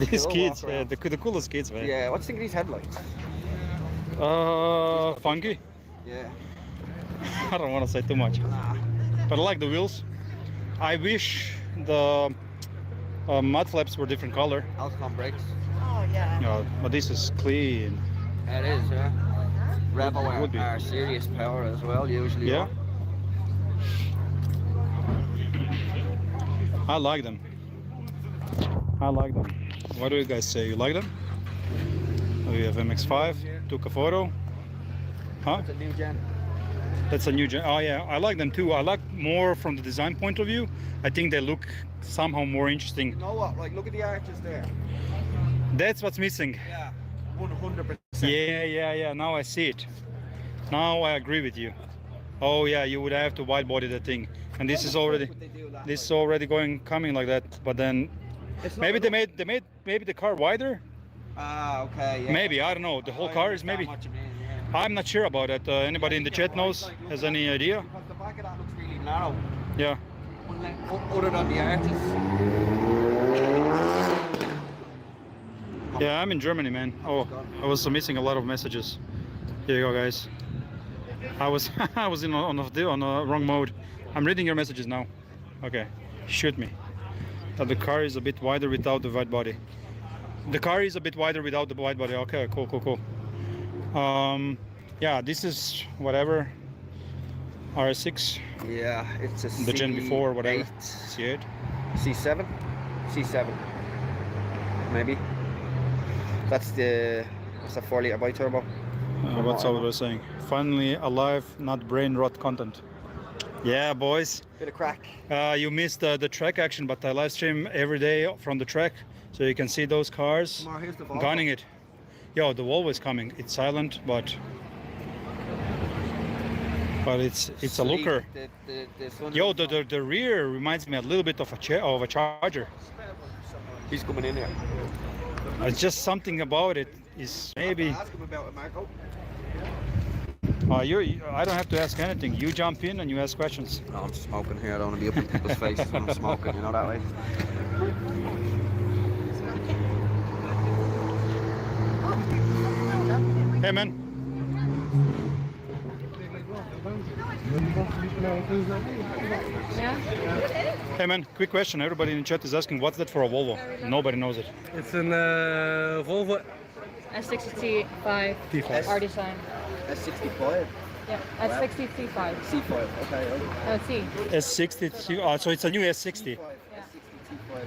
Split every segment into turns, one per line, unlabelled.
These kids, the coolest kids, man.
Yeah, what do you think of these headlights?
Funky.
Yeah.
I don't want to say too much, but I like the wheels. I wish the mud flaps were different color.
Alcon brakes.
Oh yeah.
Yeah, but this is clean.
It is, yeah. Rebel
Would be.
are serious power as well, usually.
Yeah. I like them. I like them. What do you guys say? You like them? We have MX-5, took a photo. Huh?
It's a new gen.
That's a new gen. Oh yeah, I like them too. I like more from the design point of view. I think they look somehow more interesting.
You know what? Like, look at the arches there.
That's what's missing.
Yeah, 100%.
Yeah. Now I see it. Now I agree with you. Oh yeah, you would have to wide body that thing, and this is already coming like that. But then maybe they made maybe the car wider.
Ah, okay. Yeah.
Maybe, I don't know. The whole car is maybe.
What you mean, yeah.
I'm not sure about it. Anybody in the chat knows? Has any idea?
Because the back of that looks really narrow.
Yeah.
Other than the arches.
Yeah, I'm in Germany, man. Oh, I was missing a lot of messages. Here you go, guys. I was I was on the wrong mode. I'm reading your messages now. Okay, shoot me. The car is a bit wider without the wide body. The car is a bit wider without the wide body. Okay, cool. Yeah, this is whatever. RS6.
Yeah, it's a
the gen before, whatever.
C8.
C8.
C7, maybe. That's the 4-litre bi-turbo.
What's all we're saying? Finally alive, not brain rot content. Yeah, boys.
Bit of crack.
You missed the track action, but I live stream every day from the track, so you can see those cars
Here's the Volvo.
gunning it. Yo, the Volvo is coming. It's silent, but it's a looker. Yo, the rear reminds me a little bit of a Charger.
He's coming in here.
It's just something about it is maybe.
Ask him about it, Marco.
I don't have to ask anything. You jump in and you ask questions.
No, I'm smoking here. I don't want to be up in people's faces when I'm smoking, you know that way.
Hey, man. Hey, man, quick question. Everybody in the chat is asking, what's that for a Volvo? Nobody knows it.
It's an Volvo
S60 T5.
T5.
R design.
S65.
Yeah, S60 T5.
C5, okay.
Oh, C.
S60, so it's a new S60.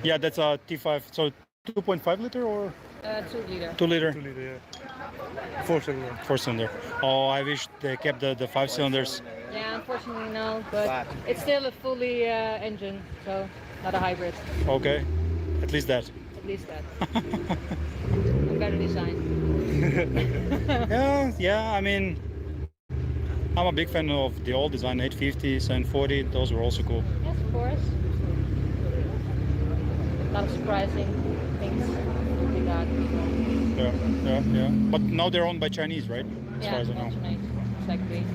Yeah, that's a T5. So 2.5 liter or
2 liter.
2 liter?
2 liter, yeah. 4-cylinder.
4-cylinder. Oh, I wish they kept the 5 cylinders.
Yeah, unfortunately no, but it's still a fully engine, so not a hybrid.
Okay, at least that.
At least that. A better design.
Yeah. I mean, I'm a big fan of the old design 850, 740. Those were also cool.
Yes, of course. A lot of surprising things we got.
Yeah. But now they're owned by Chinese, right? As far as I know.
Exactly.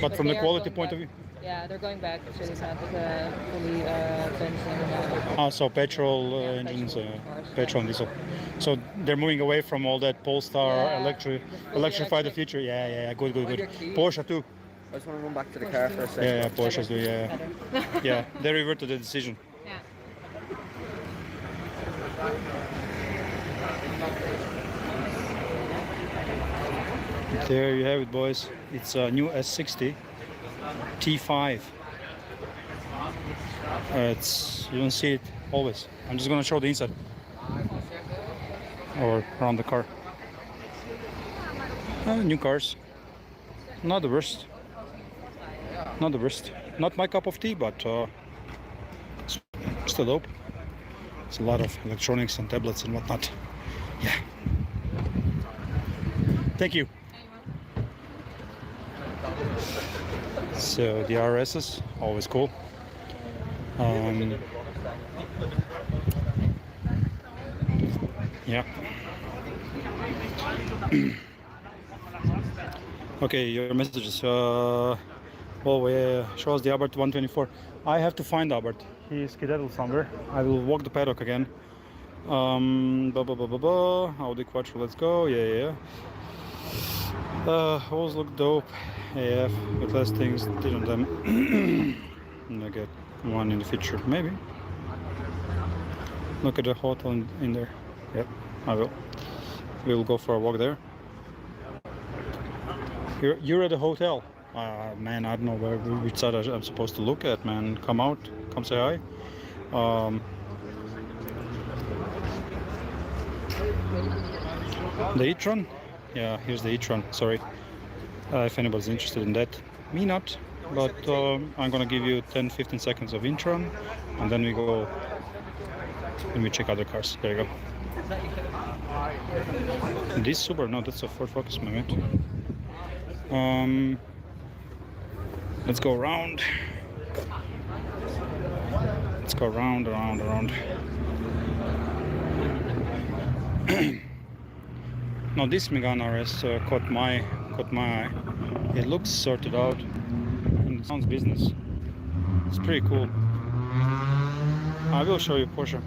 But from the quality point of view?
Yeah, they're going back to that fully benzene.
So petrol engines, petrol and diesel. So they're moving away from all that Polestar, electrify the future. Yeah, good. Porsche too.
I just want to run back to the car for a second.
Yeah, Porsches do, yeah. Yeah, they revert to the decision.
Yeah.
There you have it, boys. It's a new S60 T5. You don't see it always. I'm just gonna show the inside or around the car. New cars, not the worst. Not my cup of tea, but still dope. It's a lot of electronics and tablets and whatnot. Yeah. Thank you. So the RSs, always cool. Yeah. Okay, your messages. Oh yeah, shows the Albert 124. I have to find Albert. He skedaddled somewhere. I will walk the paddock again. Audi Quattro, let's go. Yeah. Holes look dope. AF with less things did on them. I get one in the future, maybe. Look at the hotel in there. Yep, I will. We'll go for a walk there. You're at the hotel. Man, I don't know which side I'm supposed to look at, man. Come out, come say hi. The e-tron? Yeah, here's the e-tron, sorry. If anybody's interested in that. Me not, but I'm gonna give you 10-15 seconds of e-tron, and then we go and we check other cars. There you go. This Subaru, no, that's a Ford Focus, my man. Let's go around. Let's go around. Now this Megane RS caught my eye. It looks sorted out and it sounds business. It's pretty cool. I will show you Porsche.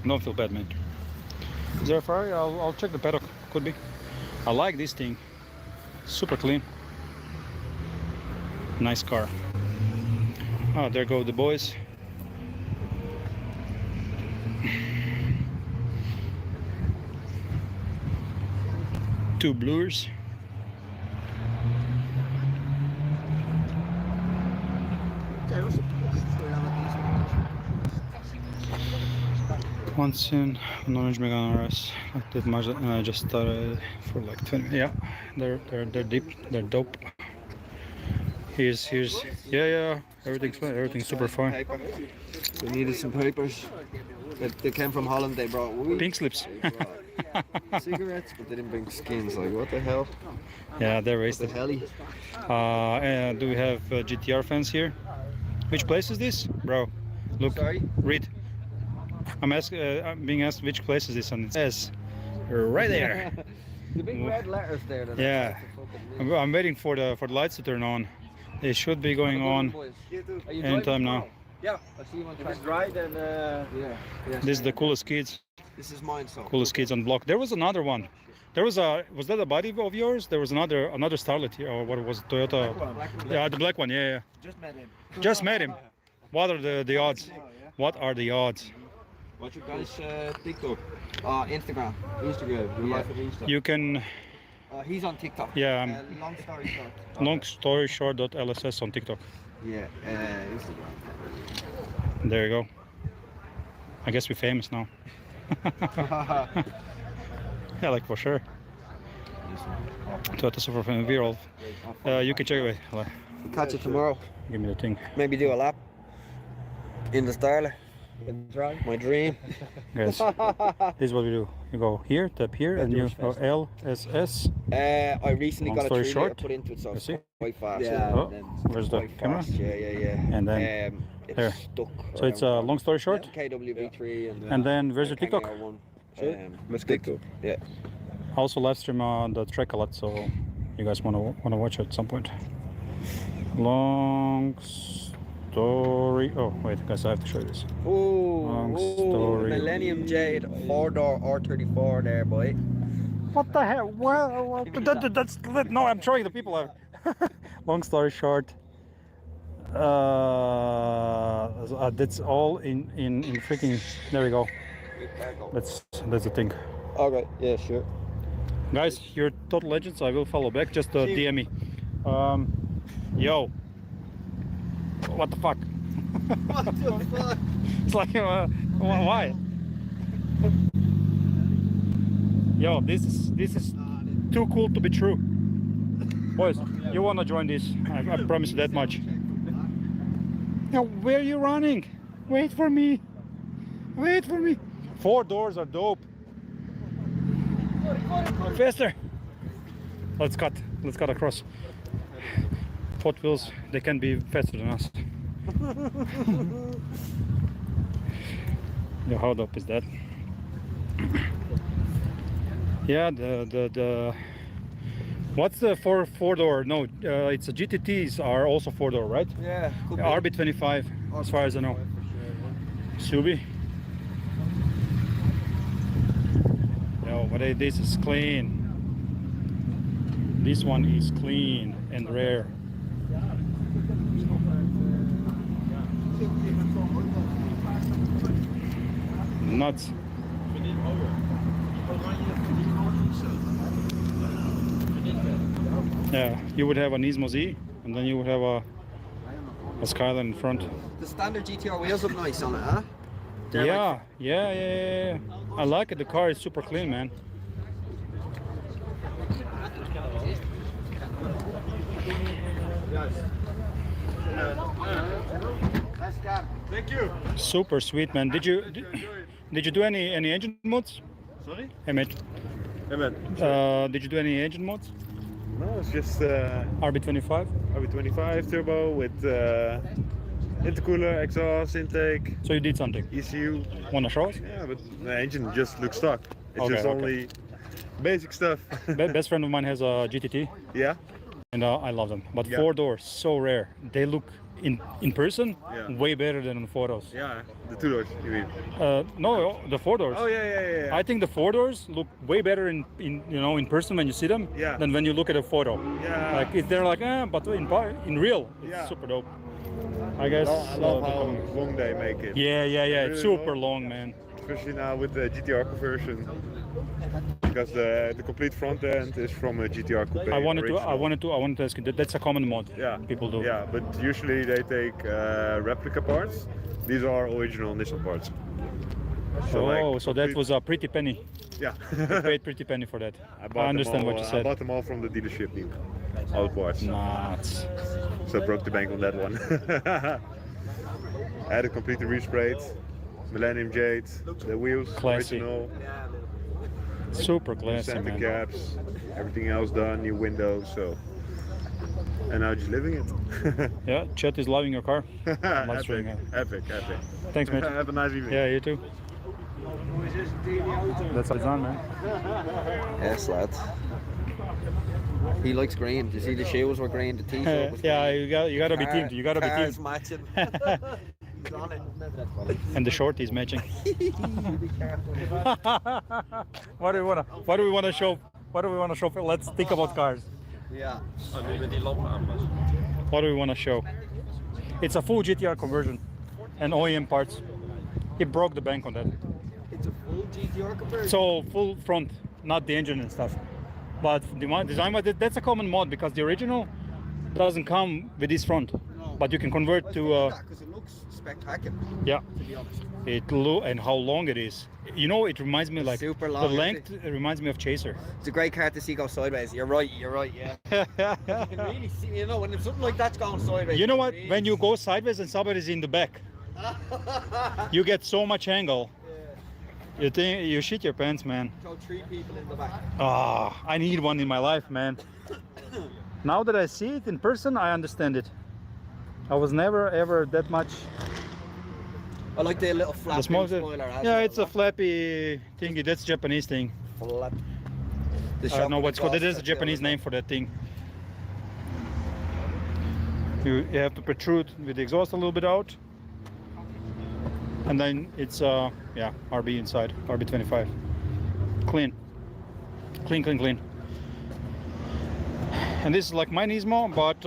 Don't feel bad, man. Is there a Ferrari? I'll check the paddock. Could be. I like this thing. Super clean. Nice car. Oh, there go the boys. Two bluers. Once in an orange Megane RS. I did Mazda and I just started for like 20. Yeah, they're deep. They're dope. Here's yeah. Everything's super fine.
Paper. We needed some papers. They came from Holland. They brought weed.
Pink slips.
They brought cigarettes, but they didn't bring skins. Like, what the hell?
Yeah, they're
What
wasted.
the helly?
And do we have GT-R fans here? Which place is this, bro? Look,
Sorry?
read. I'm being asked which place is this, and it says right there.
The big red letters there. That
Yeah. I'm waiting for the lights to turn on. They should be going on anytime now.
Yeah, I see you on track. If it's dry, then yeah.
This is the coolest kids.
This is mine, so.
Coolest kids on the block. There was another one. Was that a buddy of yours? There was another Starlet here, or what was it? Toyota?
Black one.
Yeah, the black one. Yeah.
Just met him.
Just met him. What are the odds? What are the odds?
What's your guys' TikTok? Instagram. Yeah.
You can.
He's on TikTok.
Yeah.
Long story short.
Long story short.lss on TikTok.
Yeah. Instagram.
There you go. I guess we're famous now. Yeah, like for sure. Toyota Super fan. We're all. You can check it.
We'll catch you tomorrow.
Give me the thing.
Maybe do a lap in the Starlet. My dream.
Yes. This is what we do. You go here, tap here, and you go LSS.
I recently
Long
got a
story
3
short.
liter put into it, so
You
it's
see?
quite fast.
Yeah. Oh, where's the
quite
camera?
fast. Yeah.
And then
it's
there.
stuck.
So it's a long story short.
KWV3
And then where's your TikTok?
Let's TikTok. Yeah.
I also live stream on the track a lot, so you guys wanna watch it at some point. Long story. Oh wait, guys, I have to show you this. Long story.
Millennium Jade 4-door R34 there, boy.
What the hell? Well, that's no. I'm showing the people. Long story short. That's all in freaking. There we go. That's the thing.
Okay. Yeah. Sure.
Guys, you're total legends. I will follow back. Just DM me. Yo. What the fuck?
What the fuck?
It's like, why? Yo, this is too cool to be true. Boys, you wanna join this? I promise you that much. Now, where are you running? Wait for me. Wait for me. 4 doors are dope. Faster. Let's cut across. 4 wheels, they can be faster than us. Yo, how dope is that? Yeah, the what's the 4-door? No, it's a GTTs are also 4-door, right?
Yeah.
RB25, as far as I know. Subi. Yo, but this is clean. This one is clean and rare. Nuts. Yeah, you would have a Nismo Z, and then you would have a Skyline in front.
The standard GT-R wheels look nice on it, huh?
Yeah. I like it. The car is super clean, man.
Thank you.
Super sweet, man. Did you do any engine mods?
Sorry?
Hey, mate.
Hey, man.
Did you do any engine mods?
No, it's just
RB25.
RB25 turbo with intercooler, exhaust, intake,
So you did something.
ECU.
Wanna show us?
Yeah, but the engine just looks stock. It's
Okay,
just
okay.
only basic stuff.
Best friend of mine has a GTT,
Yeah?
and I love them. But
Yeah.
4 doors, so rare. They look in person
Yeah.
way better than in photos.
Yeah, the 2 doors, you mean?
No, the 4 doors.
Oh, yeah.
I think the 4 doors look way better in in person when you see them
Yeah.
than when you look at a photo.
Yeah.
Like they're like, but in real, it's
Yeah.
super dope. I guess.
I love
the
how
com-
long they make it.
Yeah. It's
Really
super
long.
long, man.
Especially now with the GT-R conversion. Because the complete front end is from a GT-R coupe.
I wanted
original.
to ask you. That's a common mod.
Yeah,
People do.
Yeah, but usually they take replica parts. These are original Nissan parts.
So that was a pretty penny.
Yeah.
You paid pretty penny for that.
bought
I understand
them all,
what you
I
said.
bought them all from the dealership, all the parts.
Nuts.
So I broke the bank on that one. I had it completely resprayed. Millennium Jade, the wheels,
Classy.
original,
Super classy,
center
man.
caps, everything else done, new windows, so. And now just living it.
Yeah, Chet is loving your car. I'm live streaming
epic,
it.
epic.
Thanks, mate.
Have a nice evening.
Yeah, you too. That's how it's done, man.
Yes, lad. He likes green. You see the shoes were green, the t-shirt was
Yeah,
green.
you gotta be teamed. You gotta be
Cars
teamed.
matching. He's on it.
And the short is matching. What do we wanna show? What do we wanna show? Let's think about cars.
Yeah.
What do we wanna show? It's a full GT-R conversion and OEM parts. He broke the bank on that.
It's a full GT-R conversion.
So full front, not the engine and stuff. But the design, that's a common mod because the original doesn't come with this front. But you can convert to
Because it looks spectacular,
yeah.
to be honest.
And how long it is. You know, it reminds me like
Super
the
long, isn't
length. It reminds me of Chaser.
It's a great car to see go sideways. You're right, yeah. You can really see, when something like that's going sideways.
You know what?
really
When you go sideways and somebody's in the back, you get so much angle. You think you shit your pants, man.
Throw 3 people in the back.
Ah, I need one in my life, man. Now that I see it in person, I understand it. I was never ever that much.
I like the little flap spoiler.
Yeah, it's a flappy thingy. That's a Japanese thing.
flap.
I don't know what's called. It is a Japanese name for that thing. You have to protrude with the exhaust a little bit out, and then it's yeah, RB inside, RB25. Clean. And this is like my Nismo, but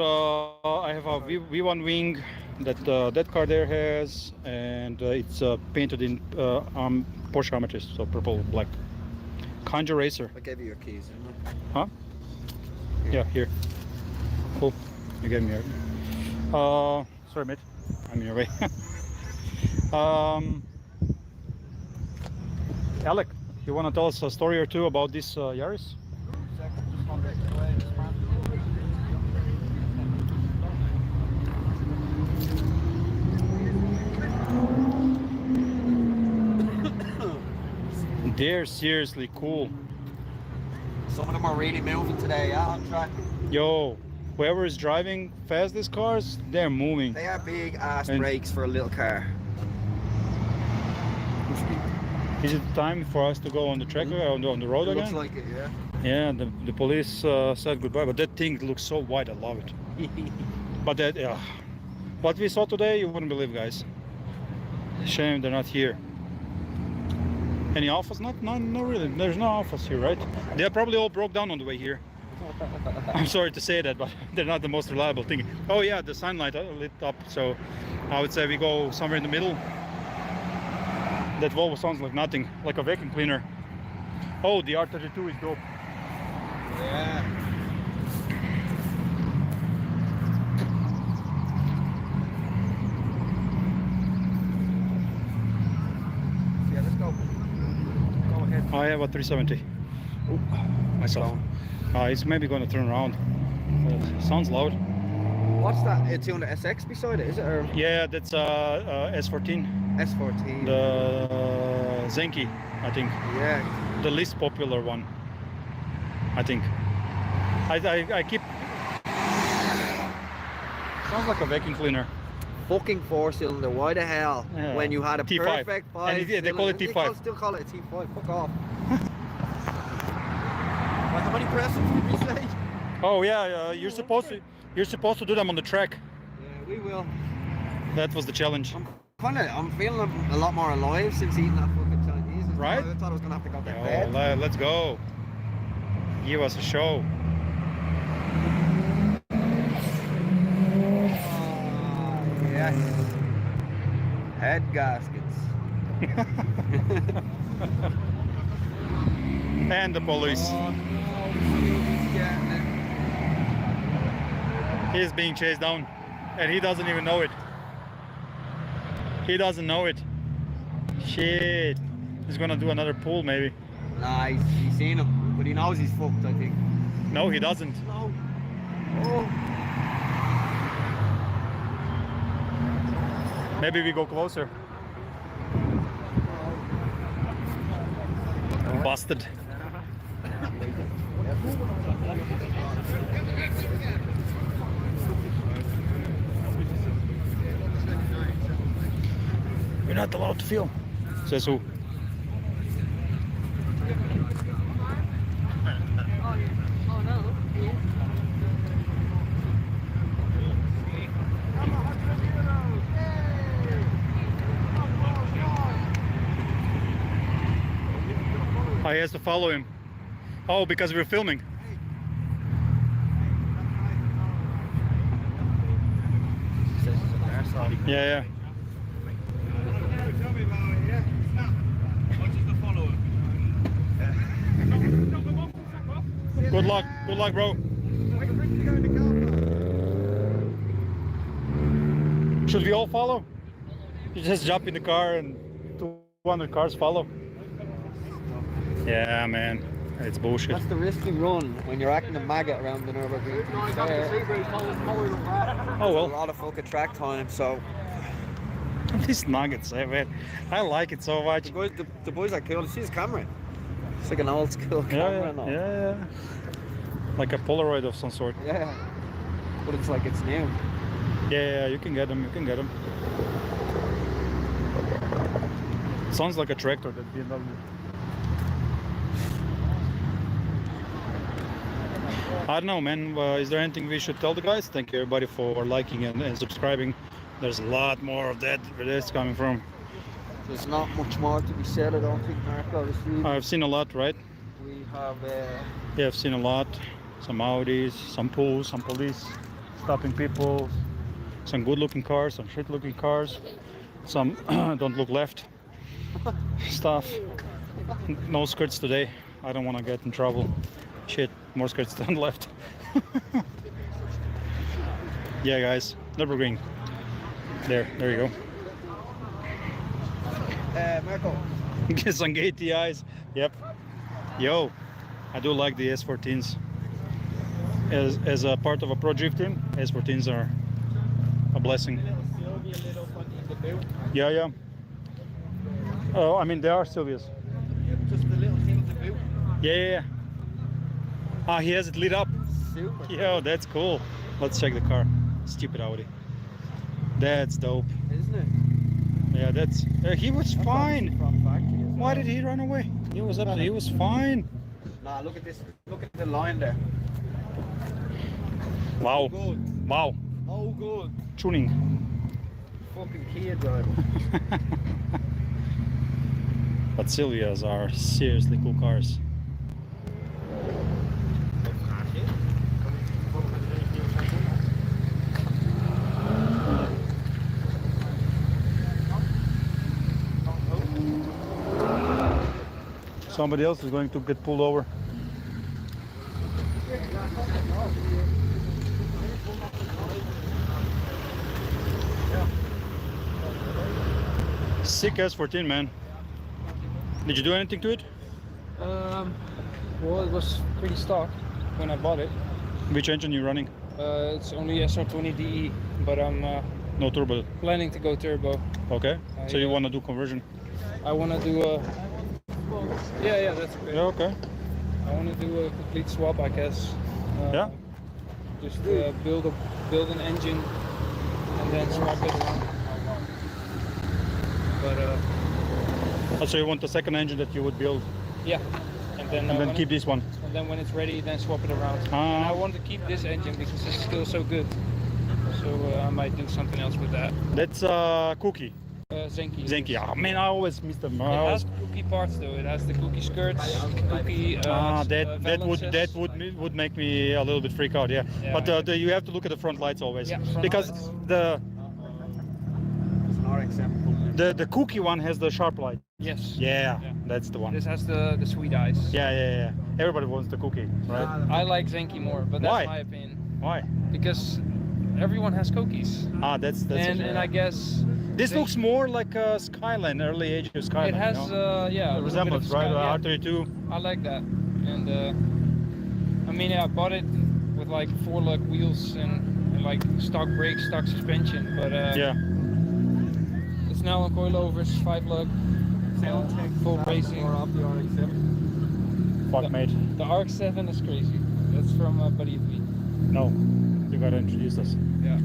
I have a V1 wing that that car there has, and it's painted in Porsche amethyst, so purple black. Conjure Racer.
I gave you your keys, didn't
Huh? Yeah, here. Cool. You gave me your. Sorry, mate. I'm in your way. Alec, you want to tell us a story or two about this Yaris? They're seriously cool.
Some of them are really moving today, yeah, on track.
Yo, whoever is driving fast these cars, they're moving.
They are big ass
And-
brakes for a little car.
Is it time for us to go on the track on the road
It
again?
looks like it, yeah.
Yeah, the police said goodbye, but that thing looks so wide. I love it. But that, what we saw today, you wouldn't believe, guys. Shame they're not here. Any alphas? Not really. There's no alphas here, right? They probably all broke down on the way here. I'm sorry to say that, but they're not the most reliable thing. Oh yeah, the sign light lit up, so I would say we go somewhere in the middle. That Volvo sounds like nothing, like a vacuum cleaner. Oh, the R32 is dope.
Yeah. Yeah, let's go. Go ahead.
I have a 370. Myself. It's maybe going to turn around. Sounds loud.
What's that? It's on the SX beside it, is it? Or
Yeah, that's S14.
S14?
The Zenki, I think.
Yeah.
The least popular one, I think. I keep. Sounds like a vacuum cleaner.
Fucking 4-cylinder. Why the hell?
Yeah.
When you had a
T5.
perfect 5.
And they call it T5.
Still call it a T5. Fuck off. Well, how many presses did we say?
Oh yeah, you're supposed to do them on the track.
Yeah, we will.
That was the challenge.
I'm feeling a lot more alive since eating that fucking Chinese.
Right?
I thought I was gonna have to go to
Oh,
bed.
let's go. Give us a show.
Yes. Head gaskets.
And the police.
Oh, no, he's getting it.
He's being chased down, and he doesn't even know it. He doesn't know it. Shit. He's gonna do another pull, maybe.
Nah, he's seen him, but he knows he's fucked, I think.
No, he doesn't.
No. Oh.
Maybe we go closer. Busted. You're not allowed to film. Says who?
Oh no.
Oh, he has to follow him. Oh, because we're filming. Yeah, yeah. Good luck, bro. Should we all follow? You just jump in the car and 200 cars follow. Yeah, man, it's bullshit.
That's the risk you run when you're acting a maggot around the Nürburgring.
Oh
A
well,
lot of fucking track time, so
these nuggets, man. I like it so much.
the boys are cool. See his camera? It's like an old school camera
Yeah,
now.
yeah, like a Polaroid of some sort.
Yeah. But it's like it's new.
Yeah, you can get them. You can get them. Sounds like a tractor, that BMW. I don't know, man. Is there anything we should tell the guys? Thank you, everybody, for liking and subscribing. There's a lot more of that where that's coming from.
There's not much more to be said, I don't think, Marco.
I've seen a lot, right?
We have
Yeah, I've seen a lot. Some Audis, some pools, some police stopping people, some good-looking cars, some shit-looking cars, some don't look left stuff. No skirts today. I don't want to get in trouble. Shit, more skirts than left. Yeah, guys, Nürburgring. There you go.
Marco.
Get some GTIs. Yep. Yo, I do like the S14s. As a part of a pro drift team, S14s are a blessing. Yeah. Oh, I mean, they are Silvias.
Just the little thing to boot.
Yeah. Ah, he has it lit up.
Super.
Yo, that's cool. Let's check the car. Stupid Audi. That's dope.
Isn't it?
Yeah, that's. He was fine.
From factory.
Why did he run away? He was up. He was fine.
Nah, look at this. Look at the line there.
Wow.
Good.
Wow.
Oh, good.
Tuning.
fucking Kia driver.
But Silvias are seriously cool cars. Somebody else is going to get pulled over. Sick S14, man. Did you do anything to it?
Well, it was pretty stock when I bought it.
Which engine you running?
It's only SR20DE, but I'm
No turbo.
planning to go turbo.
Okay. So you
Yeah.
want to do conversion?
I want to do a... Yeah, that's okay.
Yeah. Okay.
I want to do a complete swap, I guess.
Yeah.
Just build an engine and then swap it around. But
So you want the second engine that you would build,
yeah, and then
and then
when
keep this one.
and then when it's ready, then swap it around.
Ah.
And I want to keep this engine because it's still so good. So I might do something else with that.
That's cookie.
Zenki.
Zenki. Oh man, I always miss them.
It has cookie parts though. It has the cookie skirts, cookie.
That would make me a little bit freak out. Yeah.
Yeah.
But you have to look at the front lights always,
Yeah, front
because
lights.
It's an RX7.
the cookie one has the sharp light.
Yes.
Yeah,
Yeah.
that's the one.
This has the sweet eyes.
Yeah. Everybody wants the cookie, right?
I like Zenki more, but that's
Why?
my opinion.
Why?
Because everyone has cookies.
That's
and
it.
I guess
This
Zenki-
looks more like a Skyline, early age of Skyline.
it has
you know?
yeah, a little bit of
resemblance, right?
Sky- yeah.
R32.
I like that, and I mean, I bought it with like 4-lug wheels and like stock brakes, stock suspension, but
Yeah.
it's now on coilovers, 5-lug, full racing.
Off the RX7.
Fuck, mate.
The RX7 is crazy. That's from a buddy of me.
No, you gotta introduce us.
Yeah,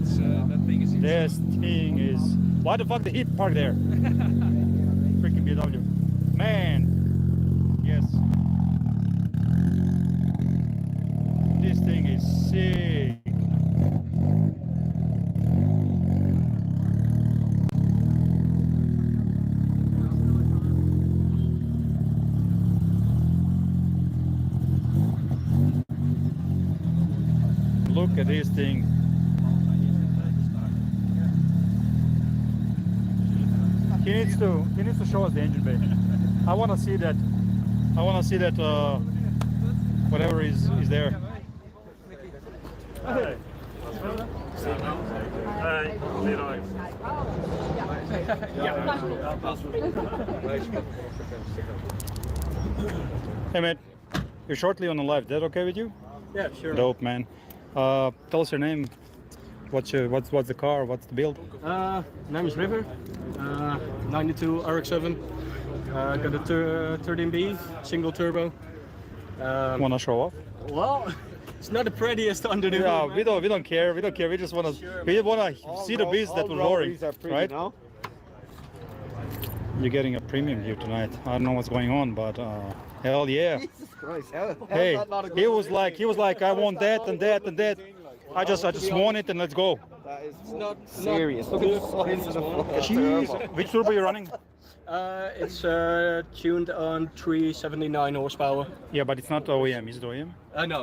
it's, that thing is.
This thing is. Why the fuck the heat park there? Freaking BMW. Man. Yes. This thing is sick. Look at this thing. He needs to show us the engine bay. I want to see that. I want to see that whatever is there. Hey man, you're shortly on the live. That okay with you?
Yeah, sure.
Dope, man. Tell us your name. What's the car? What's the build?
Name is River. 92 RX7. Got a 13B, single turbo.
Wanna show off?
Well, it's not the prettiest under the
Yeah,
hood,
we don't care. We don't care. We just wanna see the beast that we're roaring, right?
Now.
You're getting a premium view tonight. I don't know what's going on, but hell yeah.
Jesus Christ. How's
Hey,
that not a good
he was like, I want that and that and that. I just want it and let's go.
That is
not
serious. Look at the size of the fucking
Jeez,
turbo.
which turbo are you running?
It's tuned on 379 horsepower.
Yeah, but it's not OEM. Is it OEM?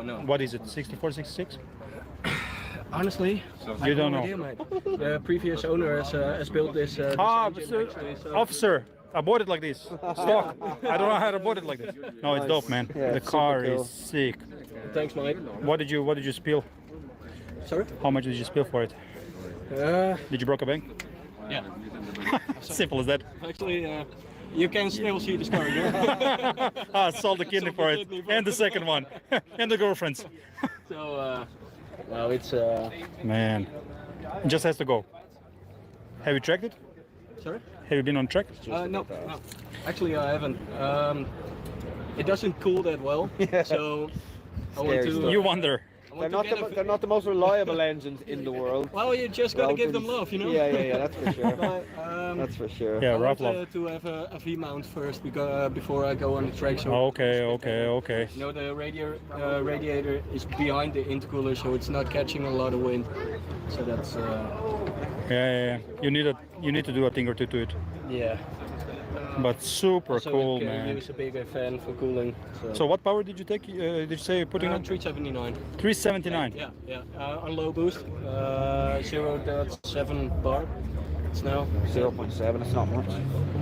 No.
What is it? 64, 66?
Honestly, I
You
have
don't
no
know.
idea, mate. The previous owner has built this. this
Ah,
engine,
sir,
actually, so-
officer, I bought it like this. Stock. I don't know how to bought it like this. No, it's dope, man.
Yeah,
The
it's
car
super cool.
is sick.
Thanks, mate.
What did you spill?
Sorry?
How much did you spill for it? Did you broke a bank?
Yeah.
Simple as that.
Actually, you can still see the scar, yeah?
I sold the kidney for it, and the second one, and the girlfriend's.
So, well, it's.
Man, it just has to go. Have you tracked it?
Sorry?
Have you been on track?
No. Actually, I haven't. It doesn't cool that well, so I want
Scary
to.
stuff.
You wonder.
They're not the most reliable engines in the world.
Well, you just gotta give them love, you know.
Yeah, that's for sure.
But,
That's for sure.
Yeah,
I
rough
want
love.
to have a V-mount first before I go on the track. So
Okay.
you know, the radiator is behind the intercooler, so it's not catching a lot of wind. So that's
Yeah. You need to do a thing or two to it.
Yeah.
But super
Also
cool,
we can
man.
use a bigger fan for cooling.
So what power did you take? Did you say you're putting on?
379.
379.
Yeah. On low boost, 0.7 bar. It's now
0.7, it's not much.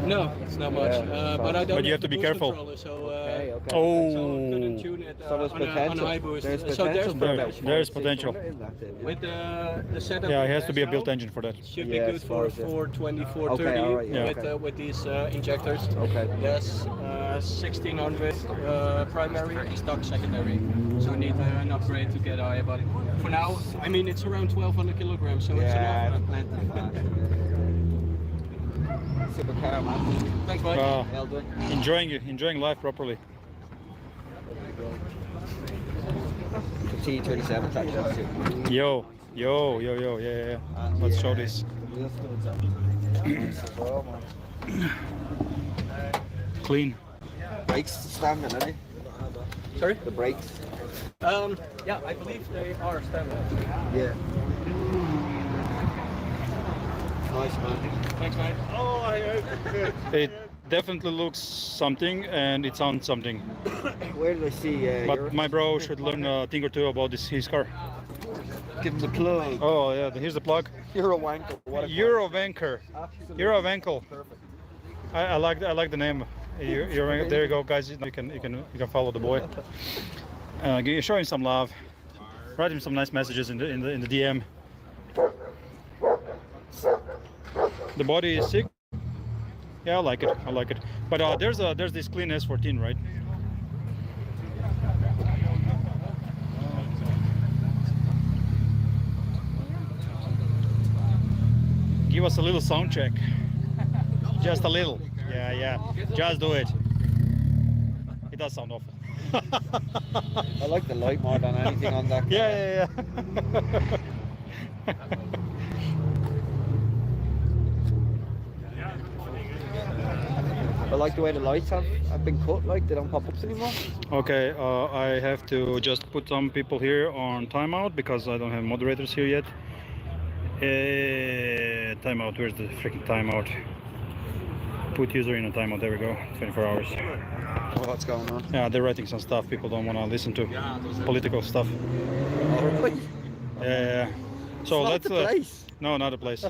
No, it's not much.
Yeah,
but I don't.
But you have to
the
be
boost
careful.
controller, so,
Okay.
so I
Oh,
couldn't tune it
So there's
on
potential.
a high boost.
There's
So
potential.
there's
for
There's
about
potential.
600 in that thing, yeah.
with the setup.
yeah, it
we
has to be a
now,
built engine for that.
Should
Yeah,
be
I
good for
suppose, yeah.
420, 430
Okay, alright, yeah,
with these injectors.
Okay.
Yes, 1600 primary, stock secondary. So we need an upgrade to get higher. But for now, I mean, it's around 1200 kilograms, so it's
Yeah,
enough.
plenty of that. Super car, man.
Thanks, mate.
Well done.
Enjoying life properly.
The T37 traction.
Yo, yeah. Let's show this. Clean.
Brakes standing, are they?
Sorry?
The brakes.
Yeah, I believe they are standard.
Yeah. Nice, man.
Thanks, mate.
It definitely looks something and it sounds something.
Where did I see?
But my bro should learn a thing or two about his car.
Give him the plug.
Oh yeah, here's the plug.
You're a wanker. What a
Eurowanker. Eurowankel.
Perfect.
I like the name. There you go, guys. You can follow the boy. Show him some love. Write him some nice messages in the DM. The body is sick. Yeah, I like it. But there's this clean S14, right? Give us a little sound check. Just a little. Yeah. Just do it. It does sound awful.
I like the light more than anything on that car.
Yeah.
I like the way the lights have been cut, like they don't pop up anymore.
Okay, I have to just put some people here on timeout because I don't have moderators here yet. Timeout, where's the freaking timeout? Put user in a timeout, there we go, 24 hours.
What's going on?
Yeah, they're writing some stuff people don't want to listen to. Political stuff.
Oh, really?
Yeah. So
It's not
let's...
the place.
No, not a place.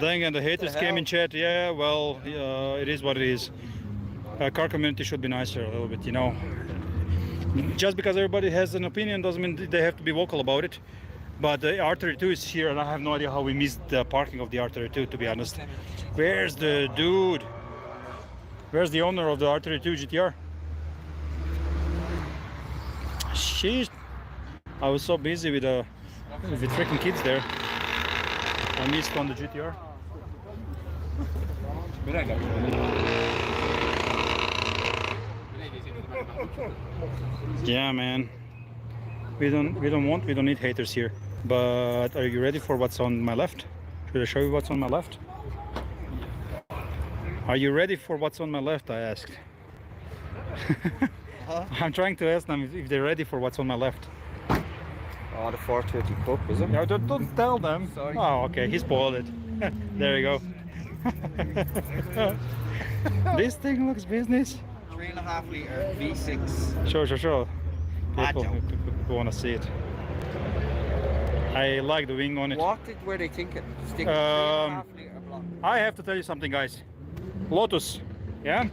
Then and the haters came in chat. Yeah, well, it is what it is. Car community should be nicer a little bit, you know. Just because everybody has an opinion doesn't mean they have to be vocal about it. But the R32 is here, and I have no idea how we missed the parking of the R32, to be honest. Where's the dude? Where's the owner of the R32 GT-R? Sheesh. I was so busy with freaking kids there. I missed on the GT-R. Yeah, man. We don't need haters here. But are you ready for what's on my left? Should I show you what's on my left? Are you ready for what's on my left? I asked. I'm trying to ask them if they're ready for what's on my left.
Oh, the 430 Cup, is it?
No, don't tell them.
Sorry.
Oh, okay, he spoiled it. There you go. This thing looks business.
3.5 litre V6.
Sure. People
Macho.
want to see it. I like the wing on it.
Were they thinking? Stick 3.5 litre block.
I have to tell you something, guys. Lotus, yeah?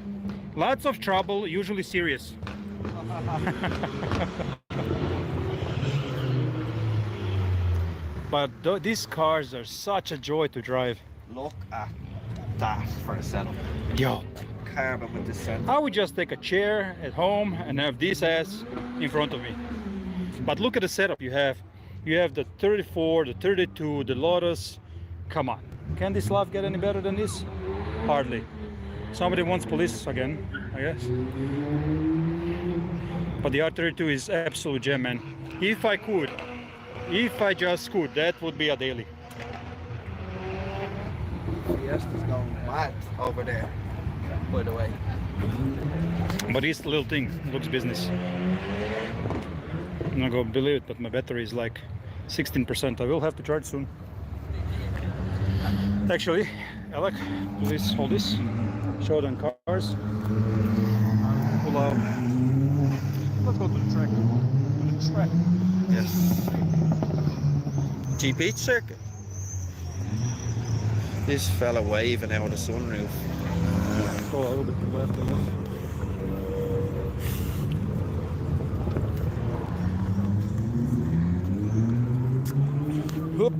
Lots of trouble, usually serious. But these cars are such a joy to drive.
Look at that for a setup.
Yo,
Carbon with the setup.
I would just take a chair at home and have this ass in front of me. But look at the setup you have. You have the 34, the 32, the Lotus. Come on, can this life get any better than this? Hardly. Somebody wants police again, I guess. But the R32 is absolute gem, man. If I just could, that would be a daily.
Fiesta's going mad over there, by the way.
But this little thing looks business. I'm not gonna believe it, but my battery is like 16%. I will have to charge soon. Actually, Alec, please hold this. Show them cars. Pull out. Let's go to the track. To the track.
Yes. GP circuit. This fella waving out of the sunroof.
Go a little bit to the left.
Whoop.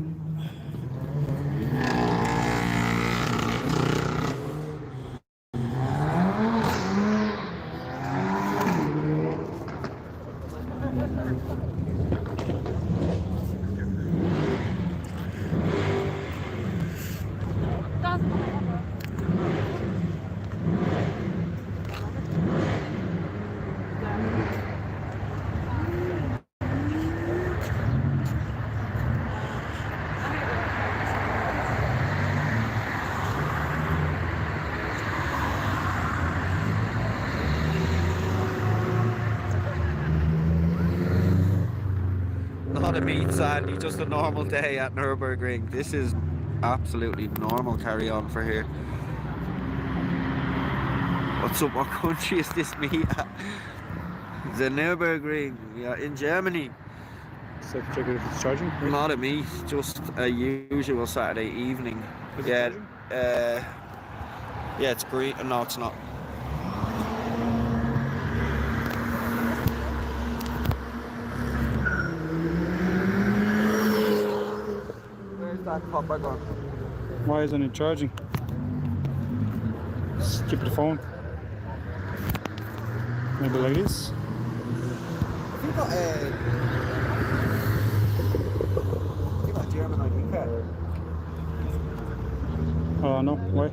Not a meat Sandy, just a normal day at Nürburgring. This is absolutely normal carry on for here. What's up, what country is this meet at? The Nürburgring, we are in Germany.
So check it if it's charging.
Not a meet, just a usual Saturday evening. Yeah, yeah, it's green. No, it's not. Where's that copper gone?
Why isn't it charging? Stupid phone. Maybe like this.
Have you got a German ID card?
Oh no, why?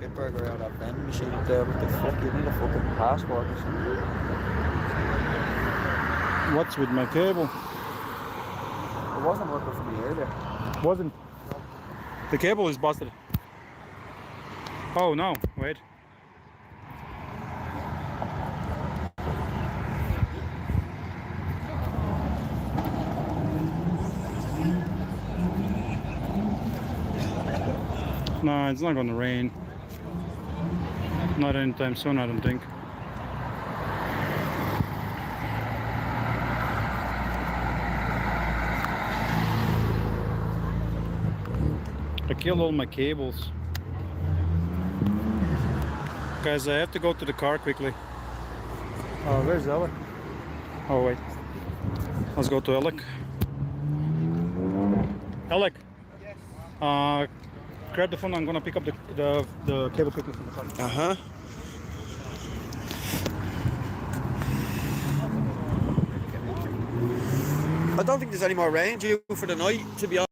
Get burger out of that vending machine up there. What the fuck? You need a fucking passport or something.
What's with my cable?
It wasn't working for me earlier.
Wasn't. The cable is busted. Oh no, wait. No, it's not gonna rain. Not anytime soon, I don't think. I killed all my cables. Guys, I have to go to the car quickly. Oh, where's Alec? Oh, wait. Let's go to Alec. Alec! Yes. Grab the phone, I'm gonna pick up the cable quickly from the car.
Uh-huh. I don't think there's any more rain due for the night, to be honest.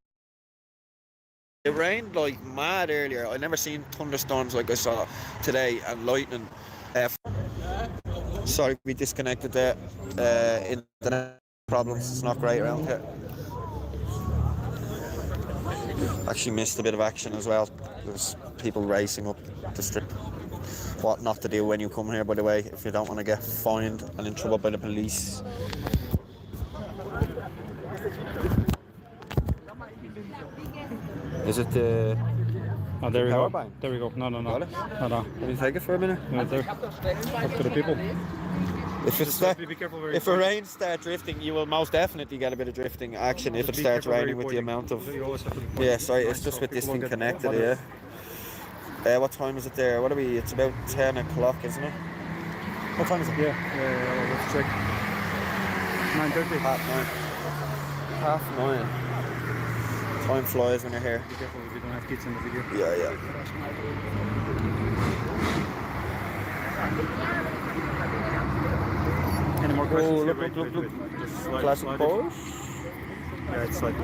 It rained like mad earlier. I never seen thunderstorms like I saw today, and lightning. Sorry, we disconnected there. Internet problems, it's not great around here. Actually missed a bit of action as well. There's people racing up the strip. What not to do when you come here, by the way, if you don't want to get fined and in trouble by the police. Is it the...
Oh, there we
power
go.
bank?
There we go. No.
Got it?
No.
Can you take it for a minute?
Right there. Up to the people.
If it start,
Be careful
if a rain starts drifting, you will most definitely get a bit of drifting action if it starts raining with the amount of... Yeah, sorry, it's just with this thing connected, yeah. What time is it there? What are we? It's about 10 o'clock, isn't it? What time is it?
Yeah, let's check. 9:30.
Half nine. Time flies when you're here.
Be careful if you don't have kids in the video.
Yeah.
Any more questions?
Oh,
here?
look.
Just slide,
Classic
slide it.
Porsche.
Yeah, it's slide.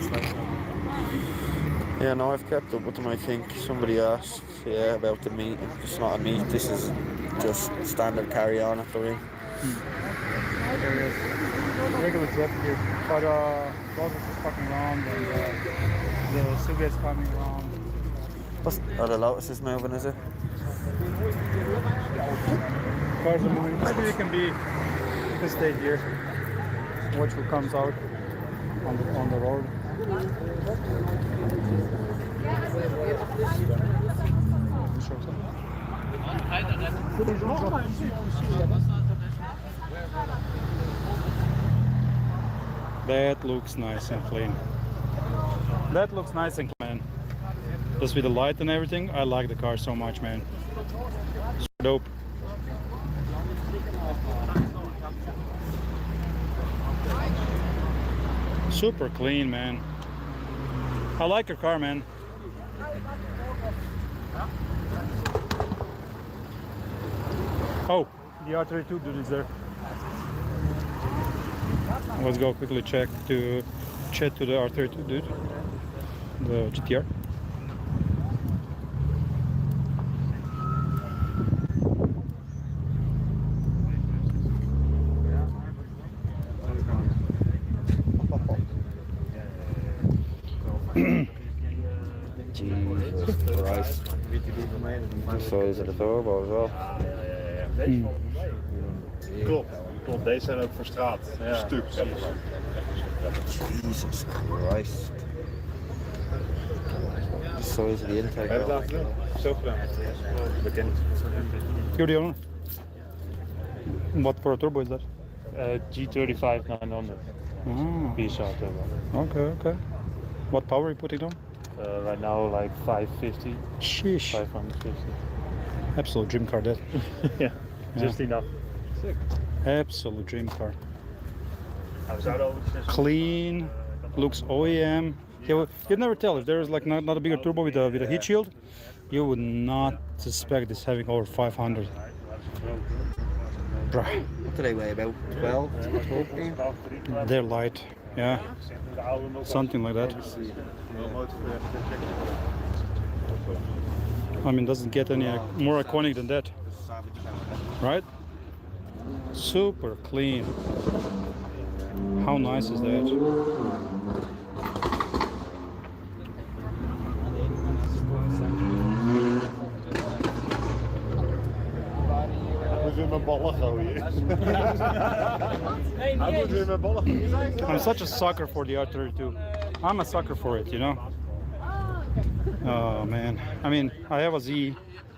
Yeah, no, I've kept up with them. I think somebody asked, about the meet. It's not a meet. This is just standard carry on at the ring.
There it is. Regular traffic here. But Lotus is fucking around and the Silvia is coming around.
Oh, the Lotus is moving, is it?
Cars are moving. Maybe we can stay here. Watch who comes out on the road. That looks nice and clean. That looks nice and clean. Just with the light and everything, I like the car so much, man. It's dope. Super clean, man. I like your car, man. Oh, the R32 dude is there. Let's go quickly chat to the R32 dude, the GT-R.
Jesus Christ. The size of the turbo as well.
Klopt, deze zijn ook voor straat. Ja. Stuk.
Jesus Christ. The size of the intake.
Heb je het laten doen? Zo gedaan. Bekend.
You're the owner. What for a turbo is that?
G35 900 V-shot turbo.
Okay. What power are you putting on?
Right now like 550,
Sheesh.
550.
Absolute dream car, that.
Yeah, just enough.
Absolute dream car. Clean, looks OEM. You'd never tell if there's like not a bigger turbo with a heat shield. You would not suspect this having over 500. Bruh.
What do they weigh? About 12, 14?
They're light, yeah. Something like that. I mean, doesn't get any more iconic than that, right? Super clean. How nice is that?
Moet weer mijn ballen gooien. Hij moet weer mijn ballen gooien.
I'm such a sucker for the R32. I'm a sucker for it, you know? Oh man. I mean, I have a Z,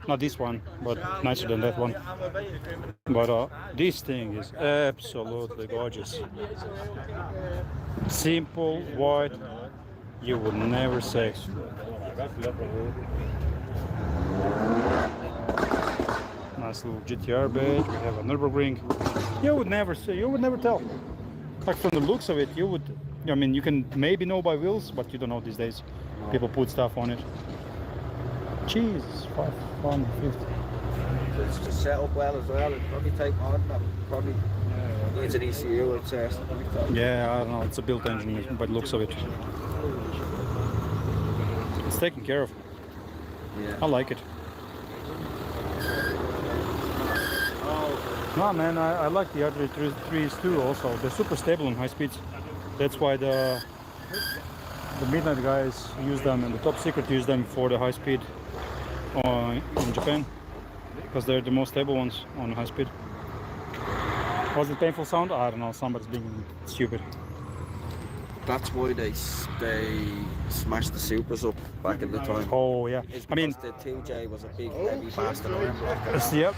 not this one, but nicer than that one. But this thing is absolutely gorgeous. Simple, white, you would never say. Nice little GT-R badge. We have a Nürburgring. You would never say, you would never tell. Like from the looks of it, you would, I mean, you can maybe know by wheels, but you don't know these days. People put stuff on it. Jesus, 550.
It's just set up well as well. It'd probably take more than that. Probably needs an ECU, I'd say.
Yeah, I don't know. It's a built engine by the looks of it. It's taken care of.
Yeah.
I like it. No, man, I like the R33s too. Also, they're super stable on high speeds. That's why the Midnight guys use them, and the Top Secret use them for the high speed in Japan, because they're the most stable ones on high speed. Was it painful sound? I don't know. Somebody's being stupid.
That's why they smashed the Supers up back in the time.
Oh yeah.
It's
I mean,
because the 2J was a big, heavy bastard iron block.
yep.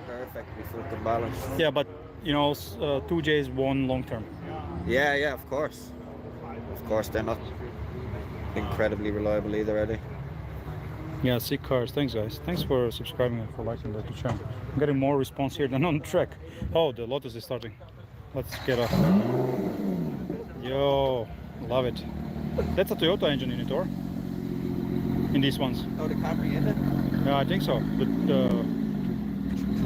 Perfectly fucking balanced.
Yeah, but you know, 2Js won long term.
Yeah, of course. Of course, they're not incredibly reliable either, are they?
Yeah, sick cars. Thanks, guys. Thanks for subscribing and for liking the channel. I'm getting more response here than on the track. Oh, the Lotus is starting. Let's get off. Yo, love it. That's a Toyota engine in it, or? In these ones.
Oh, the Capri in it?
Yeah, I think so. But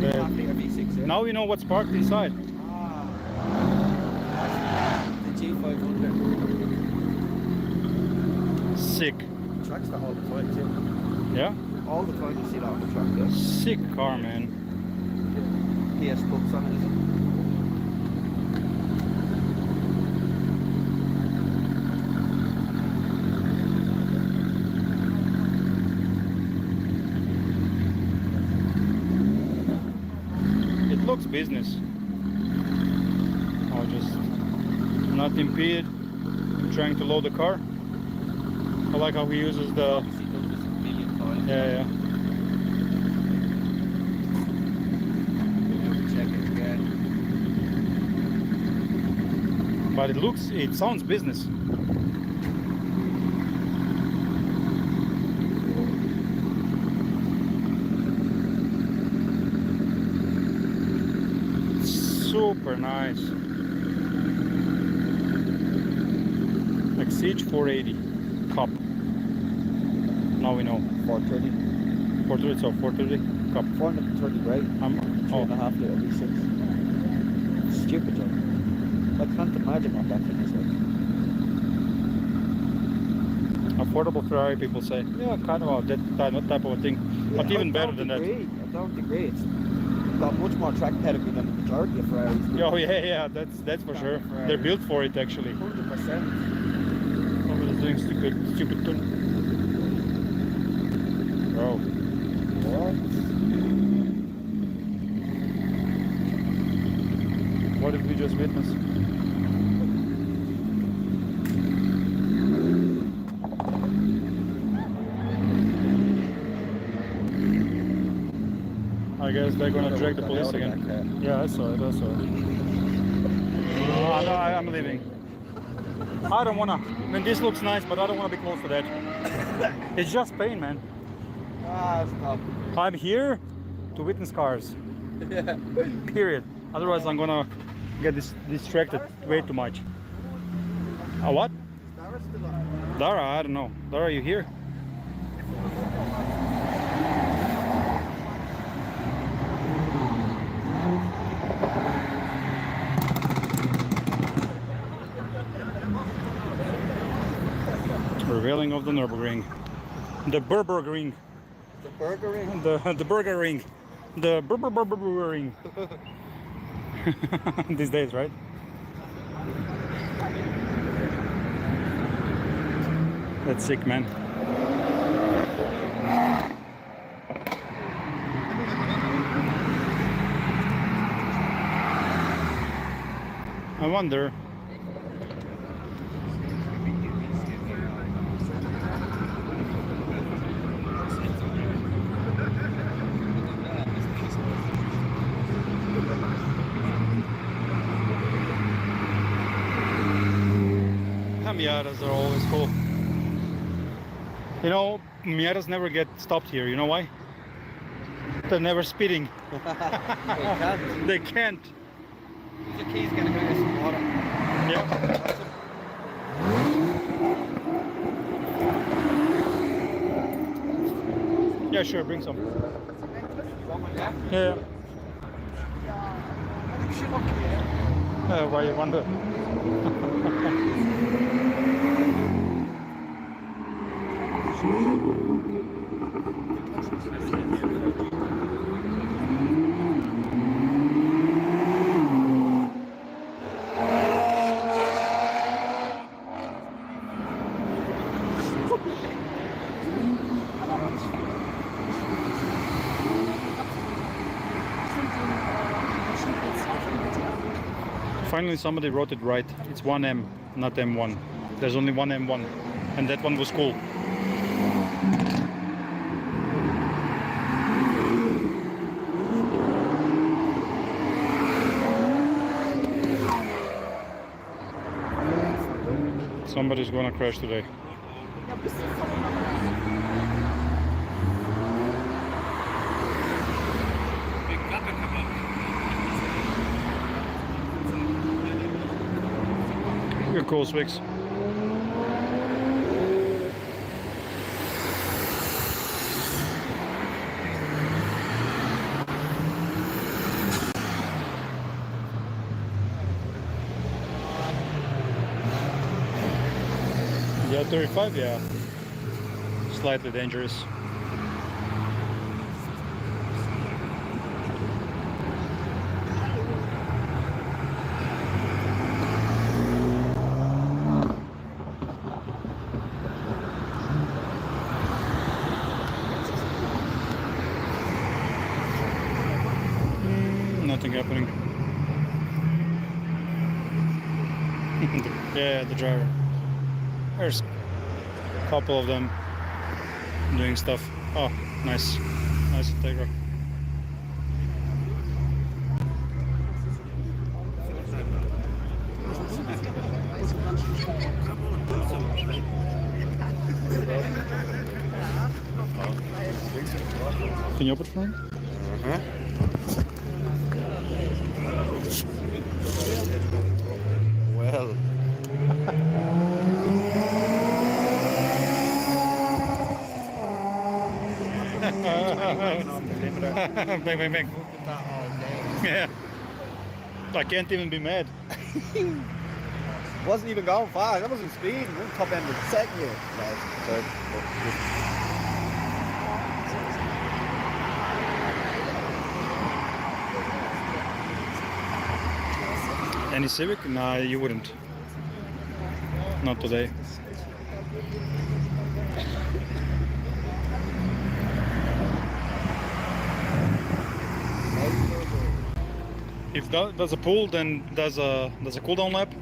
V6, yeah?
now we know what's parked inside.
The G500.
Sick.
Track's the whole time too.
Yeah?
All the time you see that on the track, yeah?
Sick car, man.
PS books on it, is it?
It looks business. I'll just not impede. trying to load the car. I like how he uses the.
Obviously done this a million times.
Yeah.
Check it again.
But it sounds business. Super nice. Exige 480 cup. Now we know.
430.
430, so 430 cup.
430 right? 3.5 litre V6. Stupid job. I can't imagine what that thing is like.
Affordable Ferrari, people say. Yeah, kind of that type of a thing. But even better than that.
I don't agree. It's got much more track pedigree than the majority of Ferraris.
Oh yeah, that's for sure. They're built for it actually.
100%.
Nobody's doing stupid tune. Bro. What did we just witness? I guess they're gonna drag the police again. Yeah, I saw it. Oh, no, I'm leaving. I don't wanna. I mean, this looks nice, but I don't wanna be close to that. It's just pain, man.
Stop.
I'm here to witness cars.
Yeah.
Period. Otherwise, I'm gonna get distracted way too much. What? Dara, I don't know. Dara, you here? Revealing of the Nürburgring. The Burbergring.
The burger ring?
The Burger Ring. The Burger Ring. These days, right? That's sick, man. I wonder. Miatas are always cool. You know, Miatas never get stopped here. You know why? They're never speeding. They can't.
The key's gonna bring us some water.
Yeah. Yeah, sure, bring some. Yeah. Why you wonder? Finally, somebody wrote it right. It's 1M, not M1. There's only one M1, and that one was cool. Somebody's gonna crash today. You're cool, Swix. Yeah, 35, yeah. Slightly dangerous. Nothing happening. Yeah, the driver. There's a couple of them doing stuff. Oh, nice. Nice Integra. Can you open it for me?
Well.
Bang, bang, bang. Yeah. I can't even be mad.
Wasn't even going fast. I wasn't speeding. I was top end of the second year.
Any Civic? Nah, you wouldn't. Not today. If that does a pull, then does a cool down lap.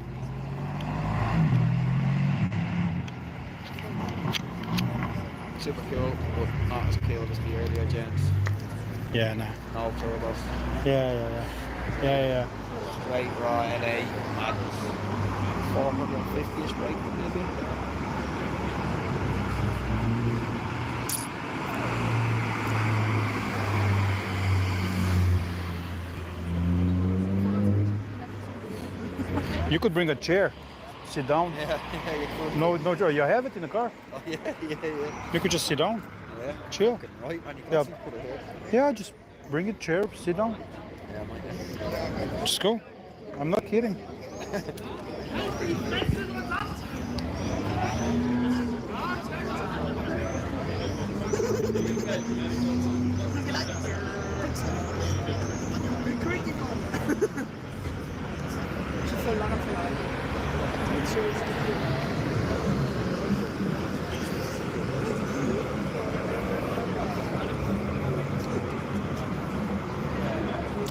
Super cool, but not as cool as the earlier gens.
Yeah, nah.
No turbos.
Yeah.
Straight raw NA, madness. 450ish brake maybe.
You could bring a chair, sit down.
Yeah, you could.
No, you have it in the car.
Oh, yeah.
You could just sit down,
Yeah.
chill.
Right, man, you
Yeah.
can put it here.
Yeah, just bring a chair, sit down.
Yeah, man.
Just go. I'm not kidding.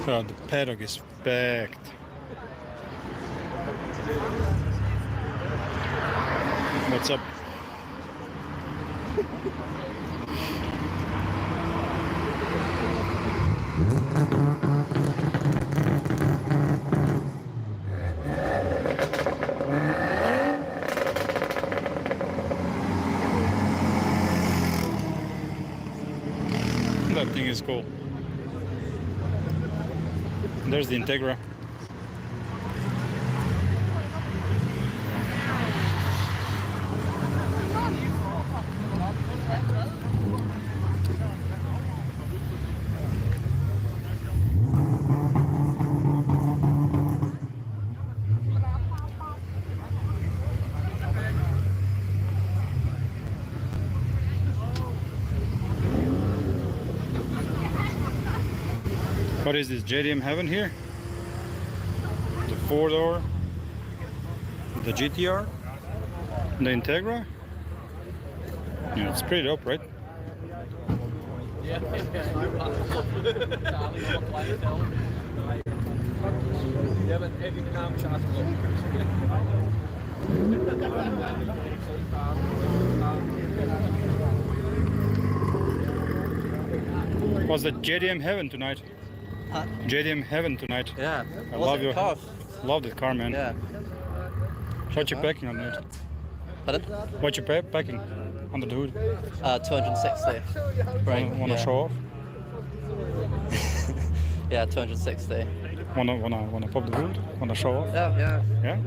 Oh, the paddock is packed. What's up? That thing is cool. There's the Integra. What is this, JDM Heaven here? The 4-door, the GT-R, the Integra. Yeah, it's pretty dope, right? Was the JDM Heaven tonight?
Huh?
JDM Heaven tonight.
Yeah.
I love your love that car, man.
Yeah.
What you packing on it?
Pardon?
What you packing under the hood?
260. Right.
Wanna show off?
Yeah, 260.
Wanna pop the hood? Wanna show off?
Yeah.
Yeah.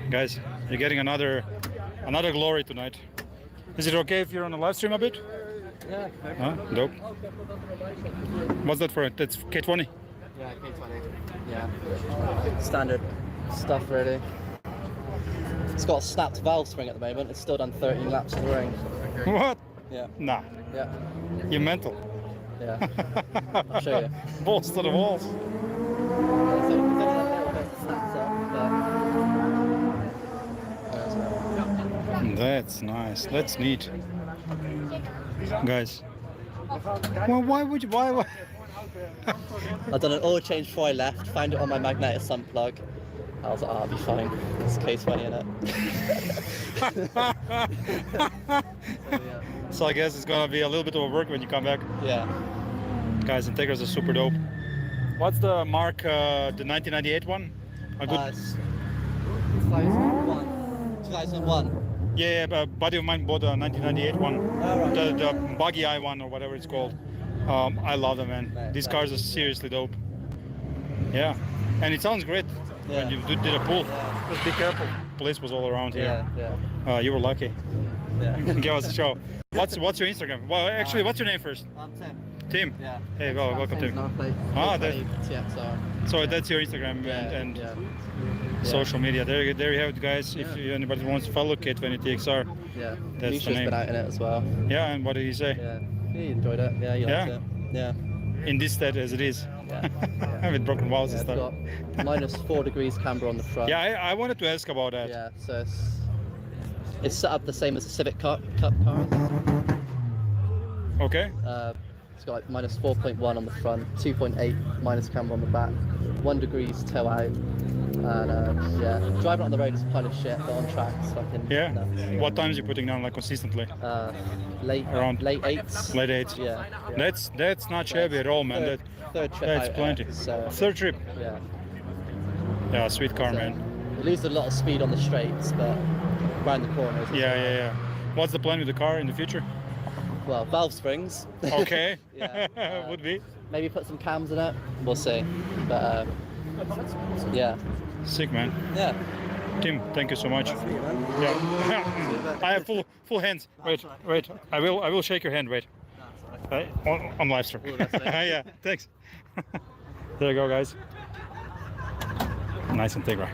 Guys, you're getting another glory tonight. Is it okay if you're on the live stream a bit?
Yeah.
Huh? Dope. What's that for? That's K20.
Yeah, K20. Yeah. Standard stuff, really. It's got a snapped valve spring at the moment. It's still done 13 laps of the ring.
What?
Yeah.
Nah.
Yeah.
You're mental.
Yeah. I'll show you.
Balls to the walls. That's nice. That's neat. Guys. Well, why would you? Why?
I've done an oil change before I left, found it on my magnetic sump plug,
I was like, oh, I'll be fine. It's K20 in it.
So I guess it's gonna be a little bit of work when you come back.
Yeah.
Guys, Integras are super dope. What's the mark, the 1998 one? A good...
2001.
Yeah, a buddy of mine bought a 1998 one. The buggy eye one or whatever it's called. I love them, man. These cars are seriously dope. Yeah, and it sounds great when you did a pull. Just be careful. Police was all around here.
Yeah.
You were lucky.
Yeah.
Give us a show. What's your Instagram? Well, actually, what's your name first?
I'm Tim.
Tim.
Yeah.
Hey, welcome Tim. So that's your Instagram and social media. There you have it, guys. If anybody wants to follow K20 TXR, that's
Misha's
the name.
been out in it as well.
Yeah, and what did he say?
Yeah, he enjoyed it. Yeah, he liked it. Yeah.
In this state as it is.
Yeah.
With broken valves and stuff.
Got -4 degrees camber on the front.
Yeah, I wanted to ask about that.
Yeah, so it's set up the same as a Civic Cup cars.
Okay.
It's got like -4.1 on the front, 2.8 minus camber on the back, 1 degrees toe out, and driving on the road is kind of shit, but on track it's fucking nuts.
What times are you putting down like consistently?
Late 8s.
Late 8s.
Yeah.
That's not shabby at all, man.
Third trip
That's
out
plenty.
so,
Third trip.
Yeah.
Yeah, sweet car, man.
You lose a lot of speed on the straights, but around the corners.
Yeah. What's the plan with the car in the future?
Well, valve springs.
Okay.
Yeah.
Would be.
Maybe put some cams in it. We'll see. But yeah.
Sick, man.
Yeah.
Tim, thank you so much. Yeah. I have full hands. Wait. I will shake your hand. Wait. On live stream. Yeah. Thanks. There you go, guys. Nice Integra.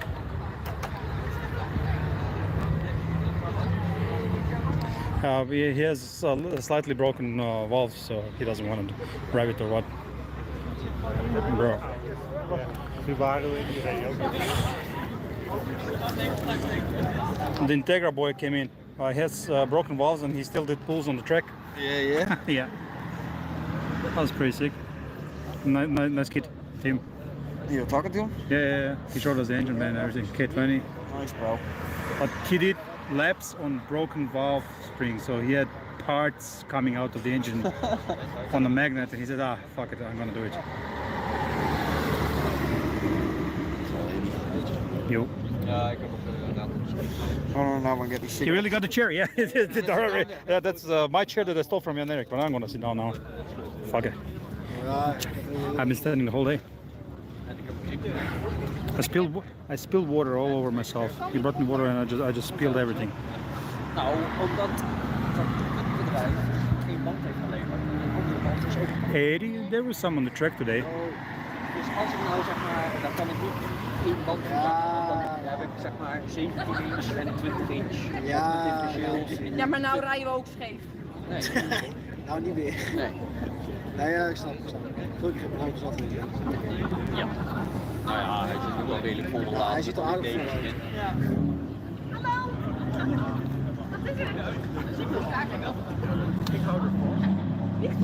He has a slightly broken valve, so he doesn't want to rev it or what. Bro. The Integra boy came in. He has broken valves and he still did pulls on the track.
Yeah.
Yeah. That was pretty sick. Nice kid, Tim.
You were talking to him?
Yeah. He showed us the engine bay and everything. K20.
Nice, bro.
But he did laps on broken valve springs, so he had parts coming out of the engine on the magnet, and he said, fuck it, I'm gonna do it. Yo.
Oh, no, I'm gonna get these shit.
He really got the chair, yeah. Yeah, that's my chair that I stole from Jan Erik, but I'm gonna sit down now. Fuck it. I've been standing the whole day. I spilled water all over myself. He brought me water and I just spilled everything. Hey, there was some on the track today.
Ja, maar nou rijden we ook scheef.
Nou, niet meer. Nee, ik snap. Gelukkig heb ik nou zat.
Ja. Nou ja, hij zit nu wel redelijk vol.
Ja, hij zit er aardig vol.
Ja. Hallo! Wat is er? Ik hou ervan. Niet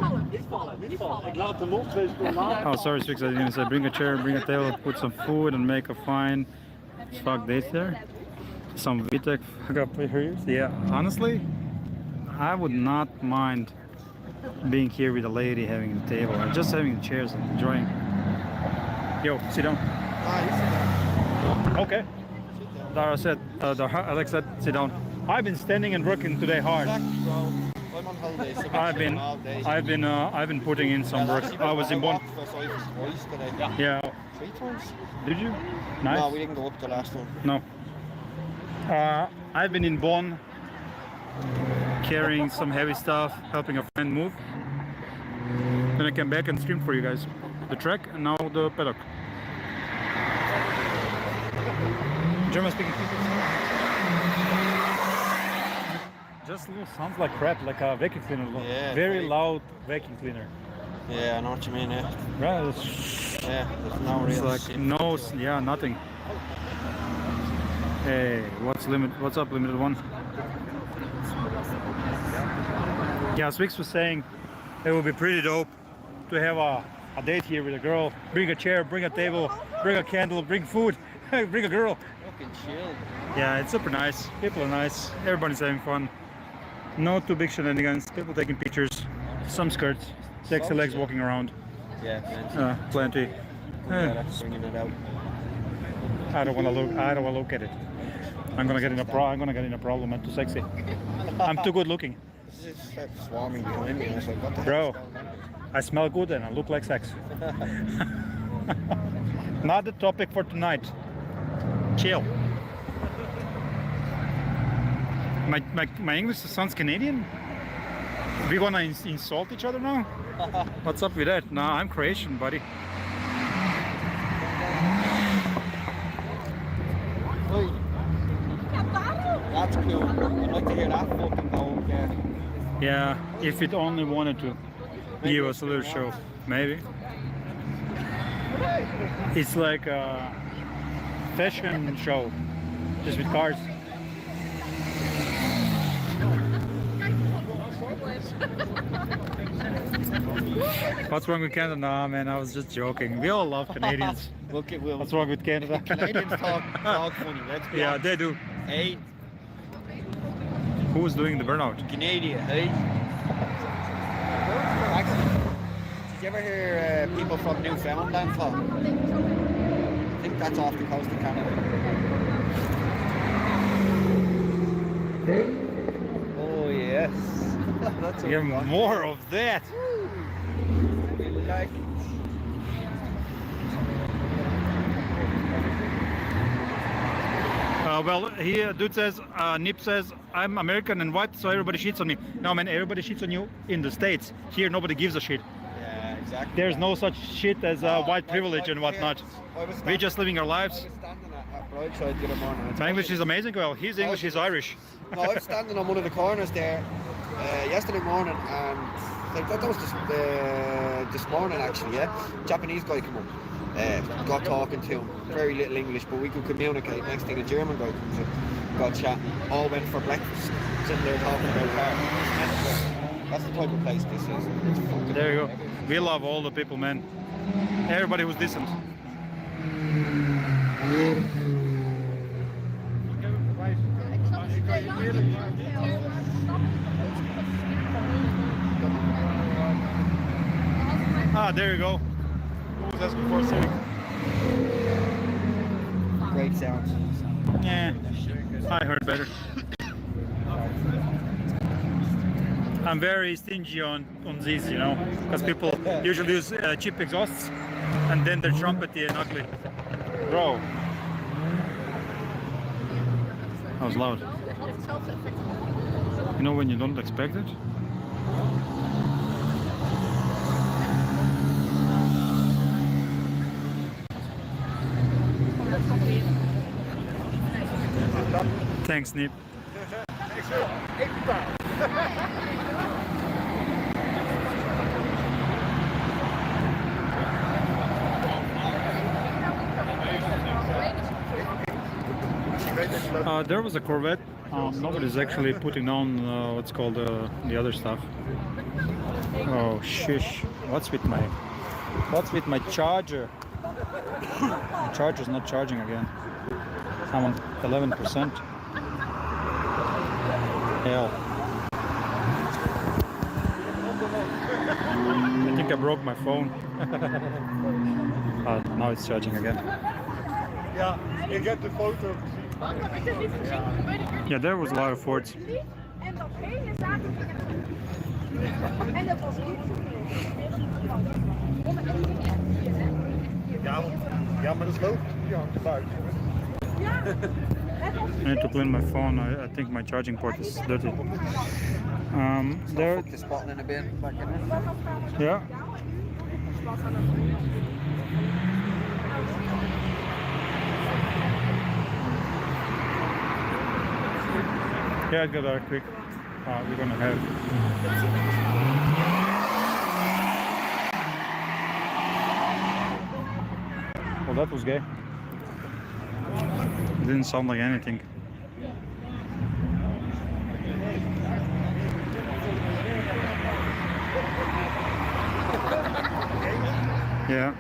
vallen.
Ik laat hem op, 2 seconden later.
Oh, sorry, Swix, I didn't even say bring a chair, bring a table, put some food and make a fine. Fuck this there. Some VTEC fuck up here. Yeah, honestly, I would not mind being here with a lady having the table and just having the chairs and enjoying. Yo, sit down. Okay. Dara said, Alex said, sit down. I've been standing and working today hard.
Exactly, bro. I'm on holiday, so
I've been putting in some work. I was in Bonn. Yeah.
3 times?
Did you? Nice.
No, we didn't go up the last one.
No. I've been in Bonn carrying some heavy stuff, helping a friend move. Then I came back and streamed for you guys the track and now the paddock. German speaking people. Just sounds like crap, like a vacuum cleaner.
Yeah,
very loud vacuum cleaner.
Yeah, I know what you mean, yeah.
Right.
Yeah, there's no
It's
real
like
shit.
no, yeah, nothing. Hey, what's up, limited one? Yeah, Swix was saying it would be pretty dope to have a date here with a girl. Bring a chair, bring a table, bring a candle, bring food. Bring a girl.
Fucking chill.
Yeah, it's super nice. People are nice. Everybody's having fun. No too big shenanigans. People taking pictures. Some skirts. Sexy legs walking around.
Yeah, plenty.
Plenty.
That's bringing it out.
I don't want to look. I don't want to look at it. I'm gonna get in a problem. I'm too sexy. I'm too good looking.
This is just swarming behind me. I was like, what the
Bro,
hell is going on?
I smell good and I look like sex. Not the topic for tonight. Chill. My English sounds Canadian. We gonna insult each other now? What's up with that? No, I'm Croatian, buddy.
That's cool. I'd like to hear that fucking note there.
Yeah, if it only wanted to give us a little show, maybe. It's like a fashion show, just with cars. What's wrong with Canada? Nah, man, I was just joking. We all love Canadians. What's wrong with Canada?
Canadians talk funny. Let's be
Yeah,
honest.
they do.
Hey,
Who's doing the burnout?
Canadian, hey. Actually, did you ever hear people from Newfoundland talk? I think that's off the coast of Canada. Oh yes. That's
Give more of that.
Like
Well, here dude says, Nip says, I'm American and white, so everybody shits on me. No, man, everybody shits on you in the States. Here, nobody gives a shit.
yeah, exactly.
There's no such shit as white privilege and whatnot. We're just living our lives.
I was standing at Broadside the other morning.
My English is amazing. Well, his English is Irish.
No, I was standing on one of the corners there yesterday morning, and that was this morning actually. Yeah, Japanese guy came up, got talking to him. Very little English, but we could communicate. Next thing, a German guy comes up, got chatting. All went for breakfast, sitting there talking about cars. That's the type of place this is. It's fucking
There you go. We love all the people, man. Everybody who's decent. Ah, there you go. What was asking for, sorry?
great sound.
Yeah, I heard better. I'm very stingy on these, you know, because people usually use cheap exhausts and then they're trumpety and ugly. Bro, that was loud. You know when you don't expect it? Thanks, Nip. There was a Corvette. Nobody's actually putting on what's called the other stuff. Oh shish! What's with my charger? My charger's not charging again. I'm on 11%. Hell. I think I broke my phone. Now it's charging again.
Ja, ik heb de foto.
Yeah, there was a lot of Fords.
En dat hele zaten. En dat was niet.
Ja, maar dat is logisch. Ja, buiten.
I need to clean my phone. I think my charging port is dirty. There.
Fuck this button in a bin. Back in there.
Yeah. Yeah, I'd go there quick. We're gonna have. Well, that was gay. It didn't sound like anything. Yeah.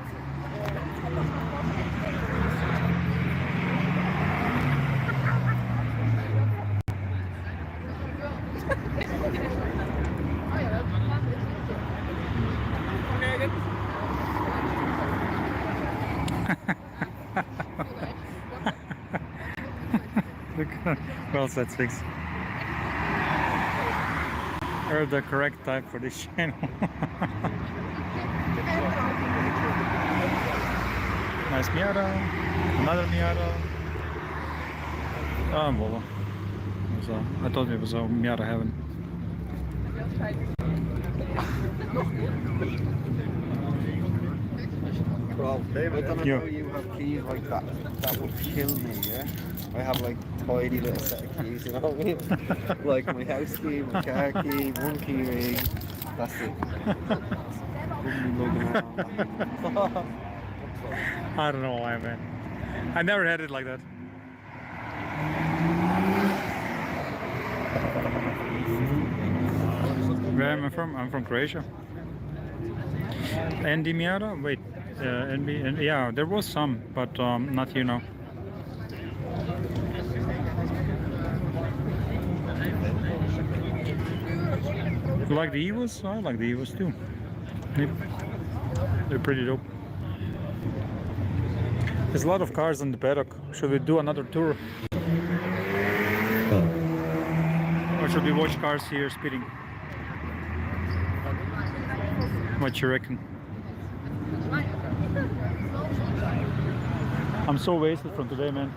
Well said, Sphinx. You're the correct type for this channel. Nice Miata, another Miata. Volvo. I thought it was a Miata heaven.
Bro, David, I don't know you have keys like that. That would kill me, yeah? I have like tiny little set of keys, you know what I mean? Like my house key, my car key, one key ring. That's it. Wouldn't be lugging around.
I don't know why, man. I never had it like that. Where am I from? I'm from Croatia. ND Miata? Wait, NB? Yeah, there was some, but not here now. You like the Evos? I like the Evos too. Yep. They're pretty dope. There's a lot of cars on the paddock. Should we do another tour? Or should we watch cars here speeding? What you reckon? I'm so wasted from today, man.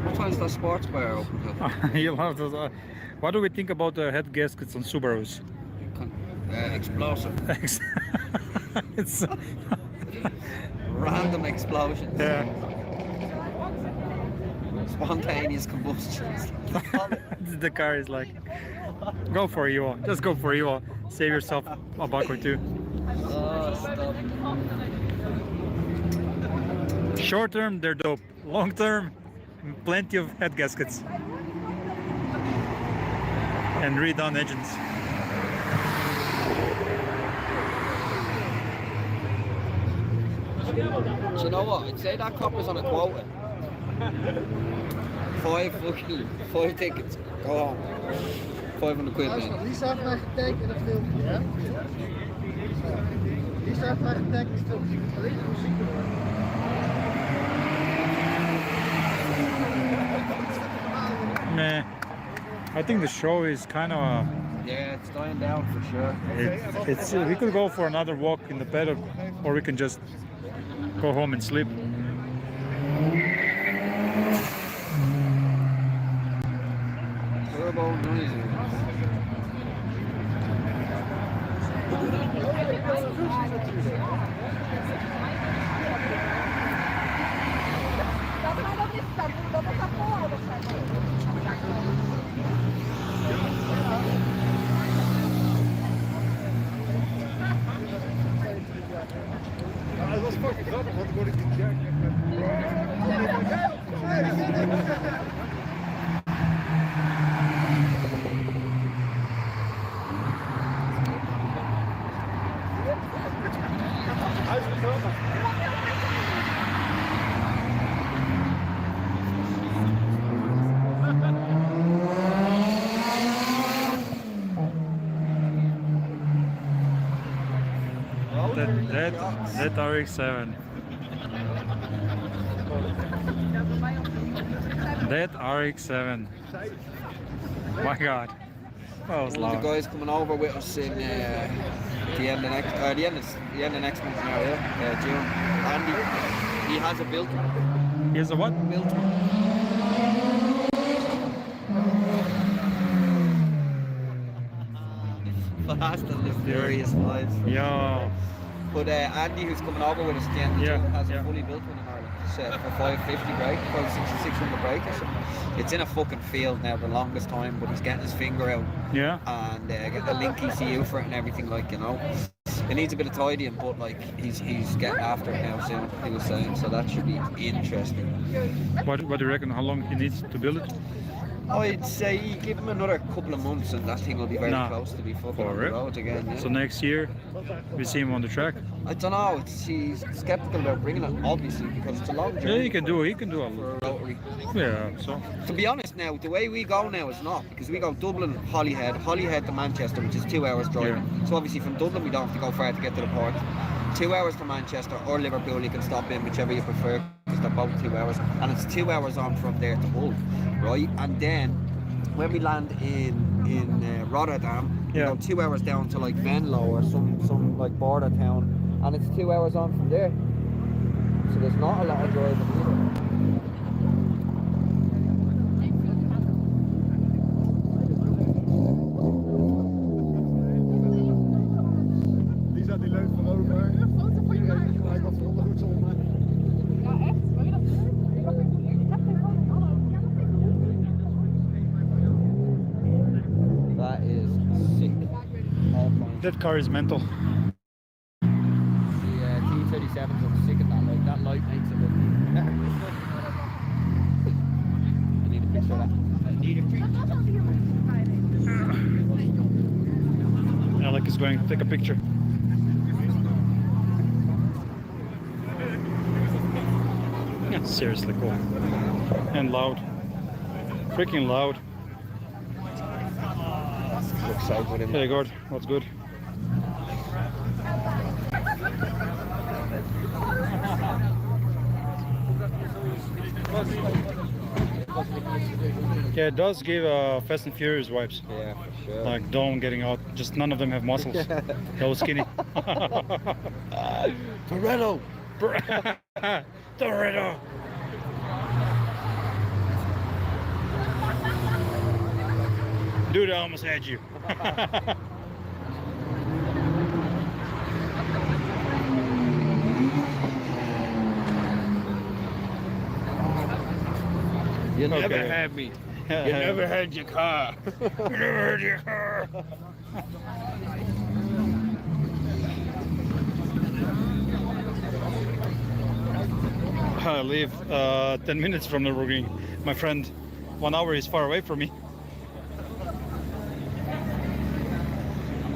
What time's that sports bar open till?
You'll have to. What do we think about the head gaskets on Subarus?
Explosive.
It's
Random explosions.
yeah.
Spontaneous combustions.
The car is like, go for you all. Just go for you all. Save yourself a buck or two.
Oh, stop.
Short term, they're dope. Long term, plenty of head gaskets and redone engines.
Do you know what? I'd say that copper's on a quota. 5 tickets. Go home. 500 quid.
Luister, Lisa heeft mij getagd in het filmpje, hè? Lisa heeft mij getagd in het filmpje. Alleen de muziek hoor.
Meh. I think the show is kind of.
Yeah, it's dying down for sure.
It's. We could go for another walk in the paddock, or we can just go home and sleep.
Turbo noisy.
Dat was fucking grappig, want dan word ik gejackt.
That RX7. That RX7. My God. That was
One
loud.
of the guys coming over with us in the end of next month now, yeah, June. Andy, he has a built one.
He has a what?
Built one. Fast and the Furious vibes.
Yo.
But Andy, who's coming over with us at the end of June, has a fully built one in Ireland. It's for 550 brake, 566 brake or something. It's in a fucking field now the longest time, but he's getting his finger out.
Yeah.
And getting the link ECU for it and everything, like, you know. It needs a bit of tidying, but like he's getting after it now soon, he was saying, so that should be interesting.
What do you reckon? How long he needs to build it?
I'd say give him another couple of months and that thing will be very
Nah.
close to be fucking on the road again. Yeah.
So next year we see him on the track.
I don't know. He's skeptical about bringing it, obviously, because it's a long journey.
Yeah, he can do a
for a rotary.
Yeah, so
To be honest, now the way we go now is not, because we go Dublin, Holyhead to Manchester, which is 2 hours driving. So obviously from Dublin we don't have to go far to get to the port. 2 hours to Manchester or Liverpool, you can stop in whichever you prefer, because they're both 2 hours, and it's 2 hours on from there to Hull, right? And then when we land in Rotterdam, we go 2 hours down to like Venlo or some like border town, and it's 2 hours on from there. So there's not a lot of driving either. That is sick.
that car is mental.
The T37s look sick at that, like that light makes it look better. I need a picture of that.
Alec is going to take a picture. Yeah, seriously cool. And loud. Freaking loud. Hey God, what's good? Yeah, it does give Fast and Furious vibes.
Yeah, for sure.
Like Dome getting out, just none of them have muscles. They're all skinny.
Toretto!
Toretto! Dude, I almost had you.
You never
Okay.
had me. You never had your car.
You never had your car. I live 10 minutes from Nürburgring. My friend, 1 hour is far away from me.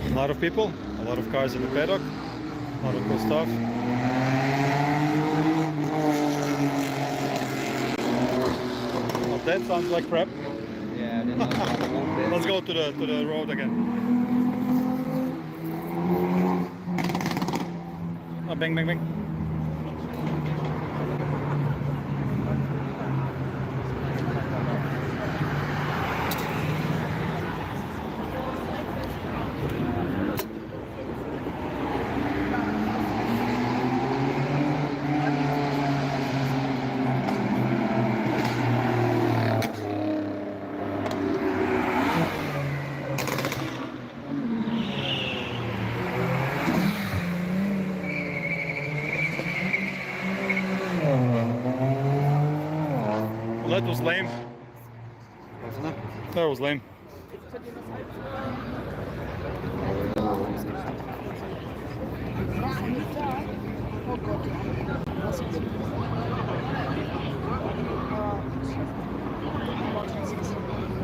A lot of people, a lot of cars in the paddock, a lot of cool stuff. Well, that sounds like crap.
Yeah,
Let's go to the road again. Oh, bang, bang, bang. Well, that was lame.
Wasn't it?
That was lame.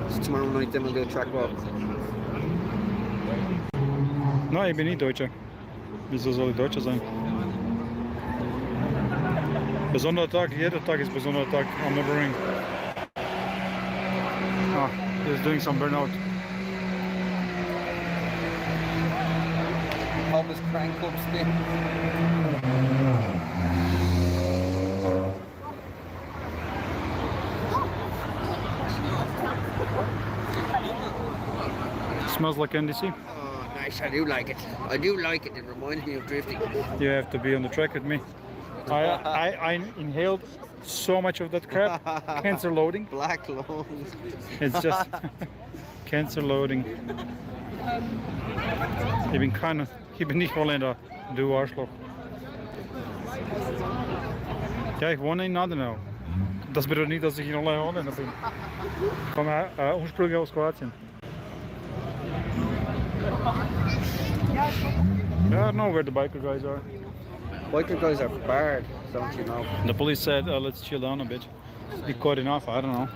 So tomorrow night then we'll do a track walk.
Nein, ich bin nicht Deutscher. Wieso soll ich Deutscher sein? Besonderer Tag, jeder Tag ist besonderer Tag am Nürburgring. Ah, he's doing some burnout.
Help us crank up spin.
Smells like NDC.
Oh, nice. I do like it. I do like it. It reminds me of drifting.
You have to be on the track with me. I inhaled so much of that crap. Cancer loading.
Black lungs.
It's just cancer loading. Ich bin nicht Holländer, du Arschloch. Ja, ich wohne in Adenau. Das bedeutet nicht, dass ich in Holländer bin. Ich komme ursprünglich aus Kroatien. I don't know where the biker guys are.
Biker guys are barred, don't you know?
The police said, let's chill down a bit. Be caught enough, I don't know.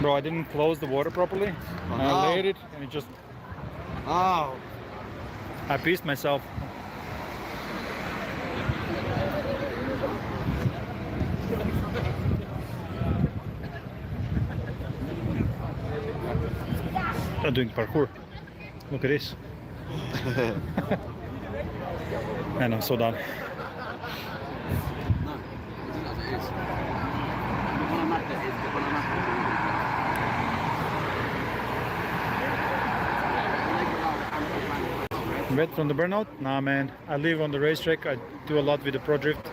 Bro, I didn't close the water properly.
Oh,
I
no.
laid it and it just...
Oh.
I pissed myself. I'm doing parkour. Look at this. And I'm so done. Wet from the burnout? Nah, man. I live on the racetrack. I do a lot with the Pro Drift.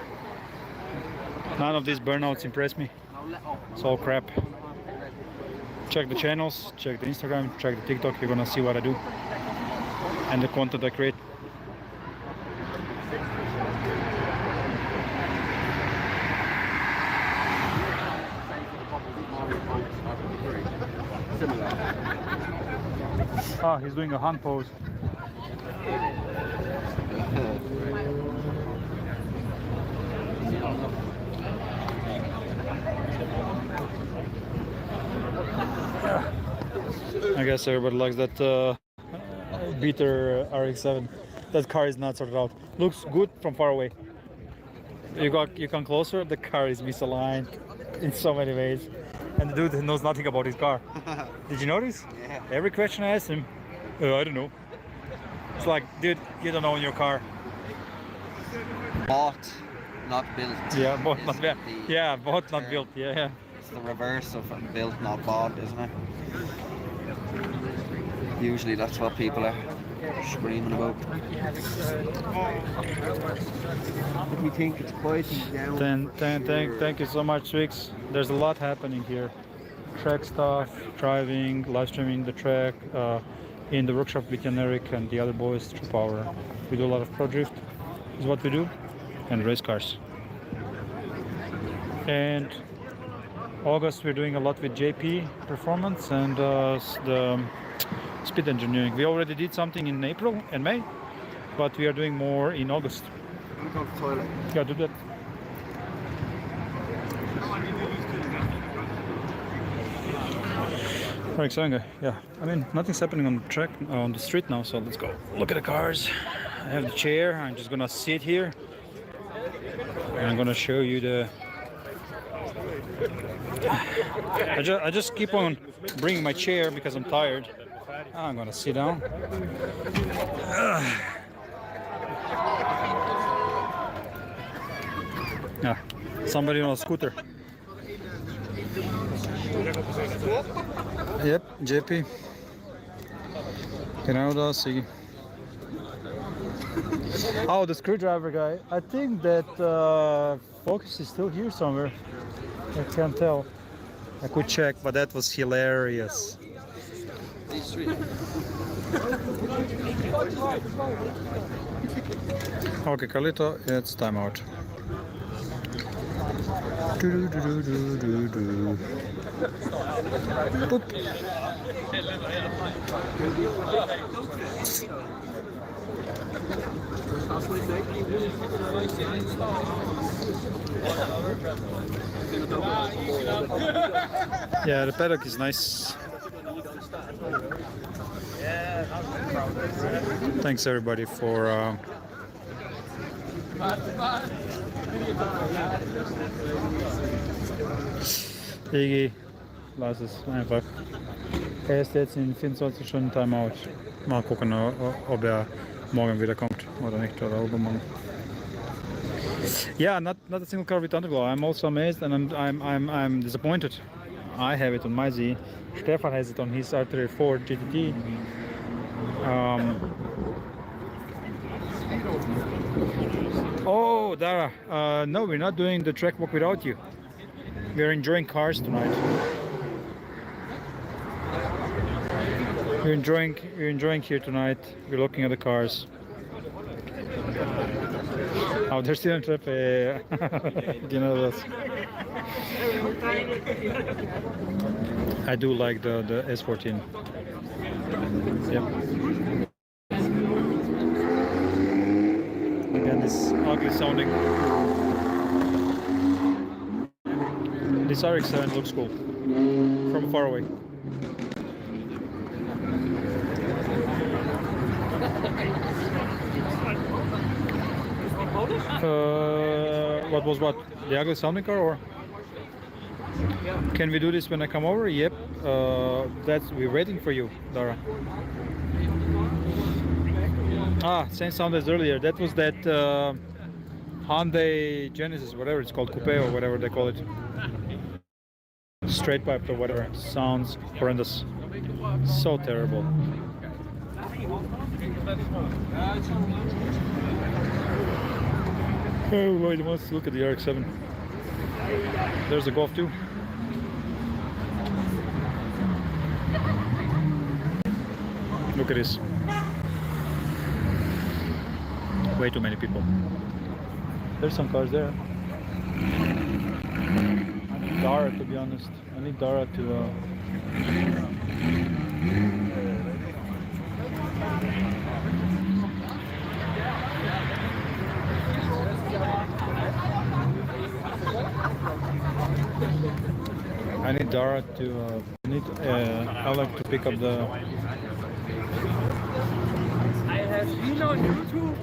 None of these burnouts impress me. It's all crap. Check the channels, check the Instagram, check the TikTok. You're gonna see what I do and the content I create. Ah, he's doing a hand pose. I guess everybody likes that beater RX7. That car is not sorted out. Looks good from far away. You come closer, the car is misaligned in so many ways. And the dude knows nothing about his car. Did you notice?
Yeah.
Every question I asked him, I don't know. It's like, dude, you don't own your car.
Bought, not built.
Yeah, bought, not built.
The
Yeah, bought, not built. Yeah.
It's the reverse of built, not bought, isn't it? Usually that's what people are screaming about. Let me think, it's quieting down.
Thank you so much, Swix. There's a lot happening here. Track stuff, driving, live streaming the track, in the workshop with Eric and the other boys, True Power. We do a lot of Pro Drift, is what we do, and race cars. And August we're doing a lot with JP Performance and the speed engineering. We already did something in April and May, but we are doing more in August.
I'm going to the toilet.
Yeah, do that. Very exciting, yeah. I mean, nothing's happening on the track, on the street now, so let's go look at the cars. I have the chair. I'm just gonna sit here, and I'm gonna show you the. I just keep on bringing my chair because I'm tired. I'm gonna sit down. Yeah, somebody on a scooter. Yep, JP. Canada, see. Oh, the screwdriver guy. I think that Focus is still here somewhere. I can't tell. I could check, but that was hilarious. Okay, Carlito, it's time out. Boop. Yeah, the paddock is nice. Thanks everybody for Iggy, Lasis, einfach. Er ist jetzt in 24 Stunden Timeout. Mal gucken, ob morgen wieder kommt oder nicht, oder übermorgen. Yeah, not a single car with underglow. I'm also amazed and I'm disappointed. I have it on my Z. Stefan has it on his R34 GT-R. Oh, Dara, no, we're not doing the track walk without you. We're enjoying cars tonight. We're enjoying here tonight. We're looking at the cars. Oh, they're still in trip. Do you know this? I do like the S14. Yep. this sounding. This RX7 looks cool from far away. What was what? The ugly sounding car, or? Can we do this when I come over? Yep. We're waiting for you, Dara. Ah, same sound as earlier. That was that Hyundai Genesis, whatever it's called, coupe or whatever they call it. Straight pipe or whatever. Sounds horrendous. So terrible. Oh, wait, let's look at the RX7. There's the Golf too. Look at this. Way too many people. There's some cars there. I need Dara, to be honest. I need Dara to I need Dara to Alec to pick up the.
I have seen on YouTube.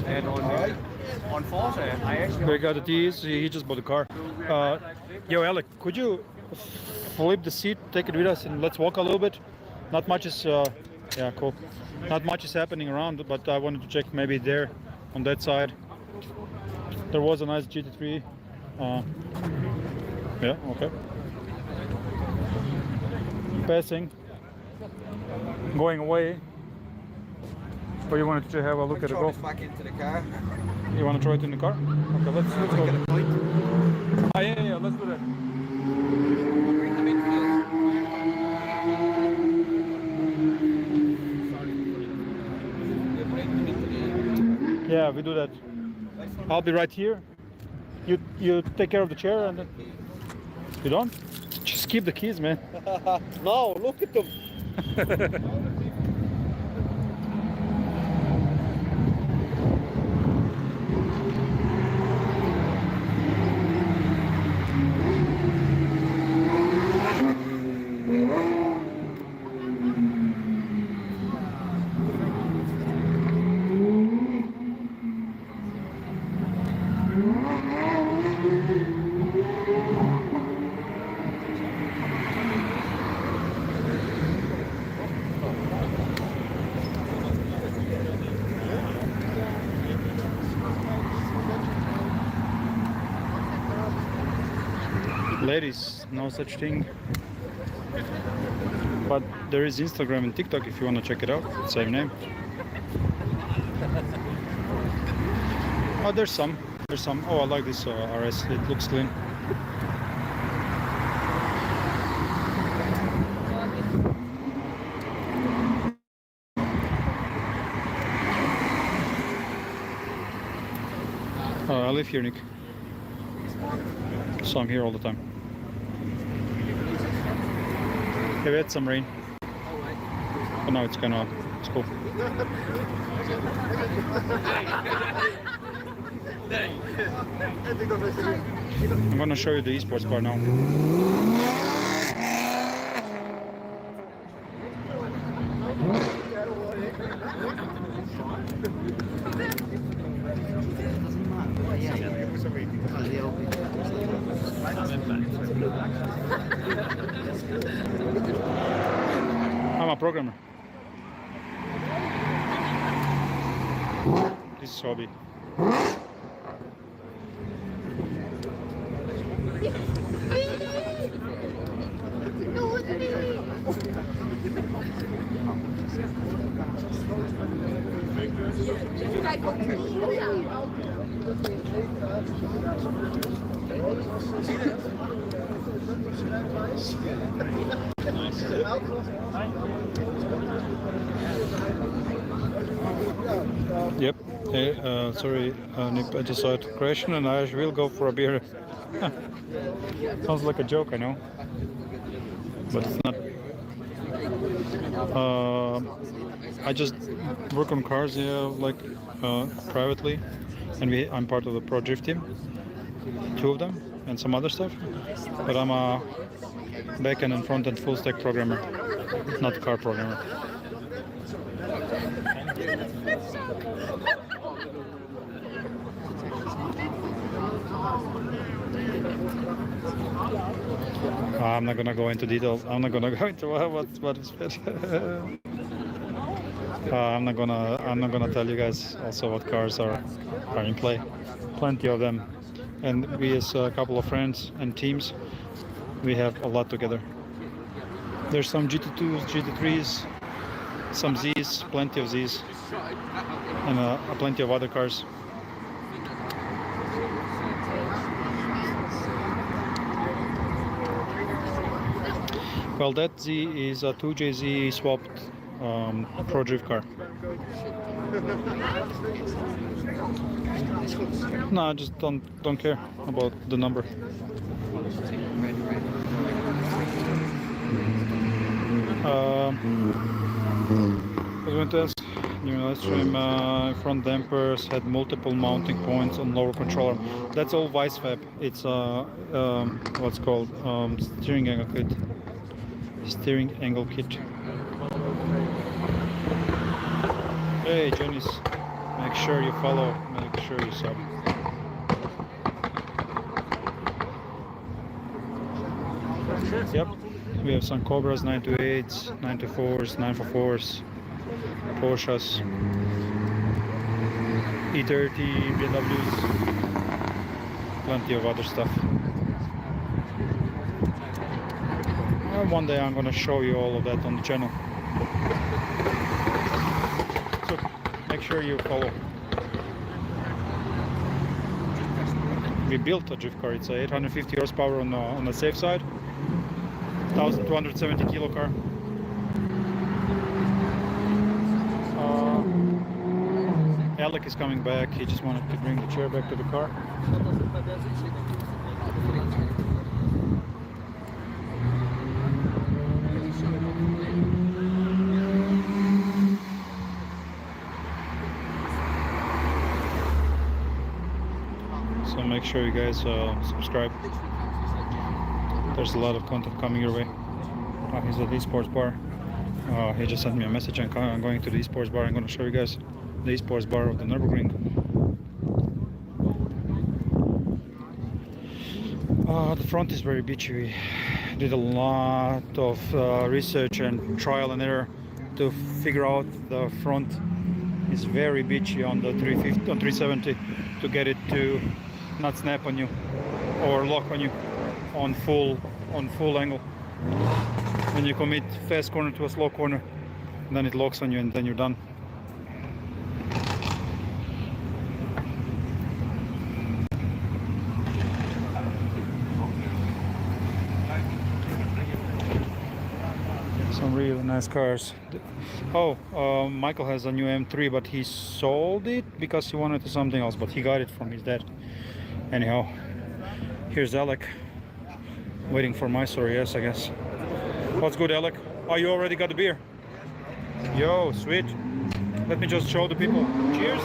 And on Forza, I actually.
We got the keys. He just bought the car. Yo, Alec, could you flip the seat, take it with us, and let's walk a little bit? Not much is. Yeah, cool. Not much is happening around, but I wanted to check maybe there, on that side. There was a nice GT3. Yeah, okay. Passing. Going away. Or you wanted to have a look at the Golf?
Back into the car.
You want to throw it in the car? Okay, let's go. Ah, yeah, let's do that. Yeah, we do that. I'll be right here. You take care of the chair and then you don't? Just keep the keys, man.
No, look at them.
Ladies, no such thing. But there is Instagram and TikTok if you want to check it out. Same name. Oh, there's some. There's some. Oh, I like this RS. It looks clean. I live here, Nick. So I'm here all the time. Yeah, we had some rain. But now it's kind of, it's cool. I'm gonna show you the Esports car now. I'm a programmer. This is hobby. Yep, Hey, sorry, Nip, I just saw a question and I will go for a beer. Sounds like a joke, I know, but it's not. I just work on cars, like privately, and I'm part of the Pro Drift team, 2 of them, and some other stuff. But I'm a back-end and front-end full-stack programmer, not a car programmer. I'm not gonna go into details. I'm not gonna go into what is fit. I'm not gonna tell you guys also what cars are in play. Plenty of them, and we as a couple of friends and teams, we have a lot together. There's some GT2s, GT3s, some Zs, plenty of Zs, and plenty of other cars. Well, that Z is a 2JZ swapped Pro Drift car. No, I just don't care about the number. I was going to ask, live stream, front dampers had multiple mounting points on lower controller. That's all vice fab. It's what's called steering angle kit. Steering angle kit. Hey, Jonas, make sure you follow, make sure you sub. Yep, we have some Cobras, 928s, 924s, 944s, Porsches, E30, BMWs, plenty of other stuff. One day I'm gonna show you all of that on the channel. So make sure you follow. We built a drift car. It's a 850 horsepower on the safe side, 1,270 kilo car. Alec is coming back. He just wanted to bring the chair back to the car. So make sure you guys subscribe. There's a lot of content coming your way. He's at the Esports bar. He just sent me a message. I'm going to the Esports bar. I'm going to show you guys the Esports bar of the Nürburgring. The front is very beachy. We did a lot of research and trial and error to figure out the front is very beachy on the 350 on 370 to get it to not snap on you or lock on you on full angle. When you commit fast corner to a slow corner, then it locks on you and then you're done. Some really nice cars. Michael has a new M3, but he sold it because he wanted something else, but he got it from his dad. Anyhow, here's Alec waiting for my story. Yes, I guess. What's good, Alec? Oh, you already got the beer? Yo, sweet. Let me just show the people. Cheers.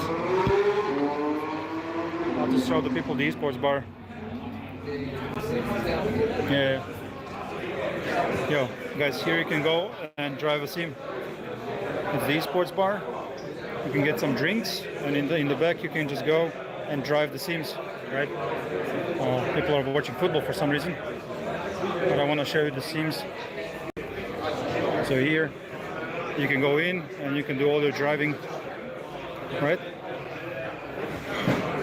I'll just show the people the Esports bar. Yeah. Yo, guys, here you can go and drive a sim. It's the Esports bar. You can get some drinks, and in the back you can just go and drive the sims, right? People are watching football for some reason, but I want to show you the sims. So here you can go in and you can do all your driving, right?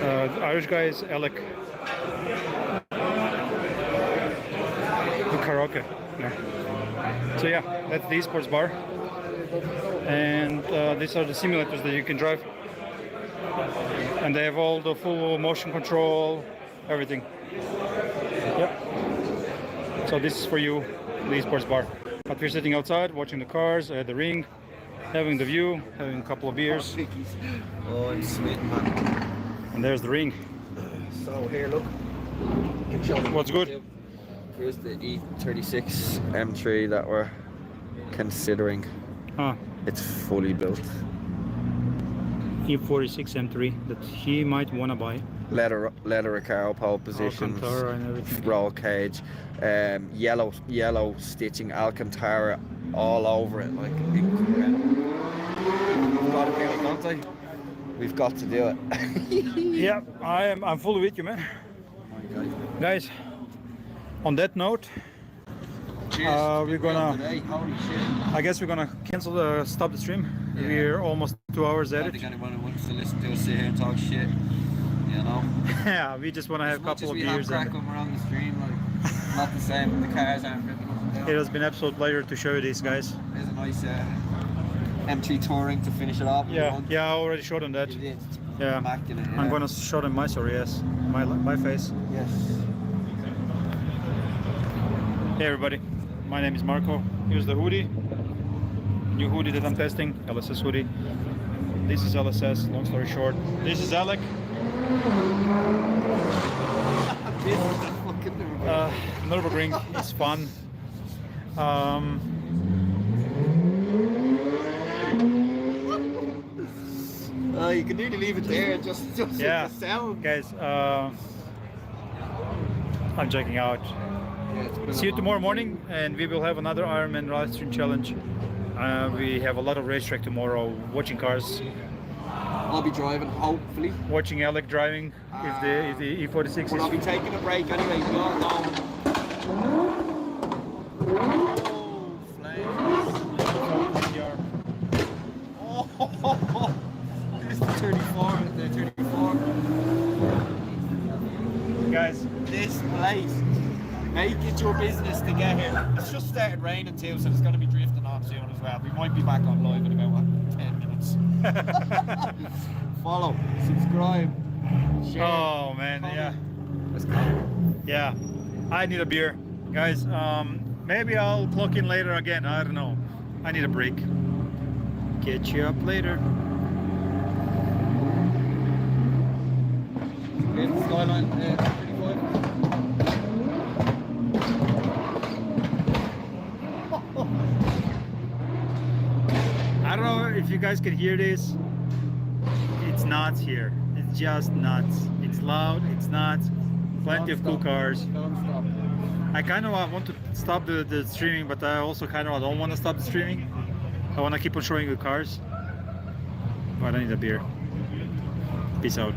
The Irish guy is Alec. The karaoke. Yeah. So yeah, that's the Esports bar, and these are the simulators that you can drive, and they have all the full motion control, everything. Yep. So this is for you, the Esports bar. But we're sitting outside watching the cars at the ring. having the view, having a couple of beers.
Oh, I'm sweating, man.
And there's the ring.
So here, look.
What's good?
Here's the E36 M3 that we're considering.
Huh.
It's fully built.
E46 M3 that he might wanna buy.
Leather Recaro pole positions,
Alcantara and everything.
roll cage, yellow stitching, Alcantara all over it, like incredible. We've got to do it, don't they? We've got to do it.
Yeah, I'm fully with you, man. Guys, on that note, we're gonna.
Holy shit!
I guess we're gonna cancel stop the stream.
Yeah.
We're almost 2 hours at
I
it.
don't think anyone wants to listen to us sit here and talk shit. You know.
Yeah, we just want to have a couple of beers.
As much as we have crack when we're on the stream, like not the same. The cars aren't ripping.
It has been an absolute pleasure to show you these guys.
There's a nice M3 touring to finish it off.
Yeah, I already showed them that. Yeah,
Immaculate, yeah.
I'm gonna show them my story. Yes, my face.
Yes.
Hey everybody, my name is Marco. Here's the hoodie, new hoodie that I'm testing, LSS hoodie. This is LSS. Long story short, this is Alec. Nürburgring is fun.
You can nearly leave it there, just
Yeah,
the sound.
guys, I'm checking out. See you tomorrow morning, and we will have another Ironman live stream challenge. We have a lot of racetrack tomorrow, watching cars.
I'll be driving, hopefully.
Watching Alec driving if the E46
Well, I'll be
is.
taking a break anyway. We all know. Oh, flames. Oh, there's the 34, the 34.
Guys,
this place, make it your business to get here. It's just started raining too, so it's going to be drifting on soon as well. We might be back on live in about 10 minutes. Follow, subscribe, share.
Oh man,
comment.
yeah.
Let's go.
Yeah, I need a beer, guys. Maybe I'll clock in later again. I don't know. I need a break. Catch you up later.
Skyline 35.
I don't know if you guys can hear this. It's nuts here. It's just nuts. It's loud. It's nuts. Plenty of cool cars.
Don't stop.
I kind of want to stop the streaming, but I also kind of don't want to stop the streaming. I want to keep on showing you cars. But I need a beer. Peace out.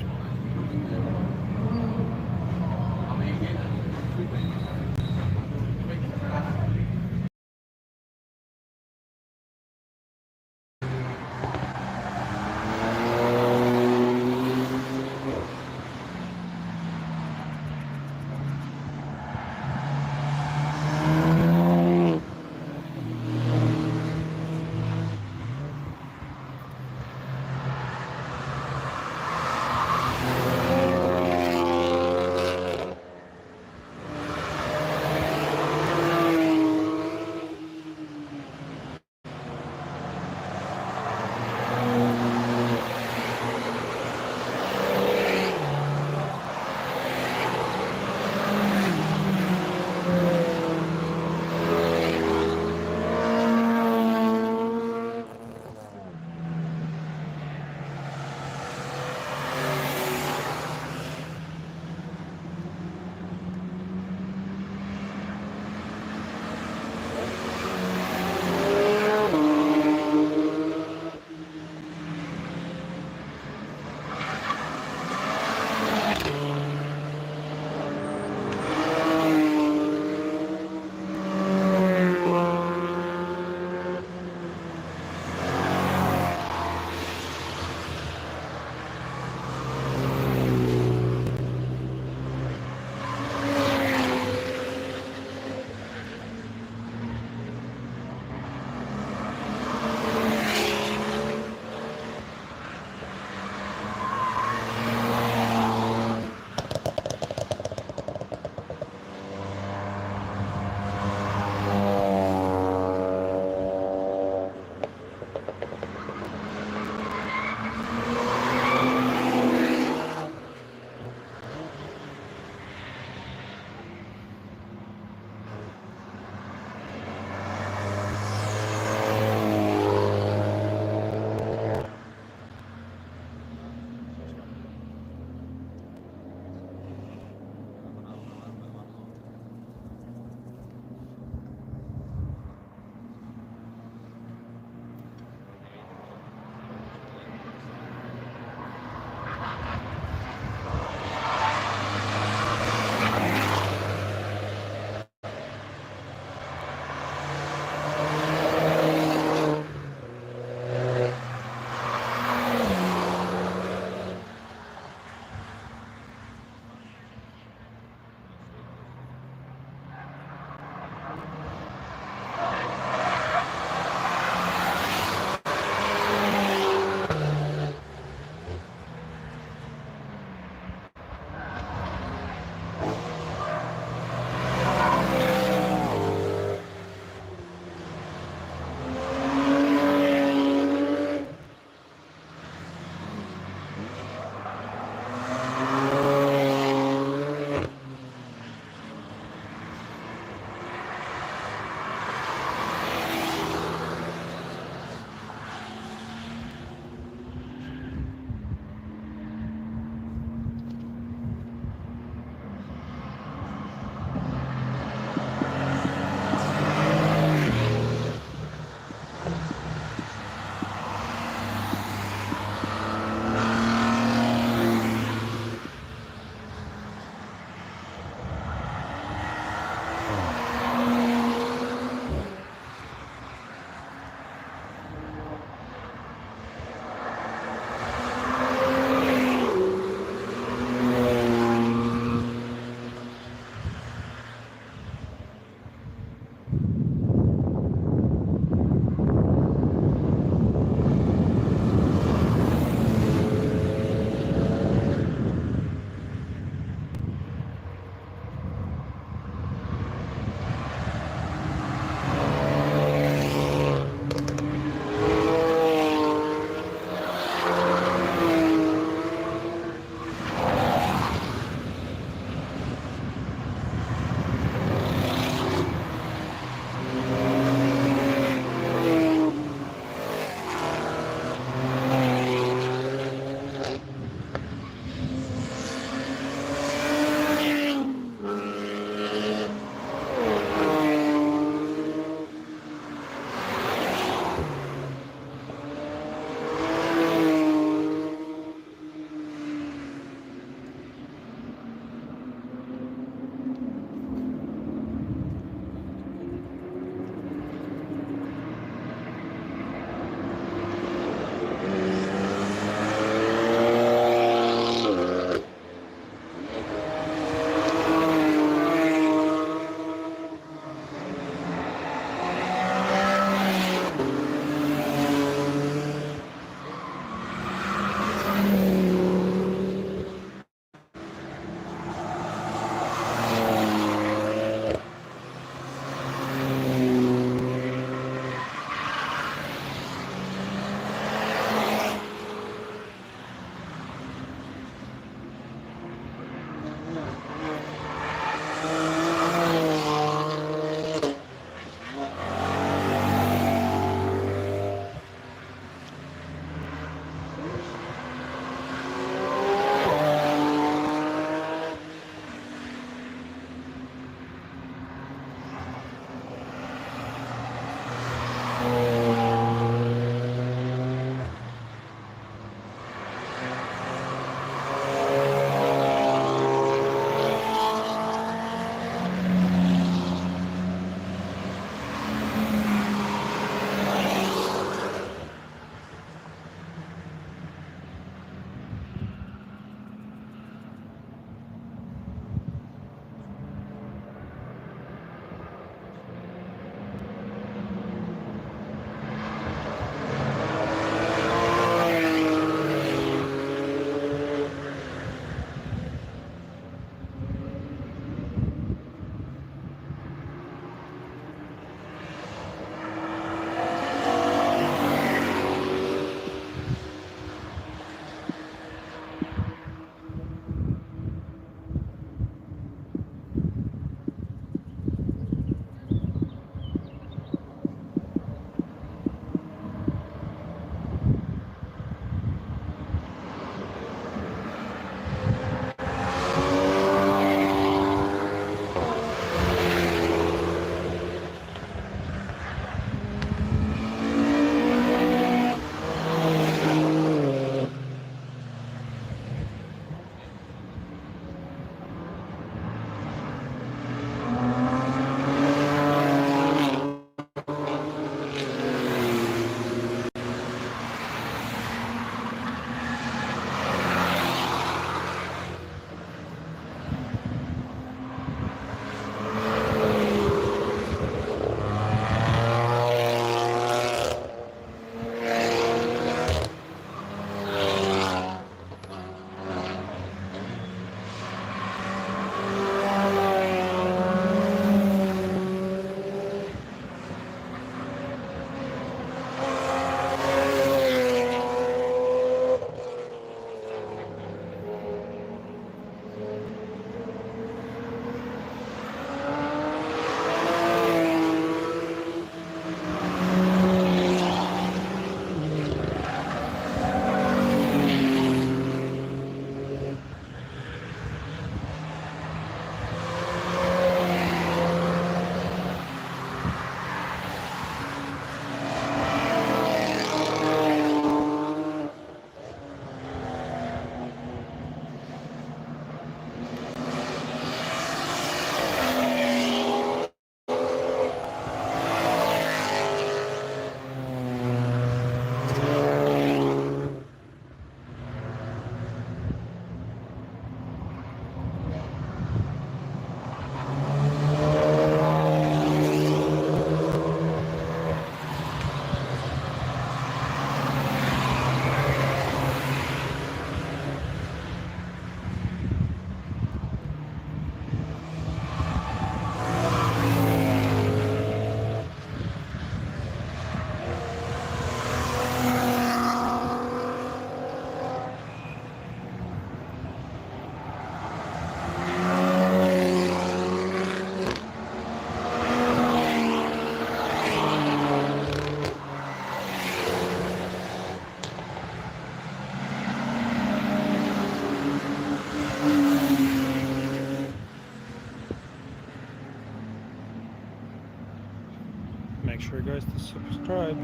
make sure guys to subscribe.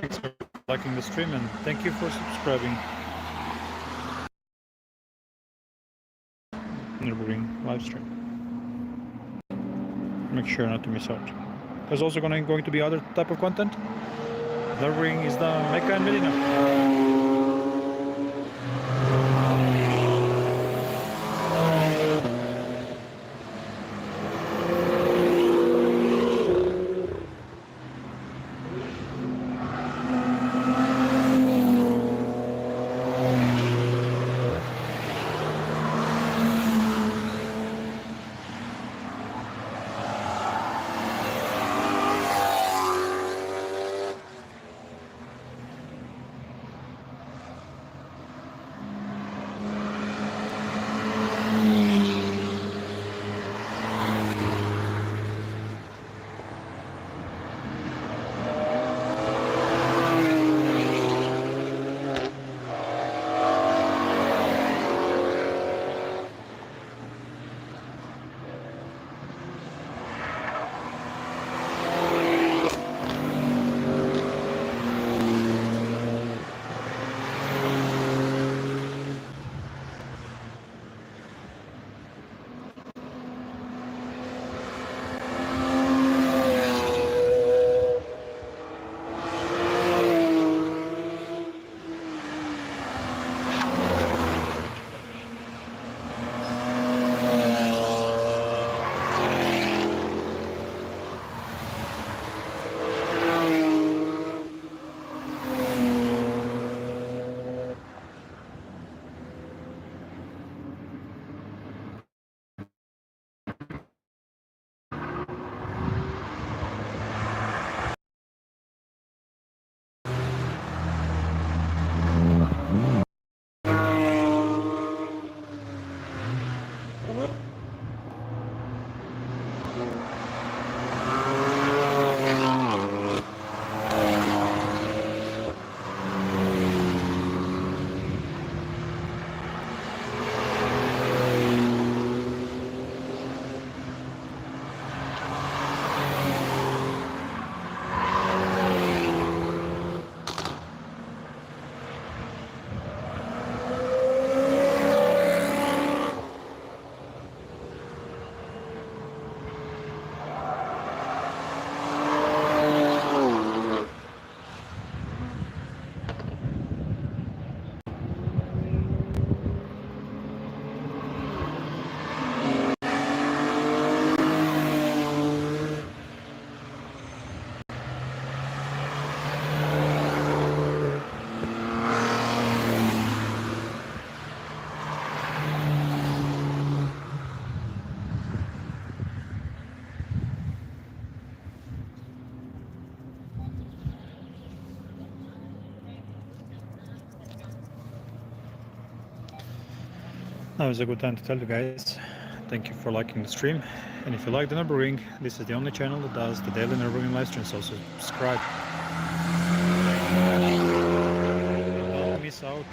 Thanks for liking the stream and thank you for subscribing. Nürburgring live stream. Make sure not to miss out. There's also going to be other type of content. Nürburgring is the Mecca and Medina. Now is a good time to tell you guys, thank you for liking the stream. And if you like the Nürburgring, this is the only channel that does the daily Nürburgring live stream, so subscribe. Don't miss out.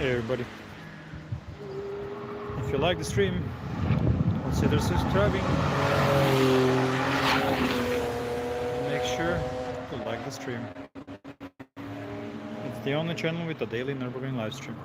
Hey everybody. If you like the stream, consider subscribing. Make sure to like the stream. It's the only channel with a daily Nürburgring live stream.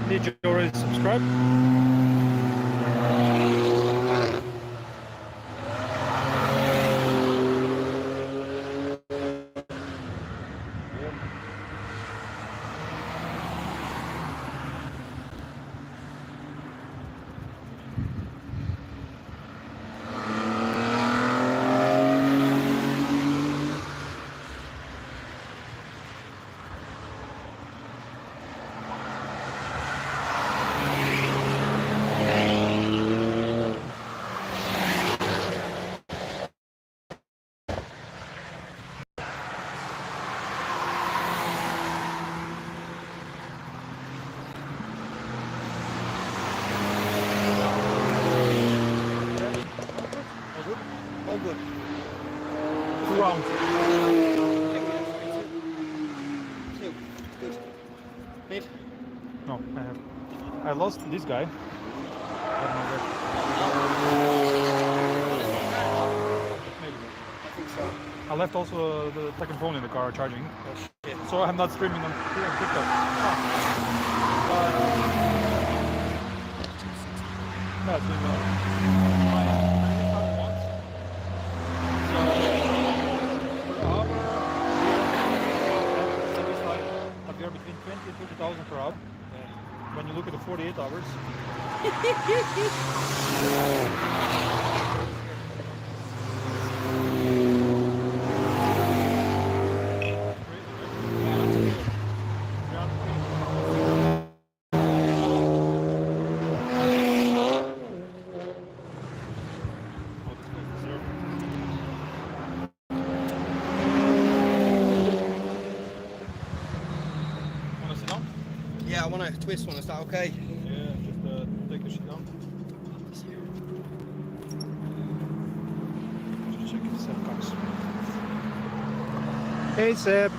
Did you already subscribe? No, I have. I lost this guy. I left also the second phone in the car charging. So I'm not streaming on TikTok. No, it's between 20 and 30,000 per hour. When you look at the 48 hours.
Yeah, I want to twist one, is that okay?
Yeah, just take the shit down. Just check if Seb comes. Hey Seb!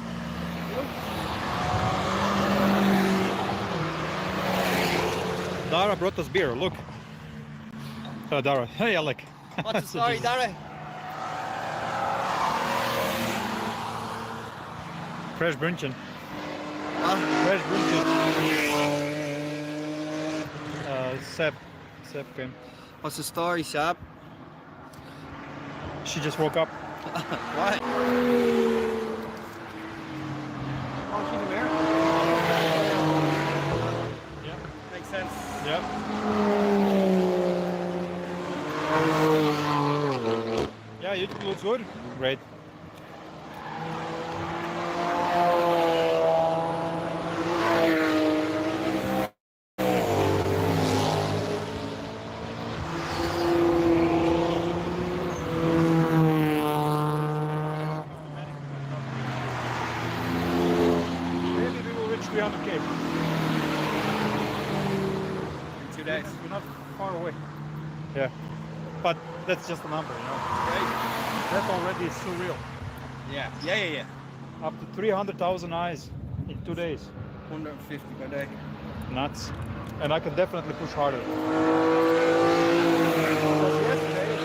Dara brought us beer, look. Dara. Hey Alec.
What's the story, Dara?
Fresh brunchen.
Fresh
Seb came.
What's the story, Seb?
She just woke up.
What?
Looks good. Great. Maybe we will reach 300k.
2 days.
We're not far away. Yeah. But that's just a number, you know. That already is surreal.
Yeah.
Up to 300,000 eyes in 2 days.
150 per day.
Nuts. And I can definitely push harder.
Yesterday,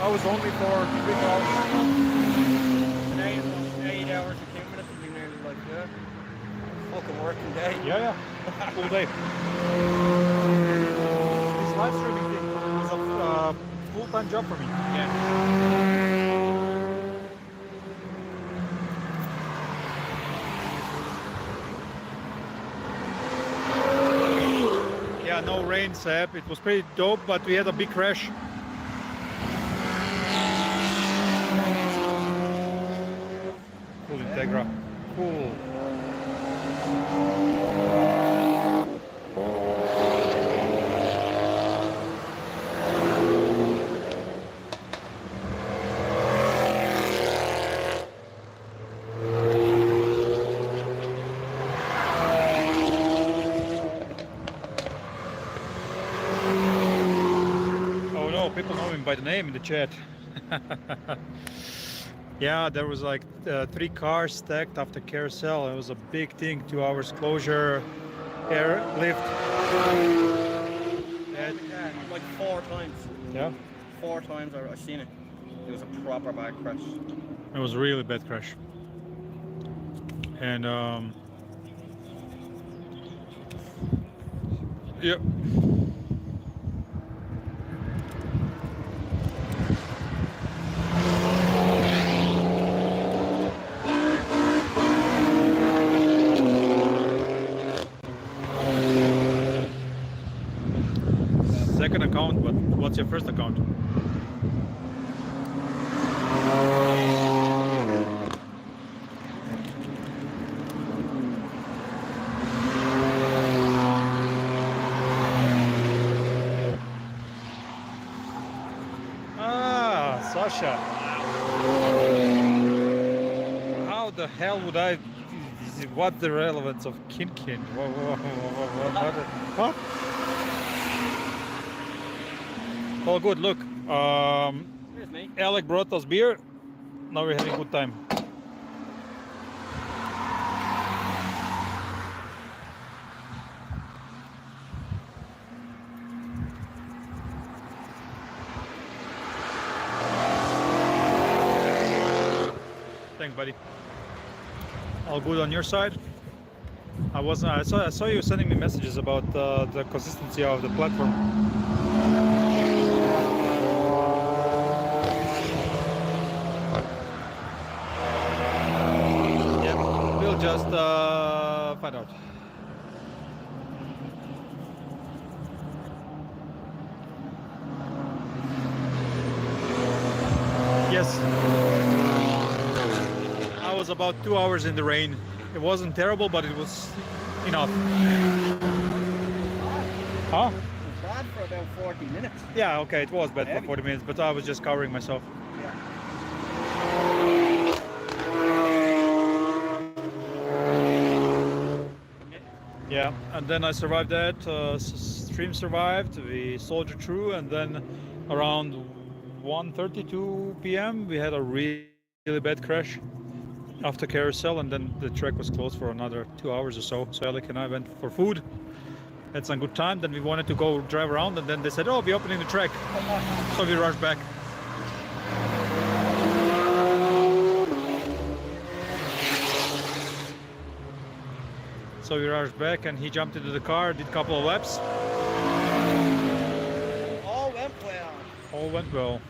I was only for 3 hours.
today is 8 hours and 2 minutes. It'll be nearly like fucking working day.
Yeah. Full day. This live streaming thing is a full-time job for me.
Yeah.
Yeah, no rain, Seb. It was pretty dope, but we had a big crash. Full Integra. Cool. People know him by the name in the chat. Yeah, there was like 3 cars stacked after carousel. It was a big thing. 2 hours closure, airlift.
Yeah, like 4 times.
Yeah.
4 times I've seen it. It was a proper bad crash.
It was a really bad crash. And yeah. Second account, but what's your first account? Ah, Sasha. How the hell would I? What's the relevance of Kinkin? What? All good, look.
Here's me.
Alec brought us beer. Now we're having a good time. Thanks, buddy. All good on your side? I saw you sending me messages about the consistency of the platform. We'll just find out. Yes. I was about 2 hours in the rain. It wasn't terrible, but it was enough. Huh?
It was bad for about 40 minutes.
Yeah, okay, it was bad for 40 minutes, but I was just covering myself. Yeah, and then I survived that, stream survived, we soldiered through, and then around 1:32 p.m. we had a really bad crash after carousel, and then the track was closed for another 2 hours or so. So Alec and I went for food, had some good time, then we wanted to go drive around, and then they said, oh, we're opening the track. So we rushed back. So we rushed back, and he jumped into the car, did a couple of laps.
All went well.
All went well.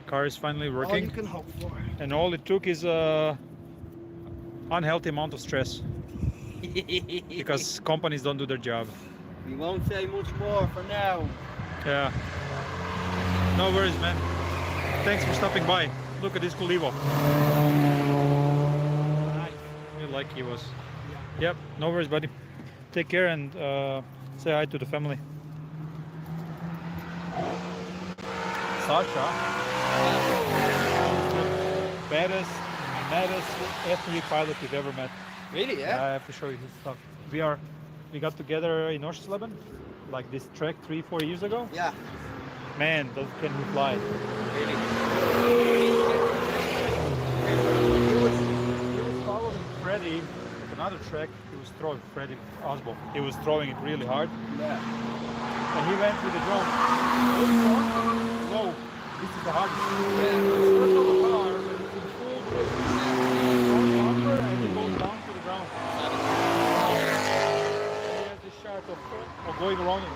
Car is finally working.
All you can hope for.
And all it took is a unhealthy amount of stress. Because companies don't do their job.
We won't say much more for now.
Yeah. No worries, man. Thanks for stopping by. Look at this cool Evo. Nice. Like he was. Yep, no worries, buddy. Take care and say hi to the family. Sasha. Baddest F3 pilot we've ever met.
Really? Yeah.
I have to show you his stuff. We got together in Oschersleben, like this trek 3-4 years ago.
Yeah.
Man, can he fly?
Really?
He was following Freddy at another track. He was throwing Freddy Osbo. He was throwing it really hard.
Yeah.
And he went with the drone. Whoa, this is the hardest.
Yeah.
It's not a car, but it's in full drift. Bumper and it goes down to the ground. And he has this shot of going around it.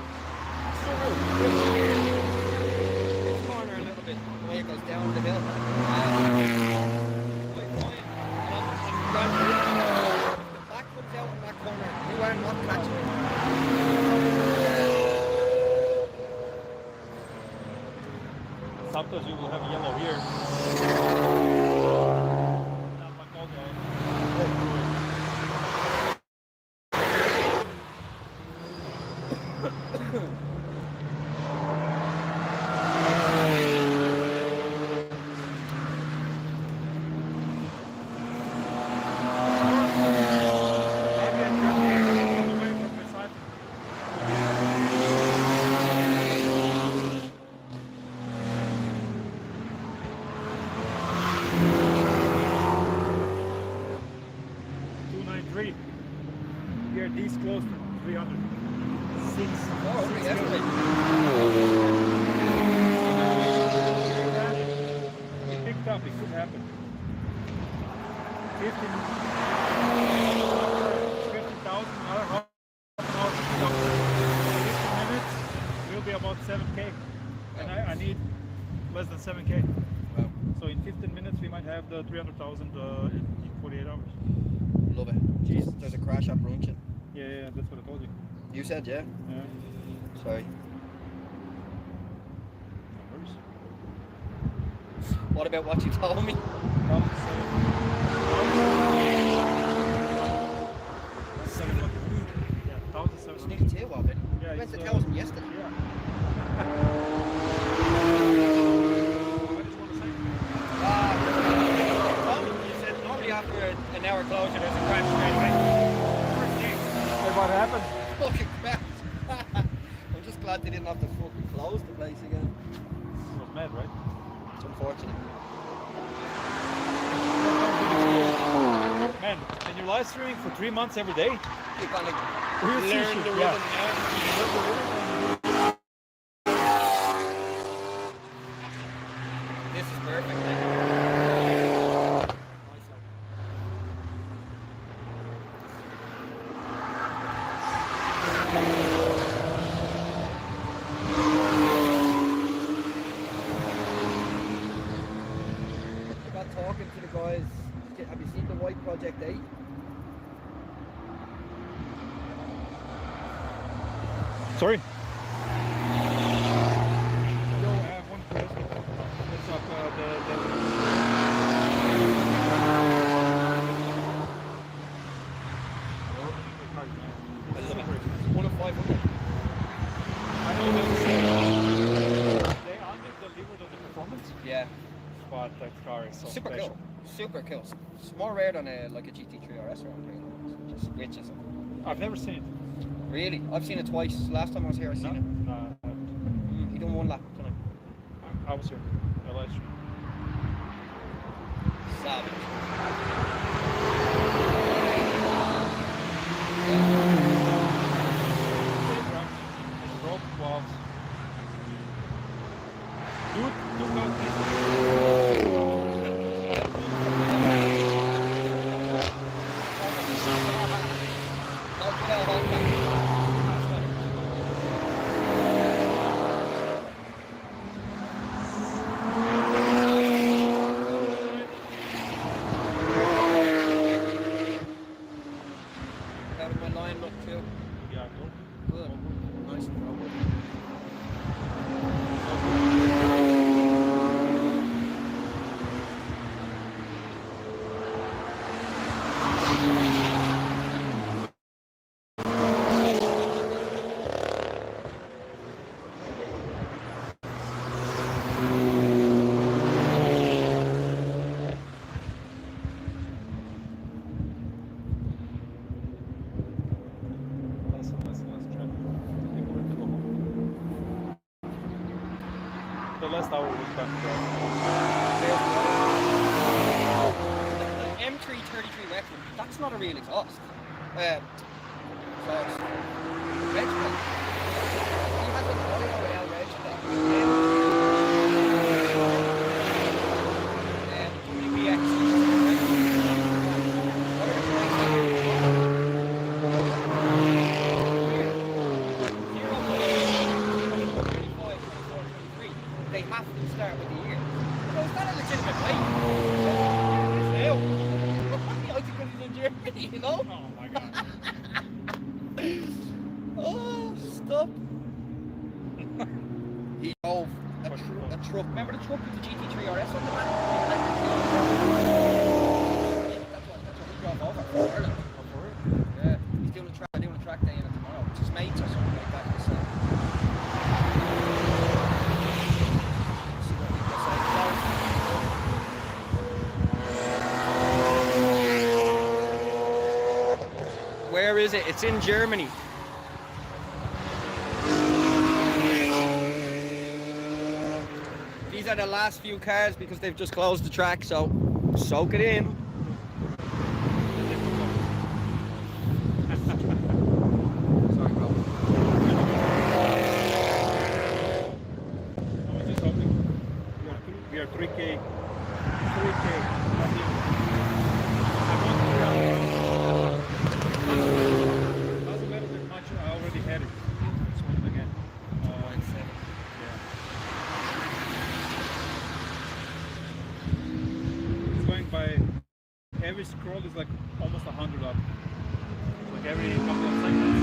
So good.
This corner a little bit, the way it goes down the hill. The back comes out in that corner. You are not catching it.
Sometimes you will have yellow here. Here, these close to 300. It picked up, it could happen. 50,000, I don't know. 50 minutes will be about 7K. And I need less than 7K.
Wow.
So in 15 minutes we might have the 300,000 in 48 hours.
Love it. Jeez, there's a crash up Runchen.
Yeah, that's what I told you.
You said, yeah?
Yeah.
Sorry. What about what you told me? It's nearly 2 of it.
Yeah,
I went to tell him yesterday.
Yeah.
You said normally after an hour closure there's a crash straight away.
What happened?
Fucking crash. I'm just glad they didn't have to fucking close the place again.
It was mad, right?
It's unfortunate.
Man, and you're live streaming for 3 months every day?
You're gonna
Real
learn
sushi,
the
yeah.
rhythm now. This is perfect. I got talking to the guys. Have you seen the White Project 8?
Sorry? Yo, I have one question. What's up,
One of 500.
I know they under-delivered on the performance,
Yeah.
but that car is so
Super
special.
cool. Super cool. It's more rare than like a GT3 RS around here, which is
I've never seen it.
really. I've seen it twice. Last time I was here, I seen it.
No,
He done one lap tonight.
I was here. I live stream.
Savage.
Rope walls. Dude, look out this.
How did my line look too?
Yeah, cool.
Good. Nice and proper.
last hour was done.
The M333 Record, that's not a real exhaust. Exhaust. Reg plate. He has an Royal reg plate. They have to start with the year. So it's not a legitimate plate. I think it's in Germany, you know?
Oh my god.
Oh, stop. He drove a truck. Remember the truck with the GT-3 RS on the back? That's what he drove over for Ireland. Yeah, he's doing a track day in it tomorrow. It's his mates or something like that. So. Where is it? It's in Germany. These are the last few cars because they've just closed the track, so soak it in. Sorry, bro.
I was just hoping. We are 3K. 3K. Doesn't matter that much. I already had it. This one again. Yeah. It's going by. Every scroll is like almost 100 up. Like every couple of seconds.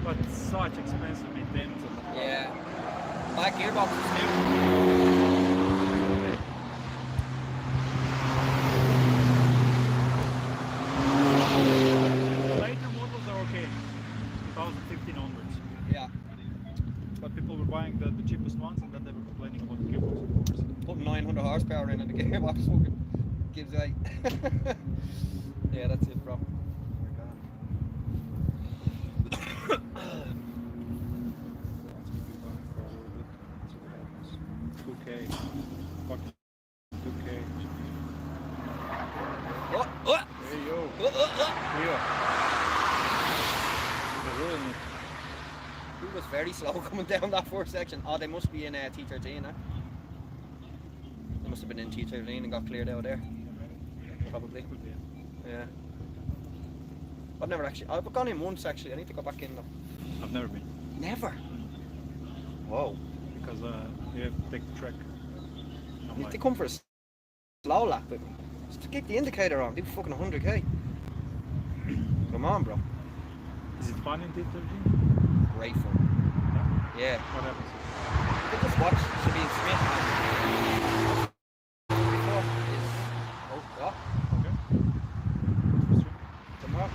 But such expensive maintenance.
Yeah. My gearbox is new.
The later models are okay. 2015 onwards.
Yeah.
But people were buying the cheapest ones and then they were complaining about the gearbox.
Put 900 horsepower in and the gearbox fucking gives way. Yeah, that's it, bro.
There you go.
He was very slow coming down that first section. Oh, they must be in T13 now. They must have been in T13 and got cleared out there. Probably. Yeah. I've never actually. I've gone in once actually. I need to go back in though.
I've never been.
Never. Whoa.
Because you have to take the track.
You need to come for a slow lap with me. Just to kick the indicator on. Do fucking 100k. Come on, bro.
Is it fun in T13?
Great fun. Yeah.
What happens?
You can just watch Sabine Smith. Before is. Oh, what?
Okay.
Tomorrow.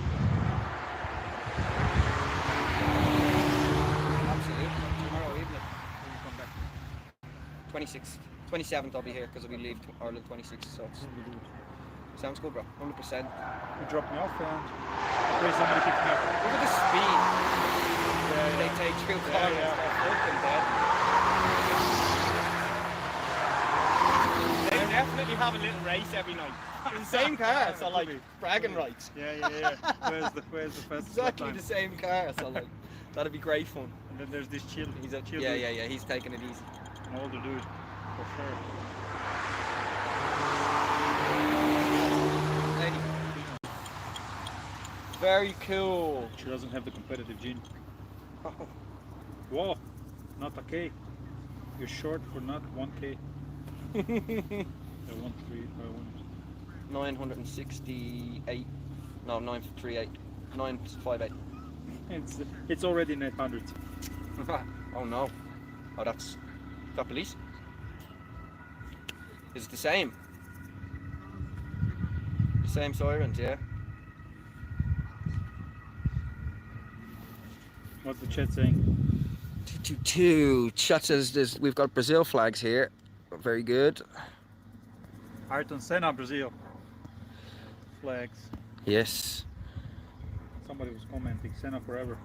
Absolutely. Tomorrow evening.
When you come back.
26th. 27th I'll be here because we leave Ireland 26th, so it's, sounds good, bro. 100%.
You drop me off and there's somebody picks me up.
Look at the speed. Yeah. They take through corners. They're fucking dead.
They definitely have a little race every night.
The same car, so like bragging rights.
Yeah. Where's the fastest
Exactly
time?
the same car, so like that'd be great fun.
And then there's this chill.
He's a,
chill
yeah,
dude.
he's taking it easy.
An older dude, for sure.
Lady. Very cool.
She doesn't have the competitive gene.
Oh.
Whoa, not a K. You're short for not 1K. I want
968. No, 938. 958.
It's already 900.
Oh no. Oh, that's that police. Is it the same? The same sirens, yeah.
What's the chat saying?
222. Chat says we've got Brazil flags here. Very good.
Ayrton Senna, Brazil. Flags.
Yes.
Somebody was commenting, Senna forever.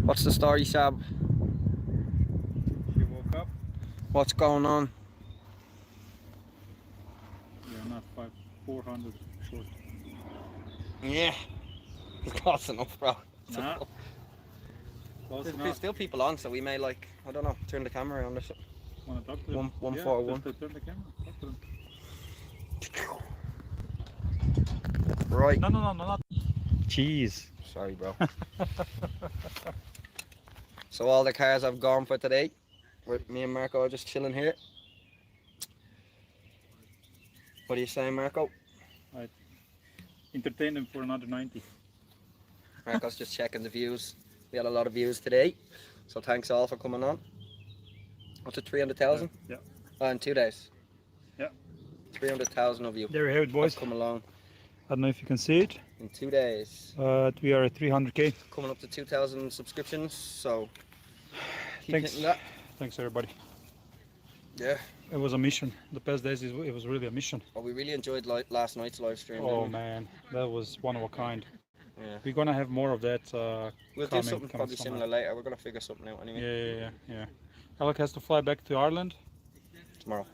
What's the story, Sab?
She woke up.
What's going on?
You're not 400 short.
Yeah. Close enough, bro.
Nah. Close
There's
enough.
still people on, so we may, like, I don't know, turn the camera on or something.
Wanna talk to them?
141.
Yeah, turn the camera. Talk to them.
Right.
No, not. Jeez.
Sorry, bro. So all the cars I've gone for today. With me and Marco are just chilling here. What are you saying, Marco?
Right. Entertain them for another 90.
Marco's just checking the views. We had a lot of views today, so thanks all for coming on. What's it, 300,000?
Yeah.
In 2 days.
Yeah.
300,000 of you.
There we have it, boys.
Have come along
I don't know if you can see it.
in 2 days.
We are at 300k.
Coming up to 2,000 subscriptions, so keep
Thanks.
hitting that.
Thanks everybody.
Yeah.
It was a mission. The past days it was really a mission.
Well, we really enjoyed last night's live stream.
Oh
didn't we?
man, that was one of a kind.
Yeah.
We're gonna have more of that.
We'll do something probably similar later. We're gonna figure something out anyway.
Yeah. Alec has to fly back to Ireland.
Tomorrow.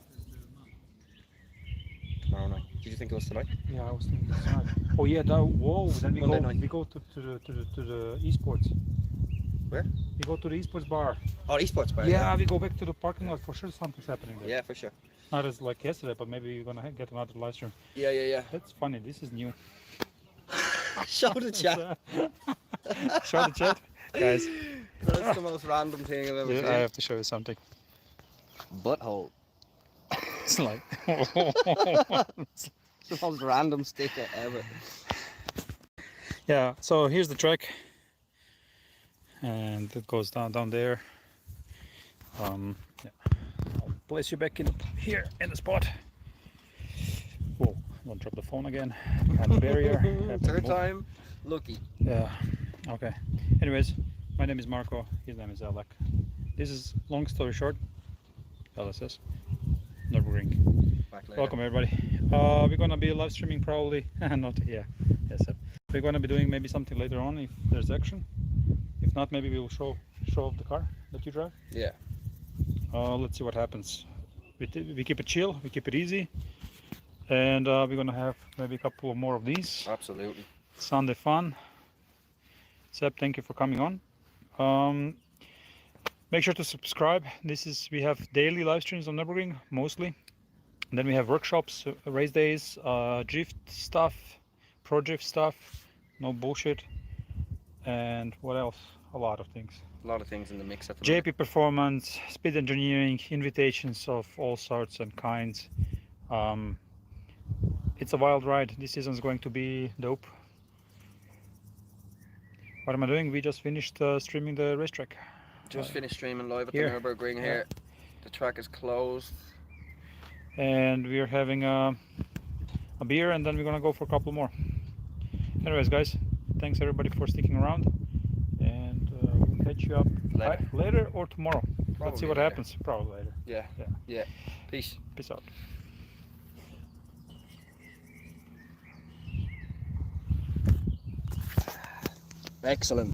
Tomorrow night. Did you think it was tonight?
Yeah, I was thinking that's right. Oh yeah, whoa! Then
Monday night.
we go to the Esports.
Where?
We go to the Esports bar.
Oh, Esports bar.
Yeah, we go back to the parking lot for sure. Something's happening there.
Yeah, for sure.
Not as like yesterday, but maybe we're gonna get another live stream.
Yeah.
That's funny. This is new.
Show the chat.
Show the chat, guys.
That's the most random thing I've ever
Yeah,
seen.
I have to show you something.
Butthole.
It's like
It's the most random sticker ever.
yeah. So here's the track, and it goes down there. Yeah. I'll place you back in here in the spot. Whoa! Don't drop the phone again. Behind the barrier.
Third time, lucky.
Yeah. Okay. Anyways, my name is Marco. His name is Alec. This is long story short. LSS. Nürburgring. Welcome everybody. We're gonna be live streaming probably. Not yeah. Yes. We're gonna be doing maybe something later on if there's action. If not, maybe we will show off the car that you drive.
Yeah.
Let's see what happens. We keep it chill. We keep it easy. And we're gonna have maybe a couple more of these.
Absolutely.
Sunday fun. Seb, thank you for coming on. Make sure to subscribe. We have daily live streams on Nürburgring mostly. And then we have workshops, race days, drift stuff, pro drift stuff, no bullshit. And what else? A lot of things.
A lot of things in the mix at the
JP performance, speed engineering, invitations of all sorts and kinds. It's a wild ride. This season is going to be dope. What am I doing? We just finished streaming the racetrack.
Just finished streaming live at
here.
the Nürburgring here. The track is closed.
And we're having a beer, and then we're gonna go for a couple more. Anyways, guys, thanks everybody for sticking around, and we'll catch you up later or tomorrow. Let's see what happens. Probably later.
Yeah. Peace
out.
Excellent.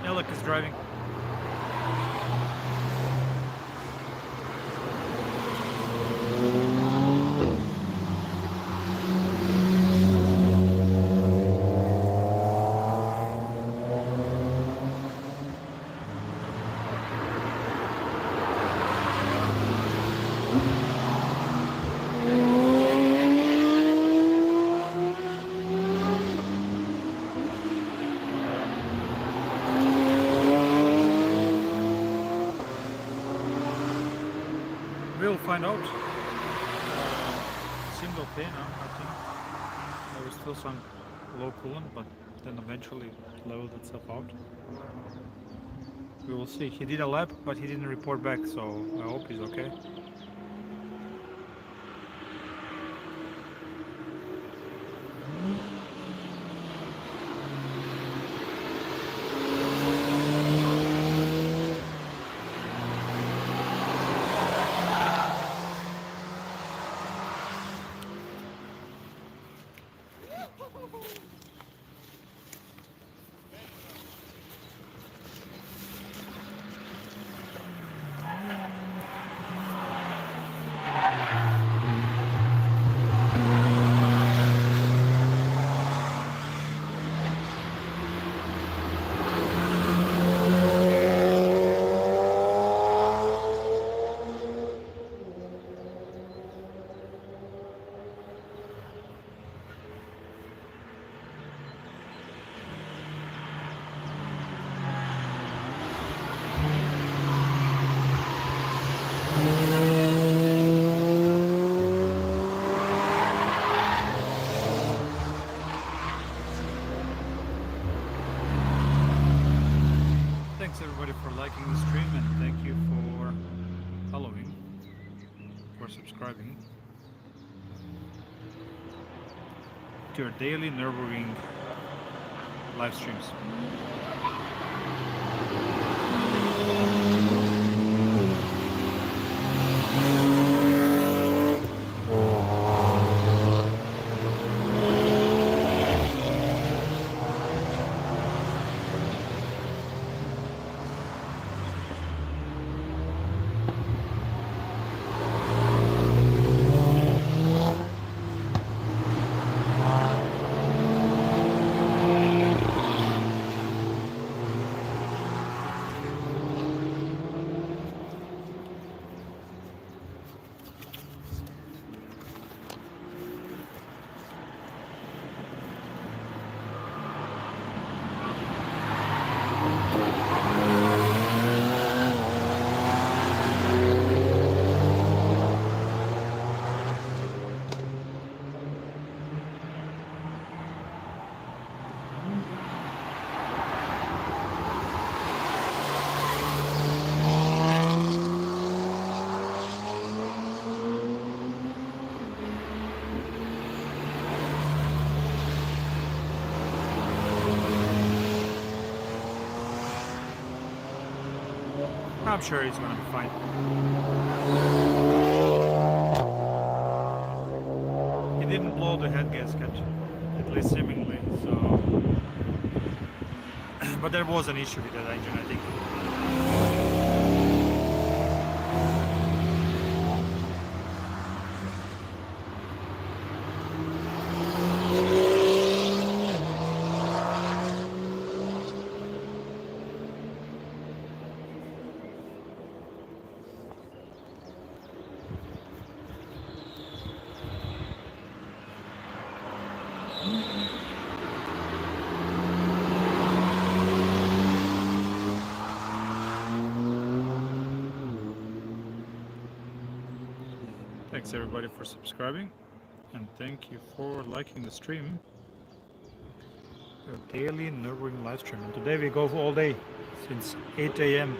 Alec is driving. We'll find out. Seemed okay now, I think. There was still some low coolant, but then eventually it leveled itself out. We will see. He did a lap, but he didn't report back, so I hope he's okay. Thanks everybody for liking the stream, and thank you for following, for subscribing to our daily Nürburgring live streams. I'm sure he's going to be fine. He didn't blow the head gasket, at least seemingly, so... But there was an issue with that engine, I think. Thanks everybody for subscribing, and thank you for liking the stream. Your daily Nürburgring live stream, and today we go all day since 8 a.m.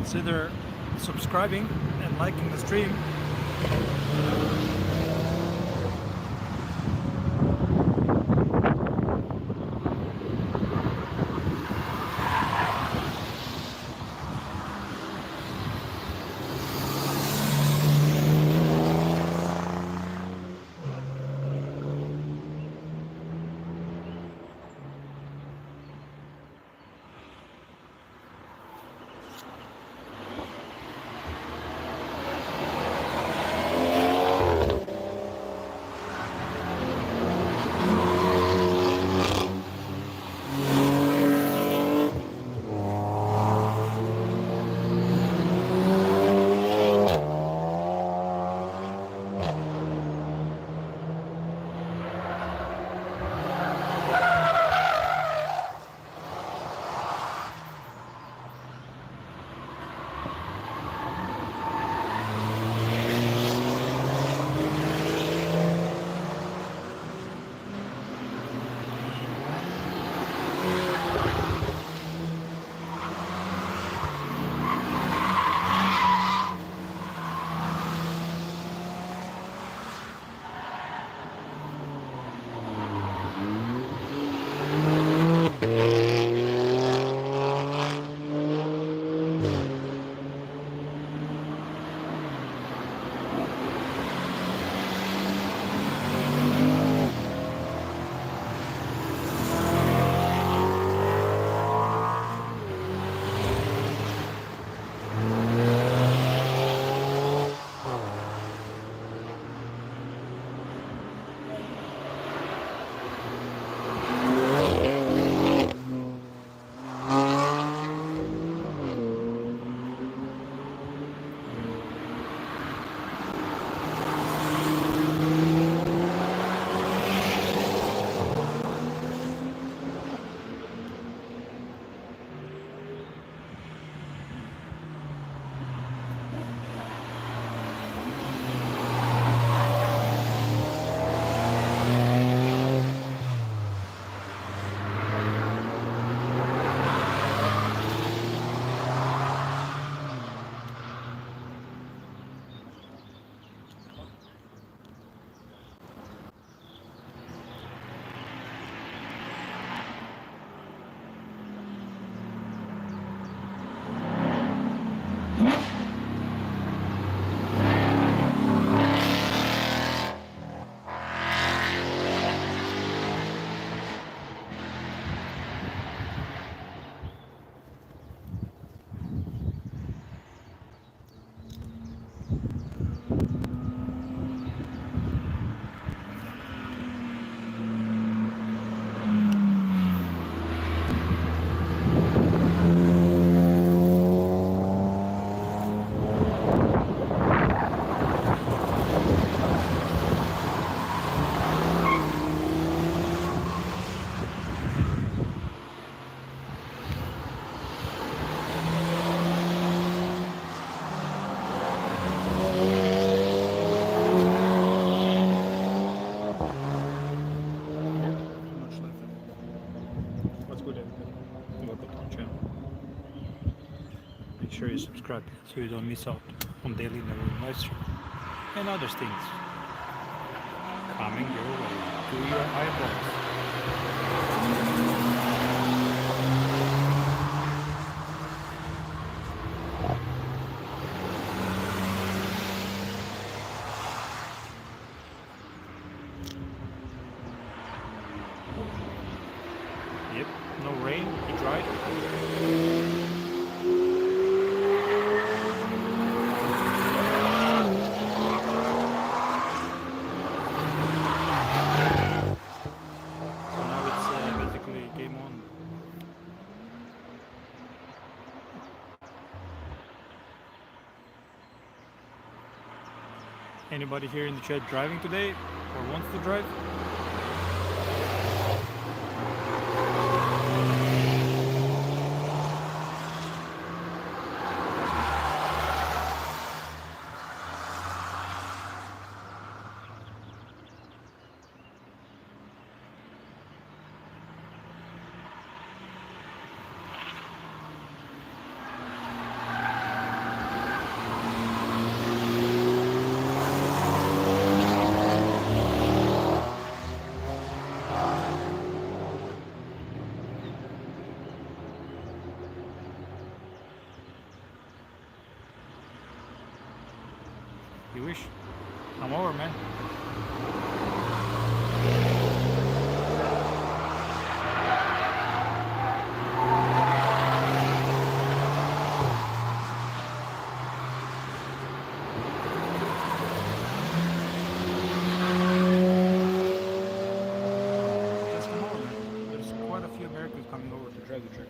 consider subscribing and liking the stream. sure you subscribe so you don't miss out on daily live stream and other things coming your way to your eyeballs. Yep, no rain, it's dry. Anybody here in the chat driving today or wants to drive? You wish? Come over, man. Just come over, man. There's quite a few Americans coming over to drive the track.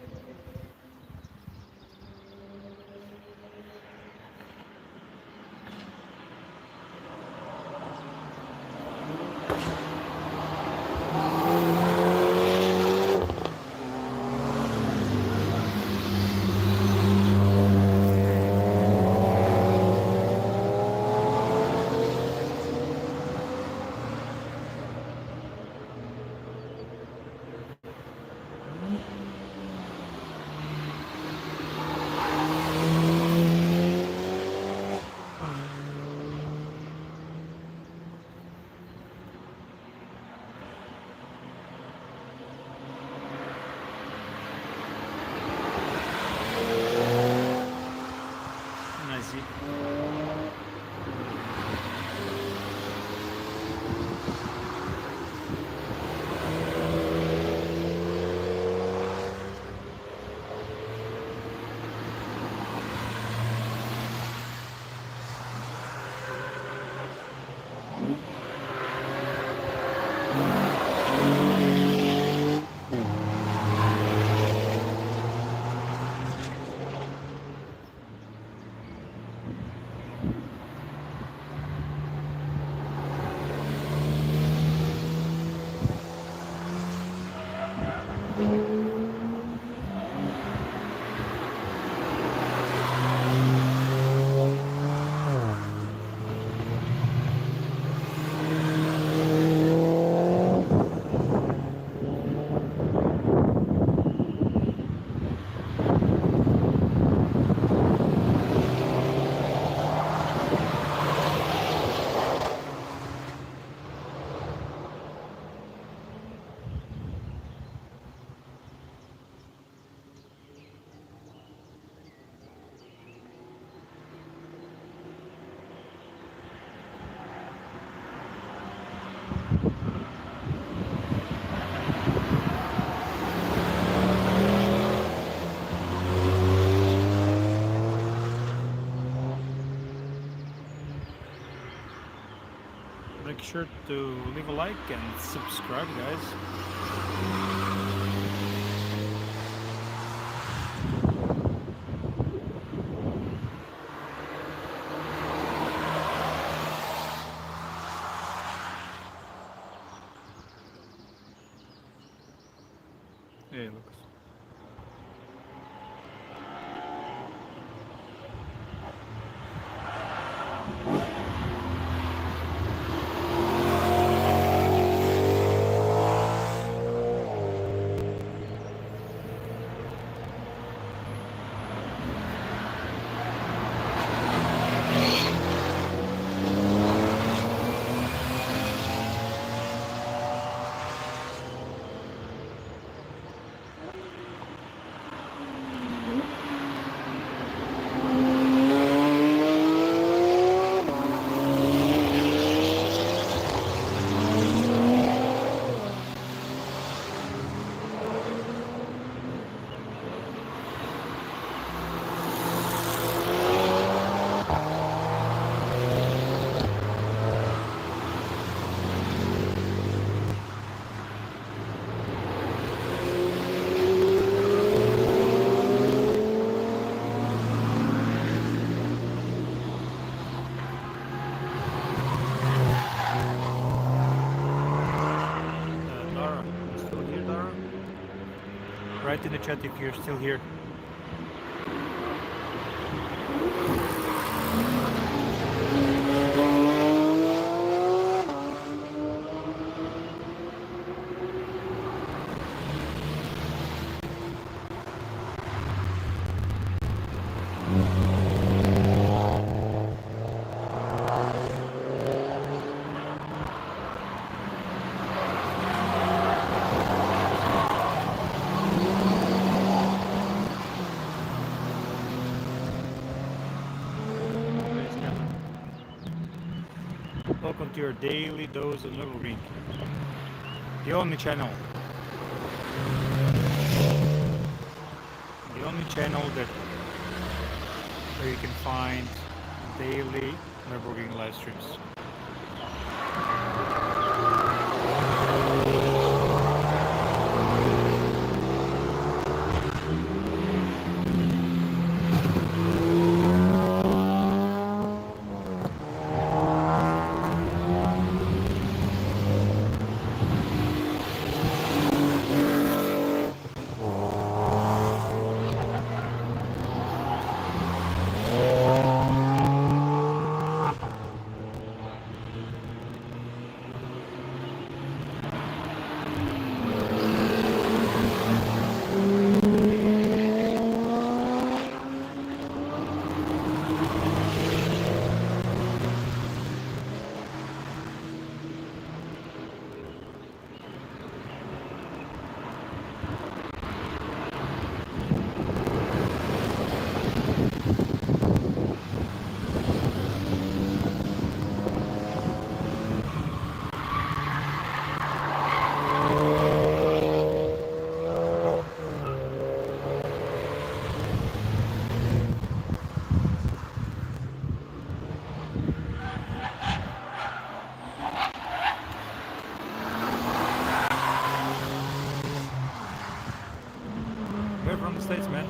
Make sure to leave a like and subscribe, guys. Hey, Lucas. Write in the chat if you're still here. Welcome to your daily dose of Nürburgring. The only channel. The only channel that where you can find daily Nürburgring live streams. We're from the States, man.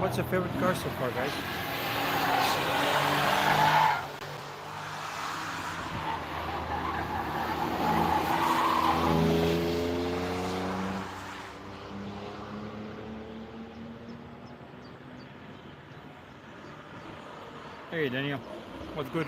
What's your favorite car so far, guys? Hey Daniel, what's good?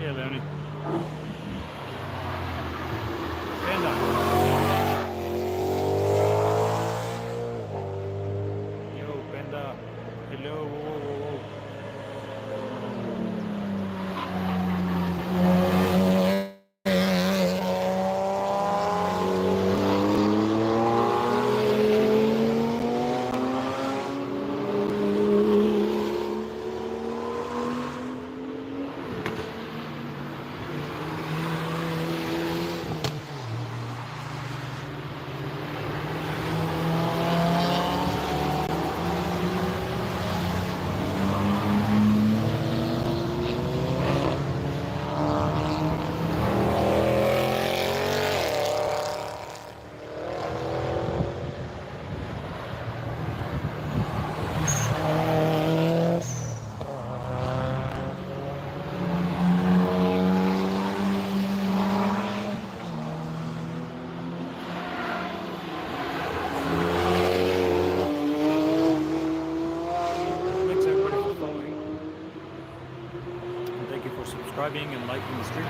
Yeah, Leonie. Panda. Yo, Panda. Hello. Whoa, whoa, Thanks everybody for following. And thank you for subscribing and liking the stream.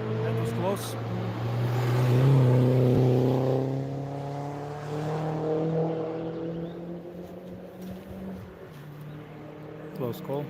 That was close. Close call.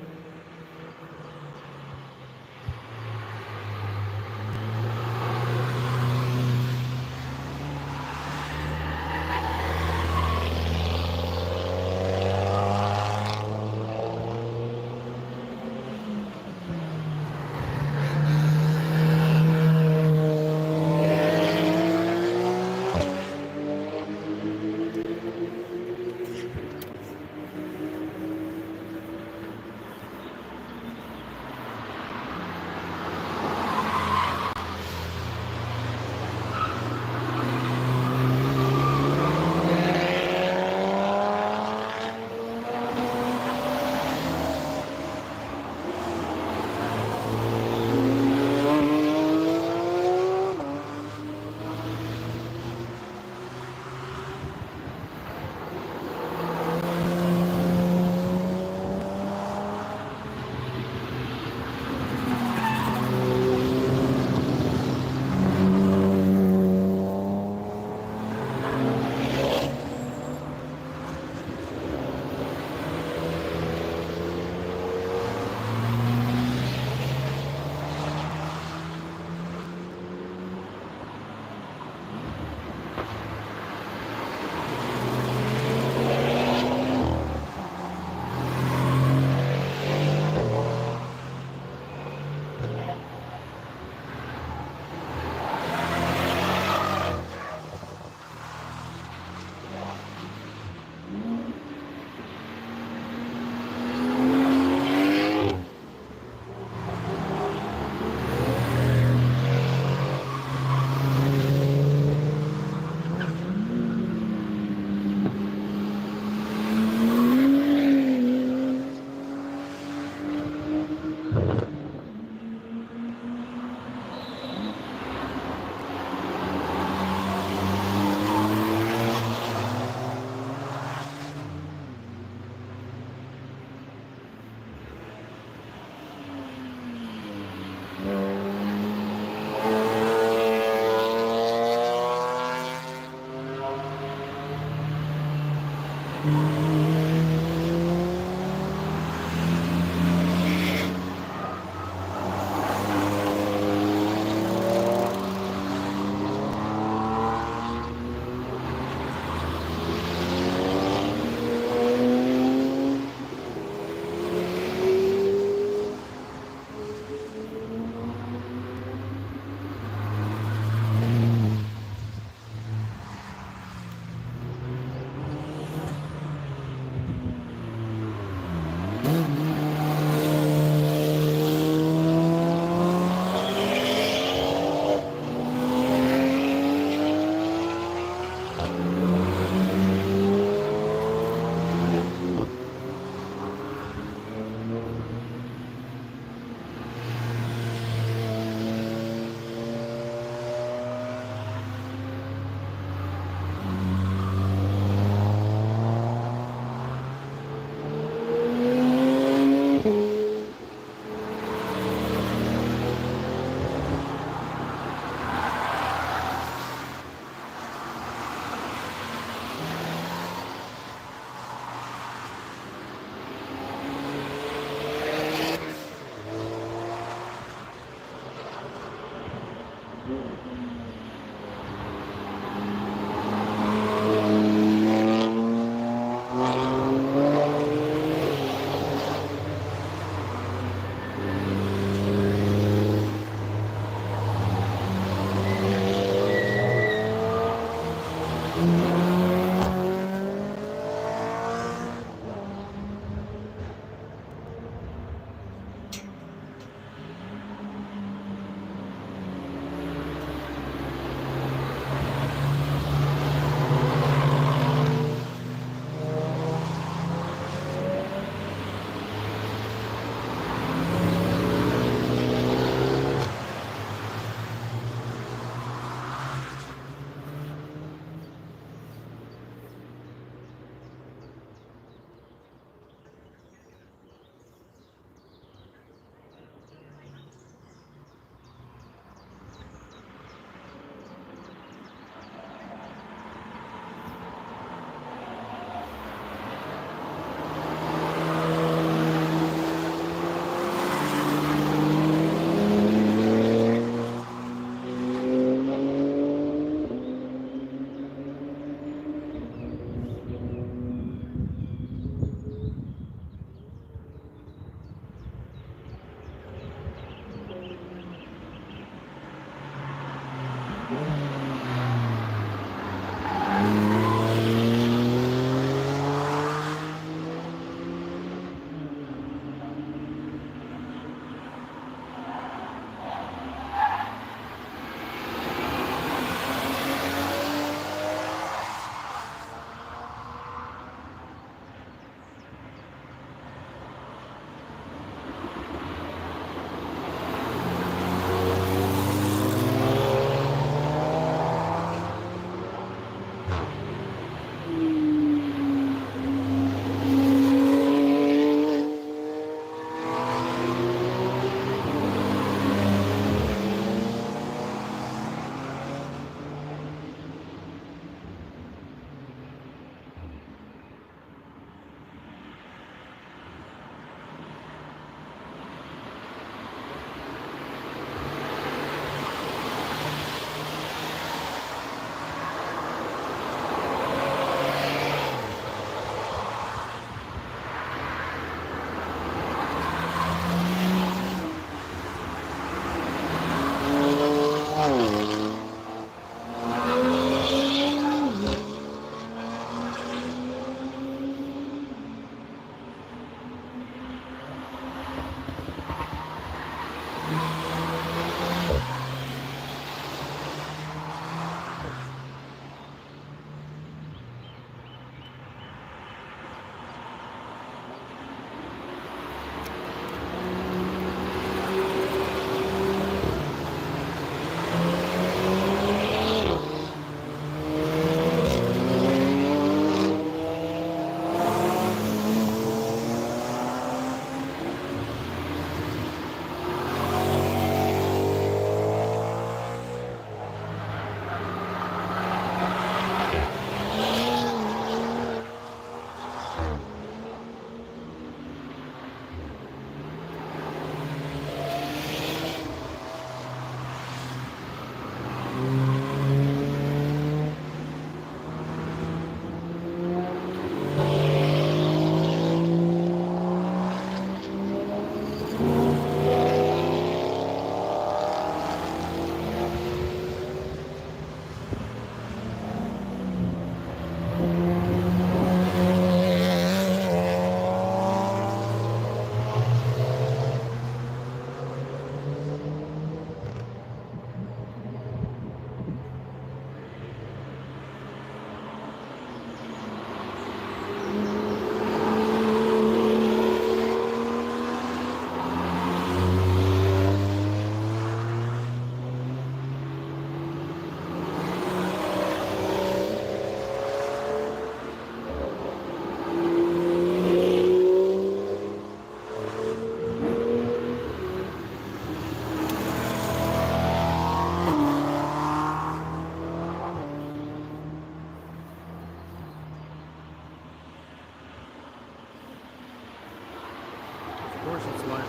course, it's live.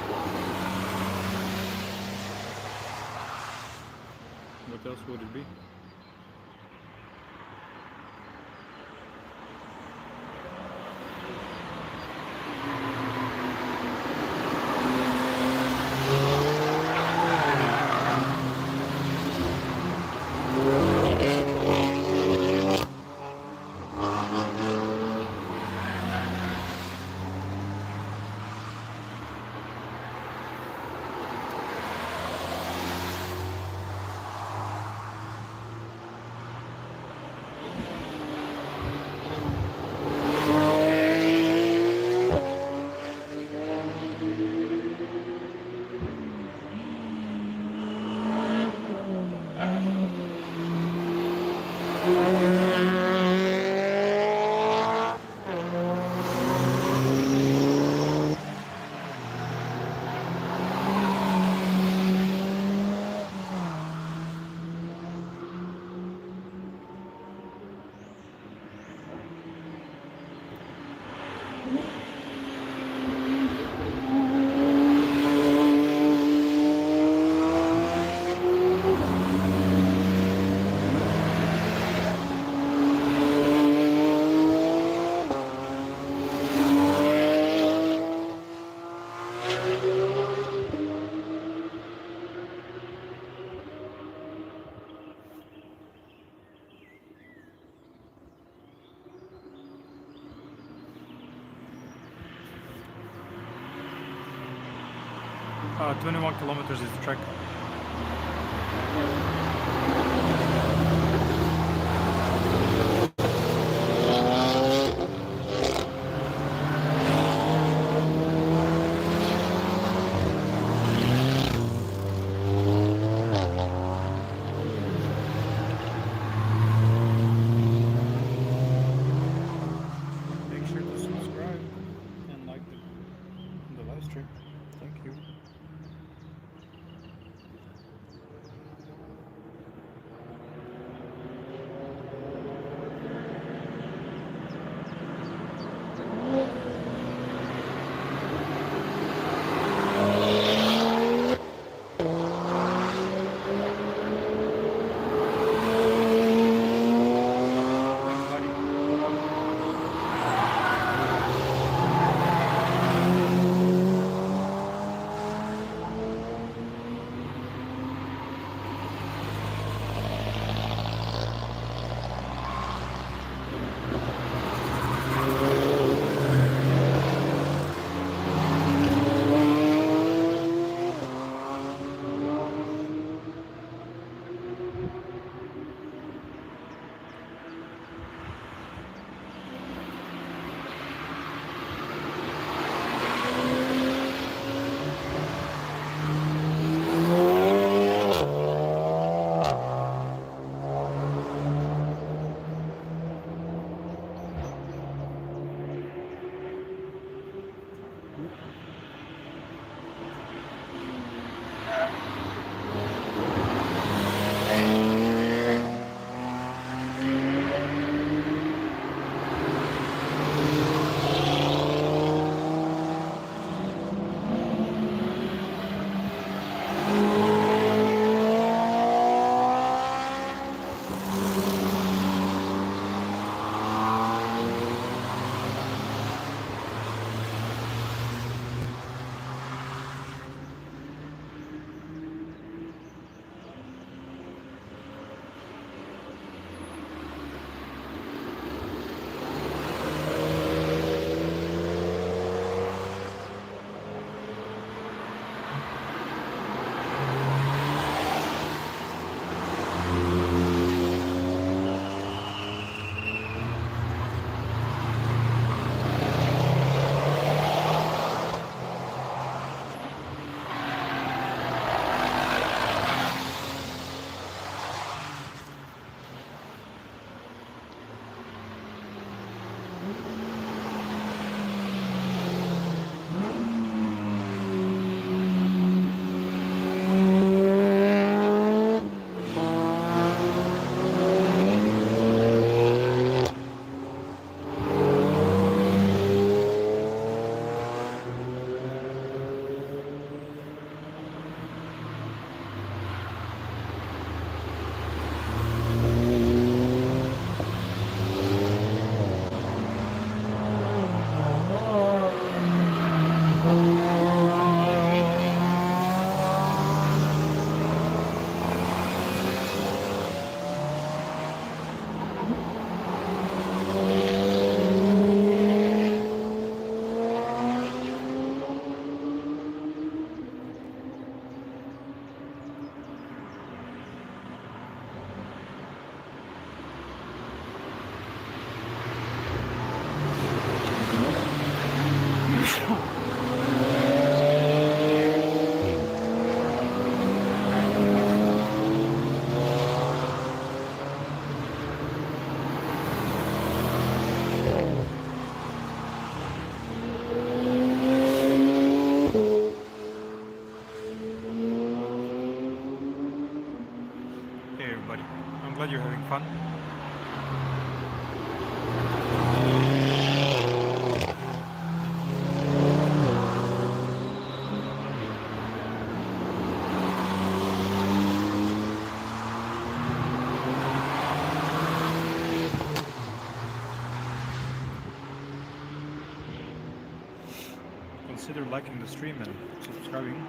What else would it be? Uh, 21 kilometers is the track. Make sure to subscribe and like the live stream. Thank you. fun. Consider liking the stream and subscribing.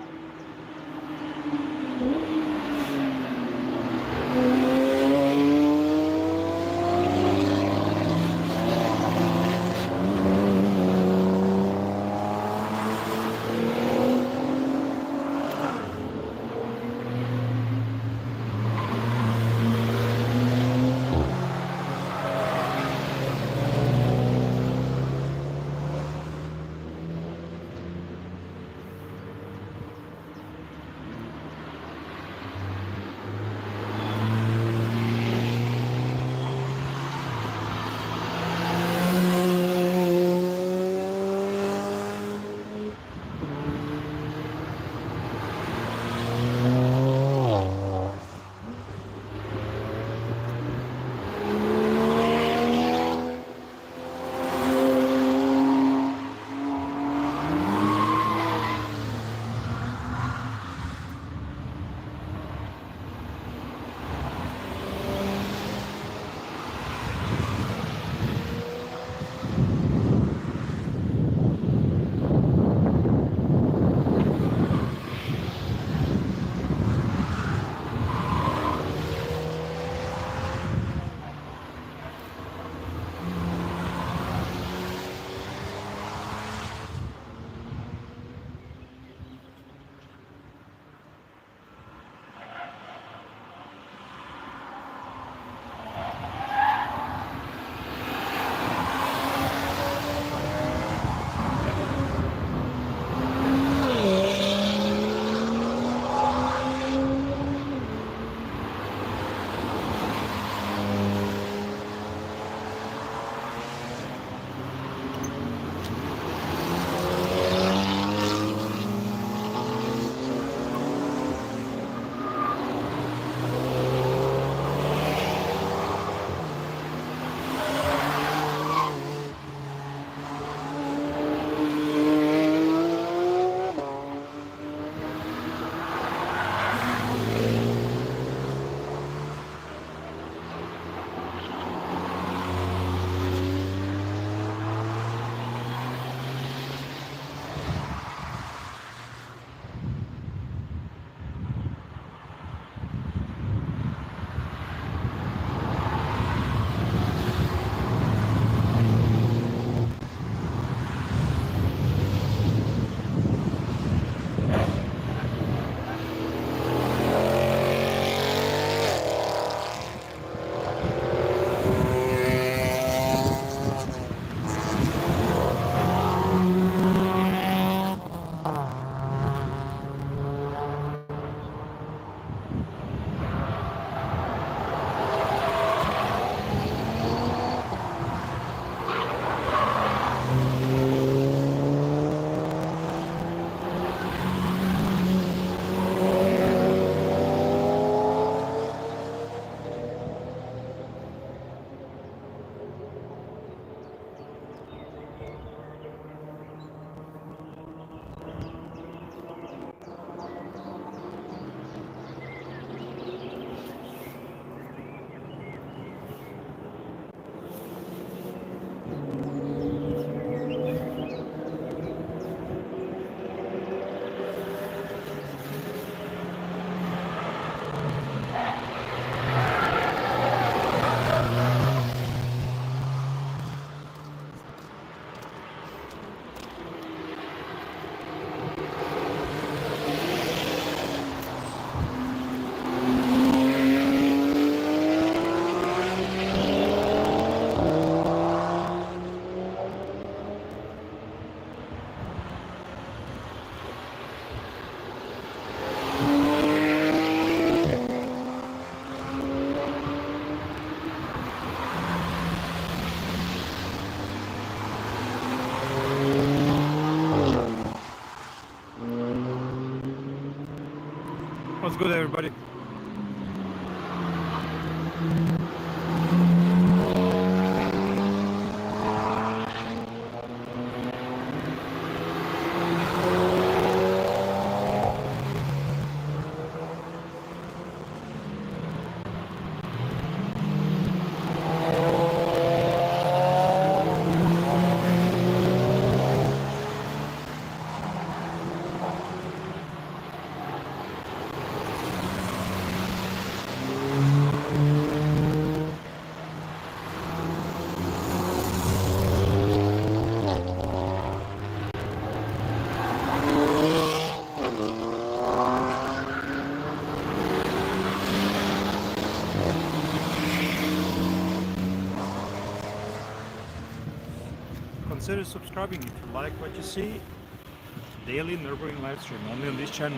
What's good, everybody? consider subscribing if you like what you see. Daily Nürburgring live stream only on this channel.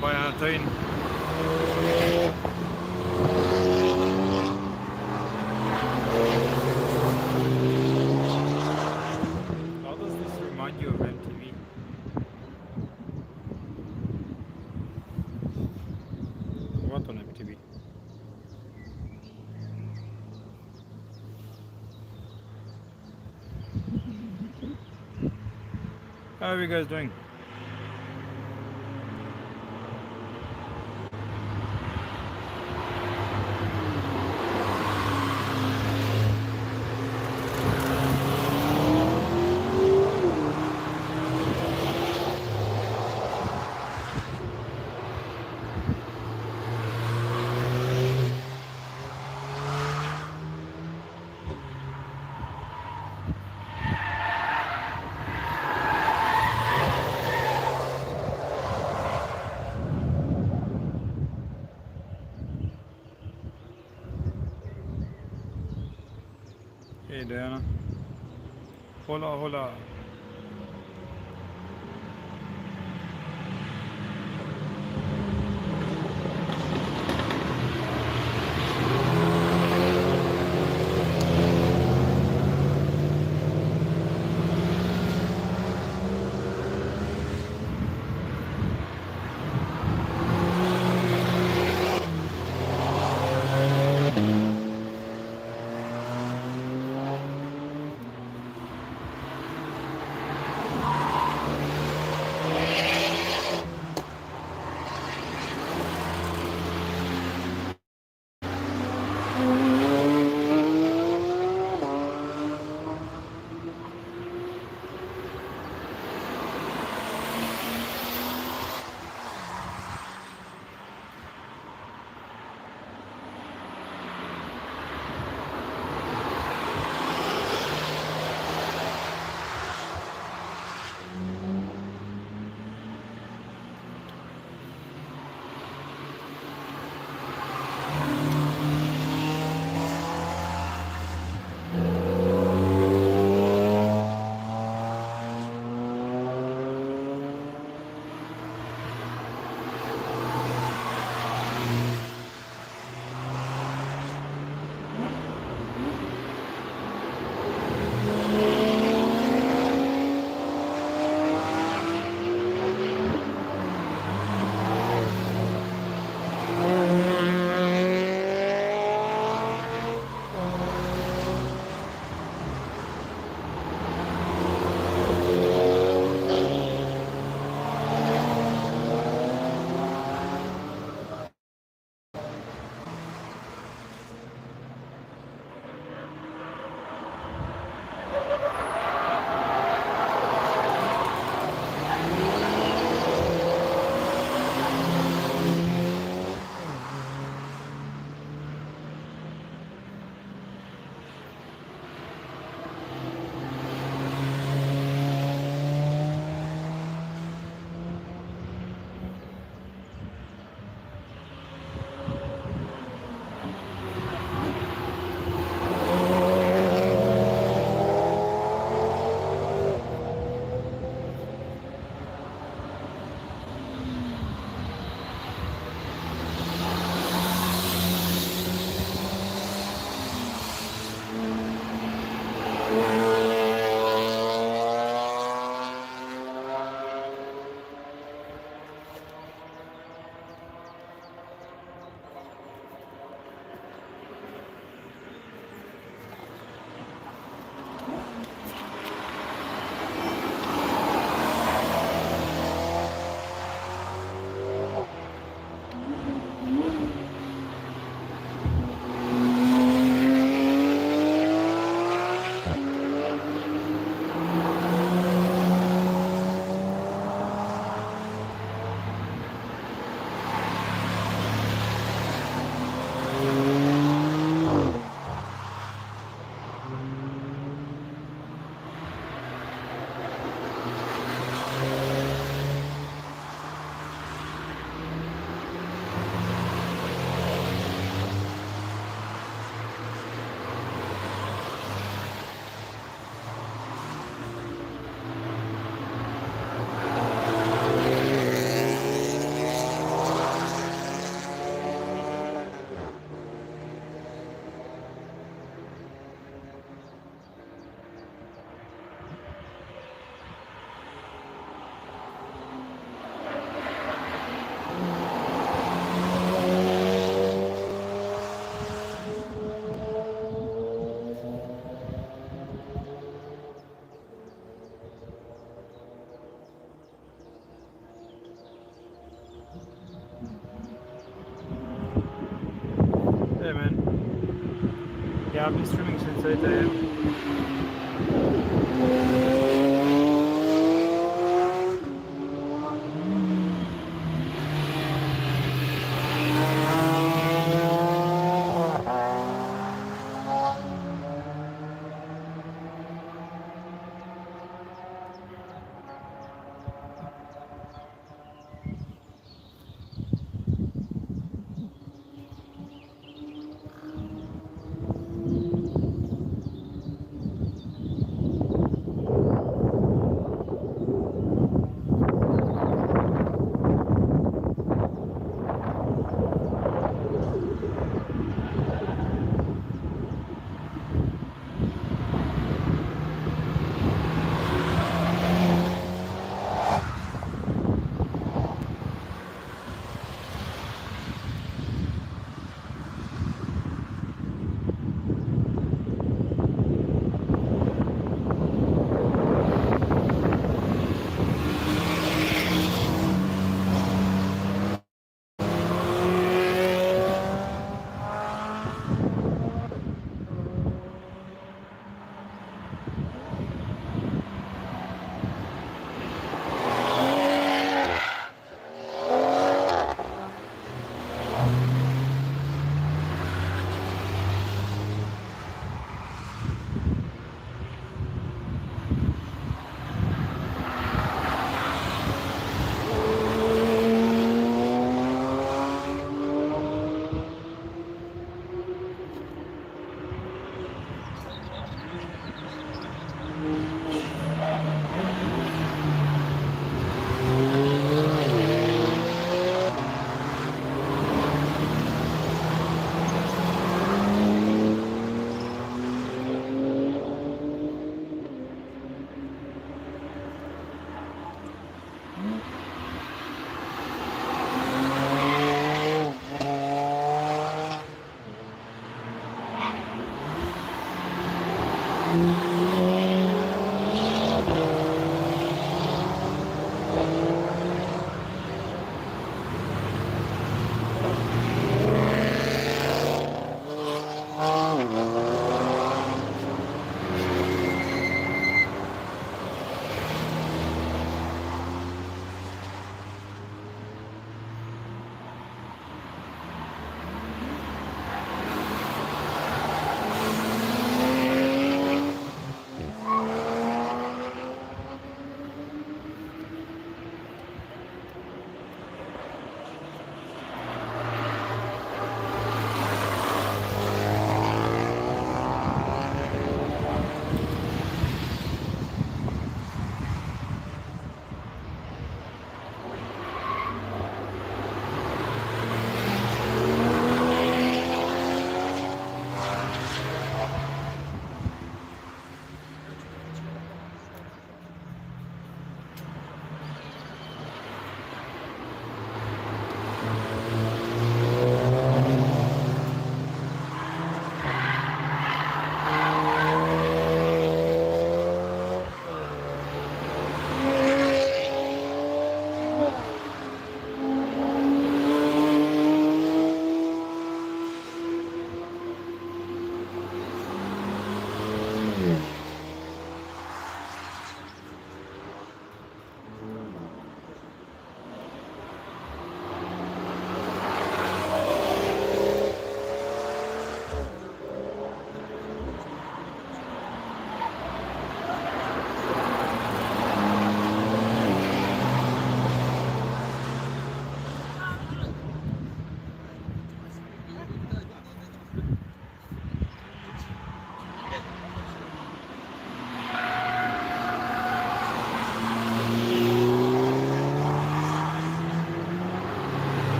Bijna tuin. How are you guys doing? Hey Diana. Hola, hola. Yeah, I've been streaming since 8 a.m.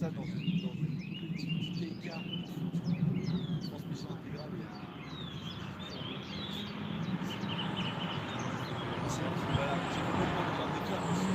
ça dans une petite Integra transmission intégrale. Voilà, j'ai complètement besoin d'éclat aussi.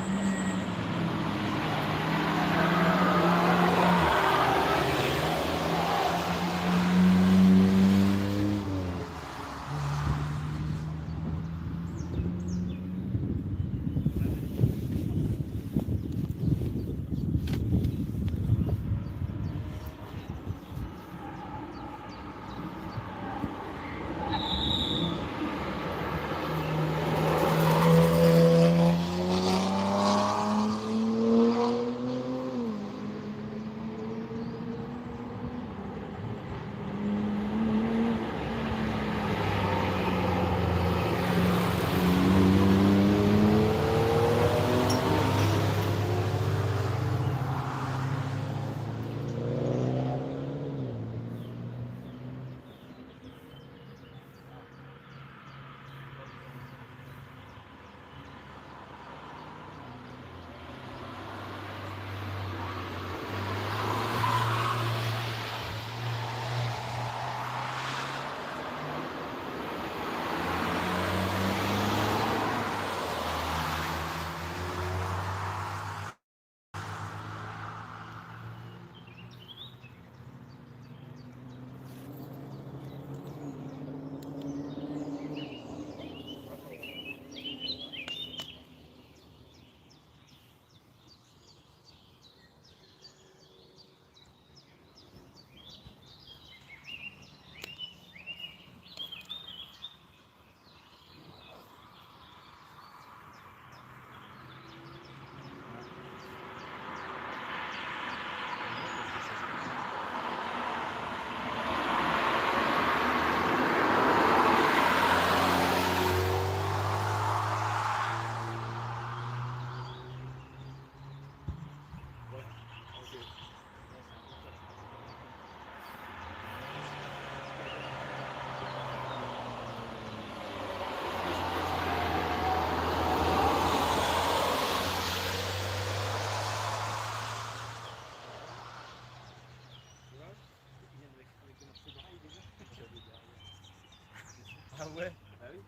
Ah ouais? Ah oui?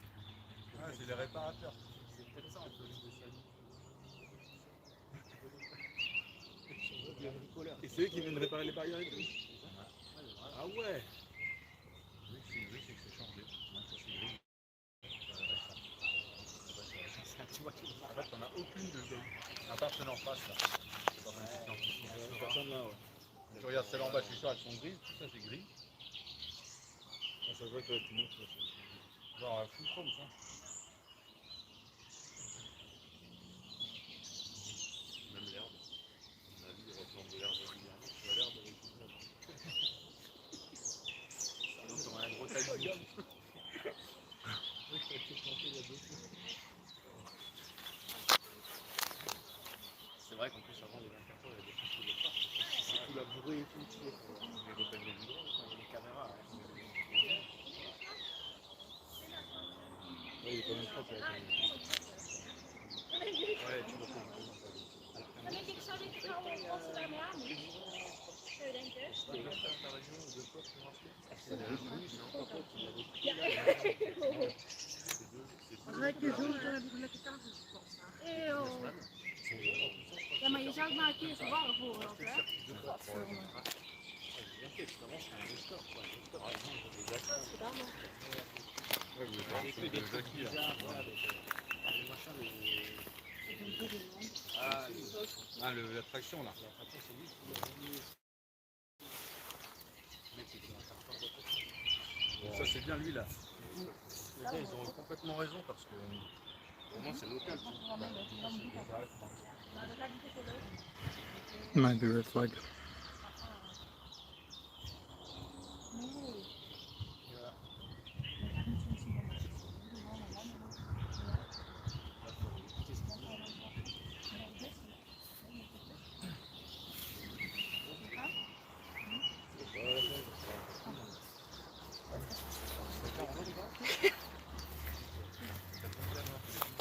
Ah, c'est les réparateurs. C'est peut-être ça un peu. Et c'est eux qui viennent réparer les barrières et tout? Ah ouais? Oui, c'est gris, c'est que c'est changé. Tu vois, en fait, on a aucune dedans. À part celle en face là. Personne là, ouais. Tu regardes celle en bas, je suis sûr, elles sont grises. Tout ça, c'est gris. Ah, ça doit être une autre. Genre full chrome ça. Même l'herbe. On a vu, il ressemble de l'herbe régulièrement. Tu vois l'herbe avec une herbe. Ça ressemble à un gros tablier. Oui, ça a été planté il y a 2 semaines. C'est vrai qu'en plus avant les 24 heures, il y a des choses qui ne pas. C'est tout labouré et tout. Les repères des vidéos, les caméras. Oui, il est quand même propre avec ouais, tu vois.
Dan denk ik, zou dit trouwen wat ze daarmee aan moet? Zou je denken?
Als wij een keer zo dan heb ik een lekker kaasje staan.
Eeuw. Ja, maar je zou het maar een keer verwarren voor dat, hè?
Ah, la traction là. Ça c'est bien lui là. Les gars ils ont complètement raison parce que pour moi c'est local.
Might be red flag.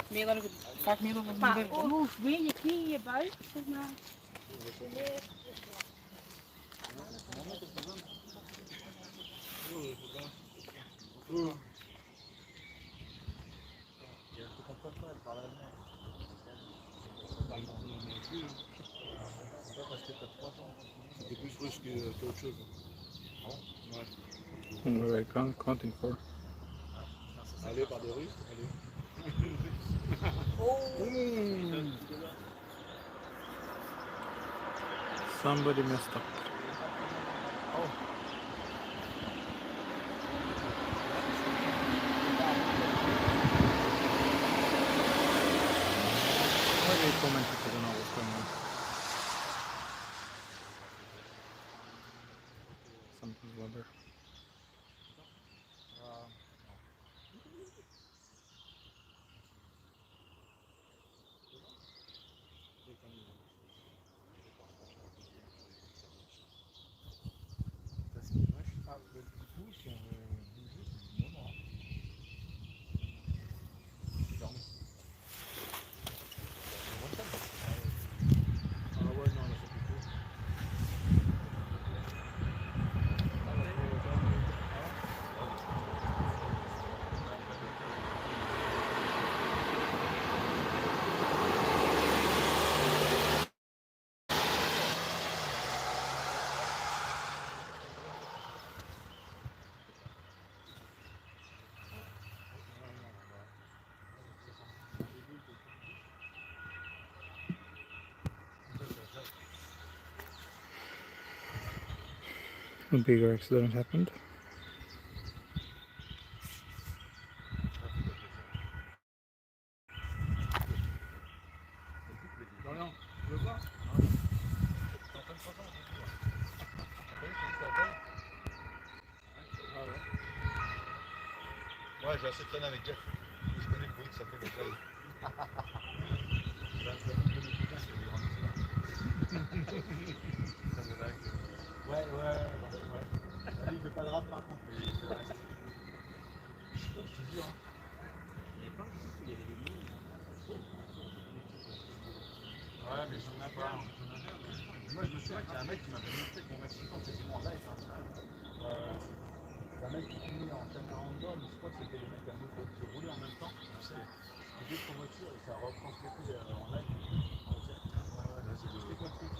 Meer dan ik vaak meer dan
Maar weer je knie in je buik, zeg maar.
plus qu'autre chose. Ouais.
Where are counting for?
Allez, par des Russes, allez.
Somebody messed up. Why do you comment if you don't know what's going on? Something's weather. A bigger accident happened.
Ouais, j'ai assez traîné avec Jeff. Je connais le bruit que ça fait le trail. Ouais. Lui, il fait pas de rap par contre. Mais c'est vrai. Je te jure. Il est pas il y a des lignes. Ouais, mais je n'en ai pas. Moi, je me souviens qu'il y a un mec qui m'avait montré que mon accident, c'était moi en live. C'est un mec qui finit en caméra random, je crois que c'était les mecs à moto qui roulaient en même temps. C'est deux sur voiture et ça retransmettait en live. C'était quoi le truc?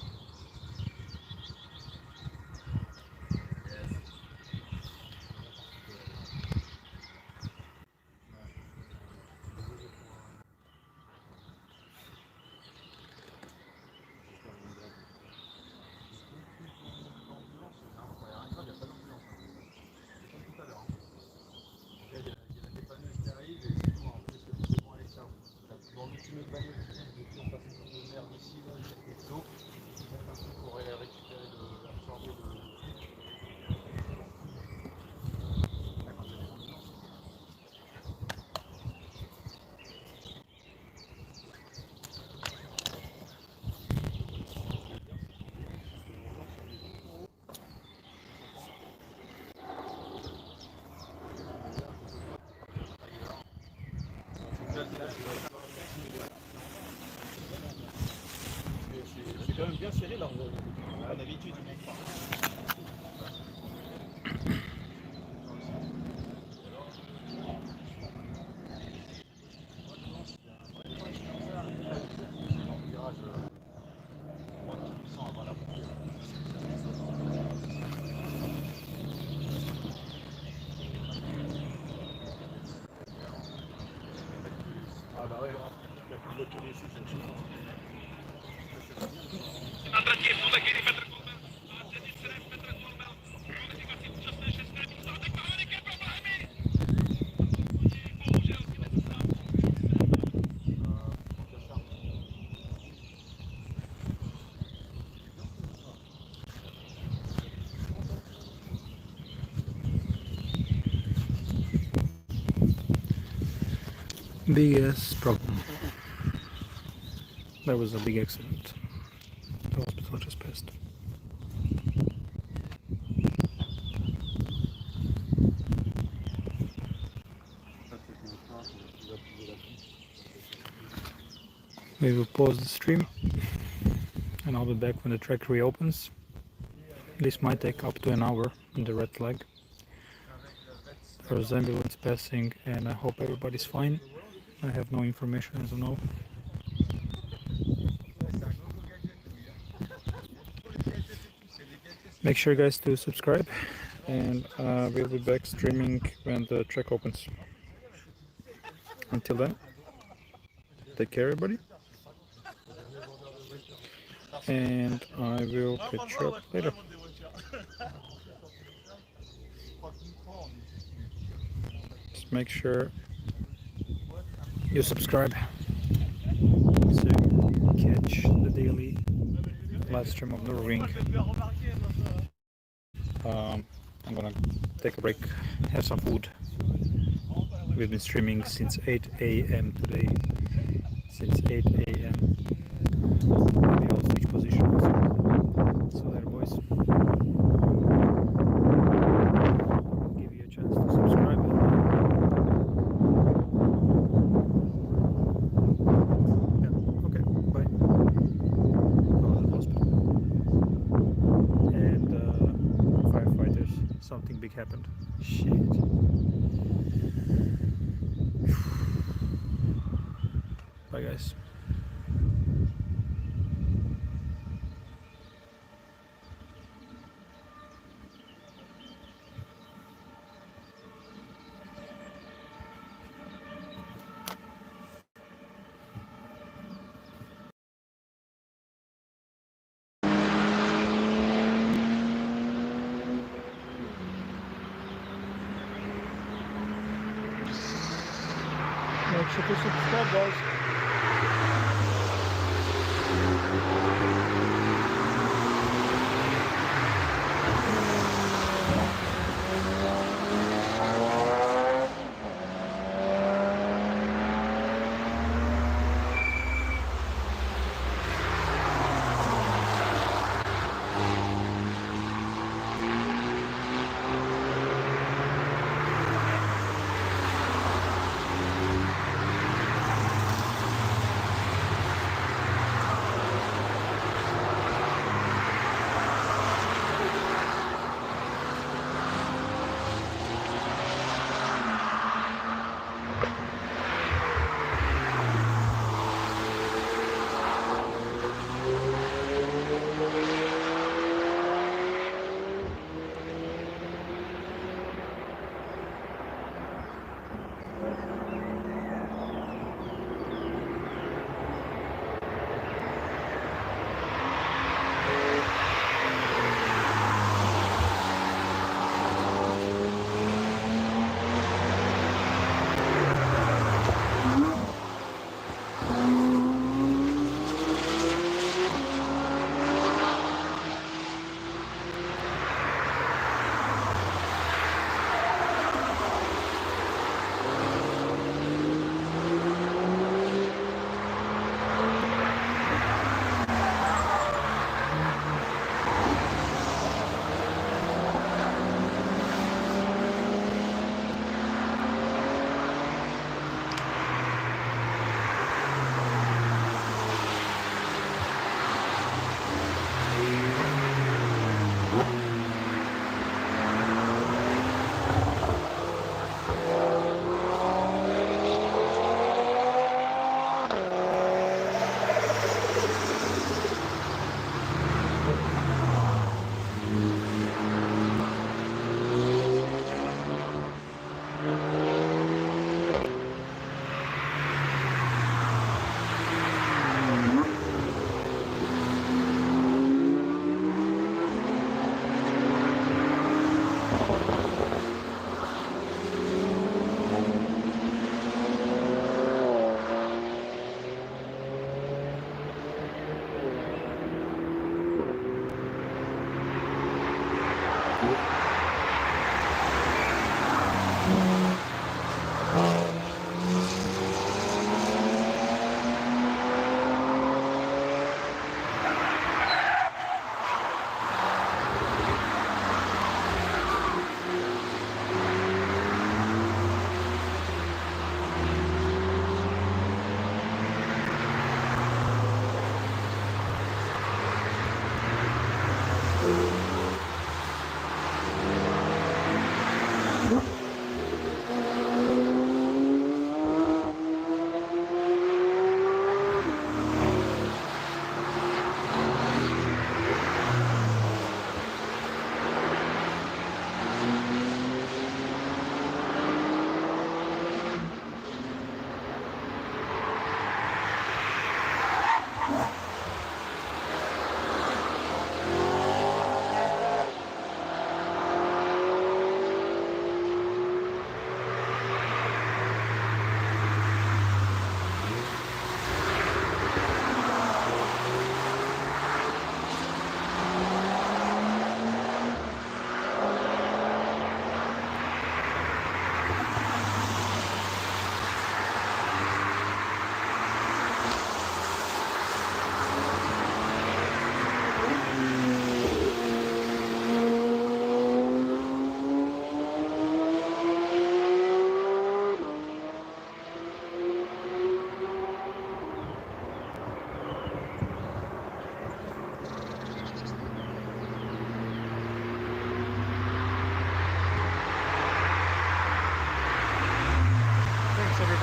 C'est quand même bien serré là, d'habitude ils montent pas. Ah bah ouais, il a pu bloquer les choses.
Biggest problem. There was a big accident. The hospital just passed. We will pause the stream and I'll be back when the track reopens. This might take up to an hour in the red flag. There's ambulance passing and I hope everybody's fine. I have no information as of now. Make sure guys to subscribe, and we'll be back streaming when the track opens. Until then, take care everybody, and I will catch you up later. Just make sure you subscribe to catch the daily live stream of Nürburgring. I'm gonna take a break, have some food. We've been streaming since 8 a.m. today. Since 8 a.m. Maybe I'll switch positions. See you later, boys. Give you a chance to subscribe. Yeah, okay, bye. Go to the hospital. And firefighters, something big happened. Shit. Bye guys. Make sure to subscribe guys.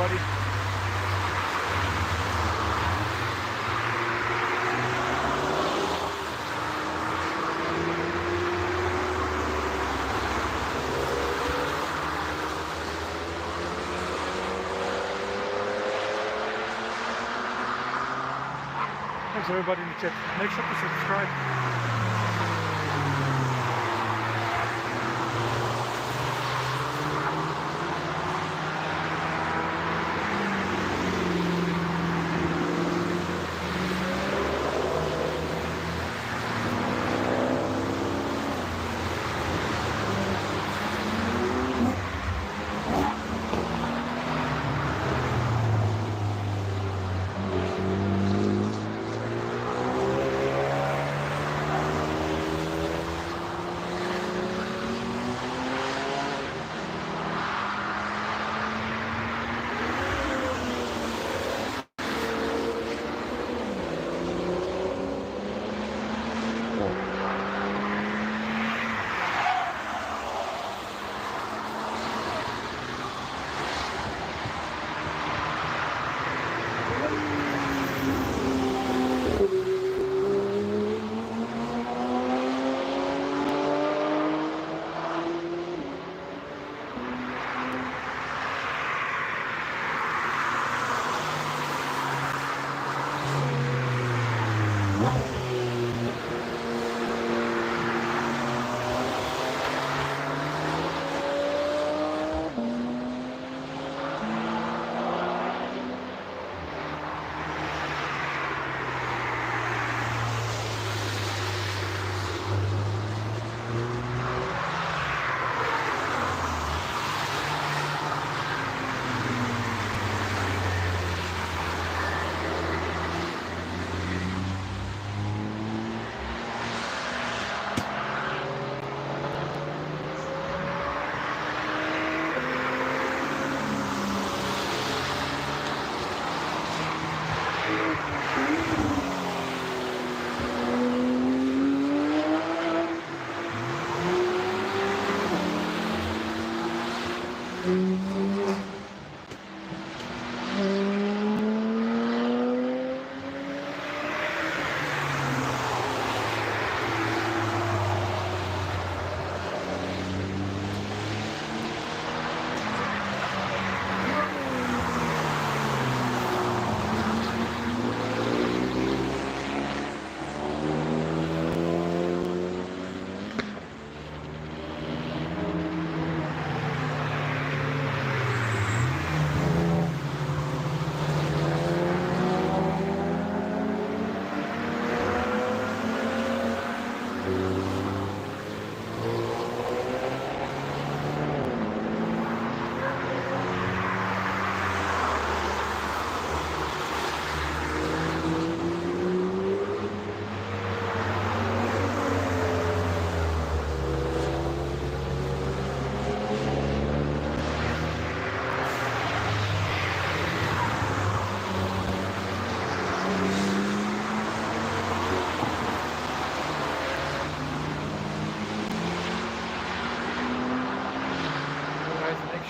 everybody. Thanks everybody in the chat. Make sure to subscribe.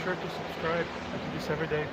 Sure to subscribe. I do this every day.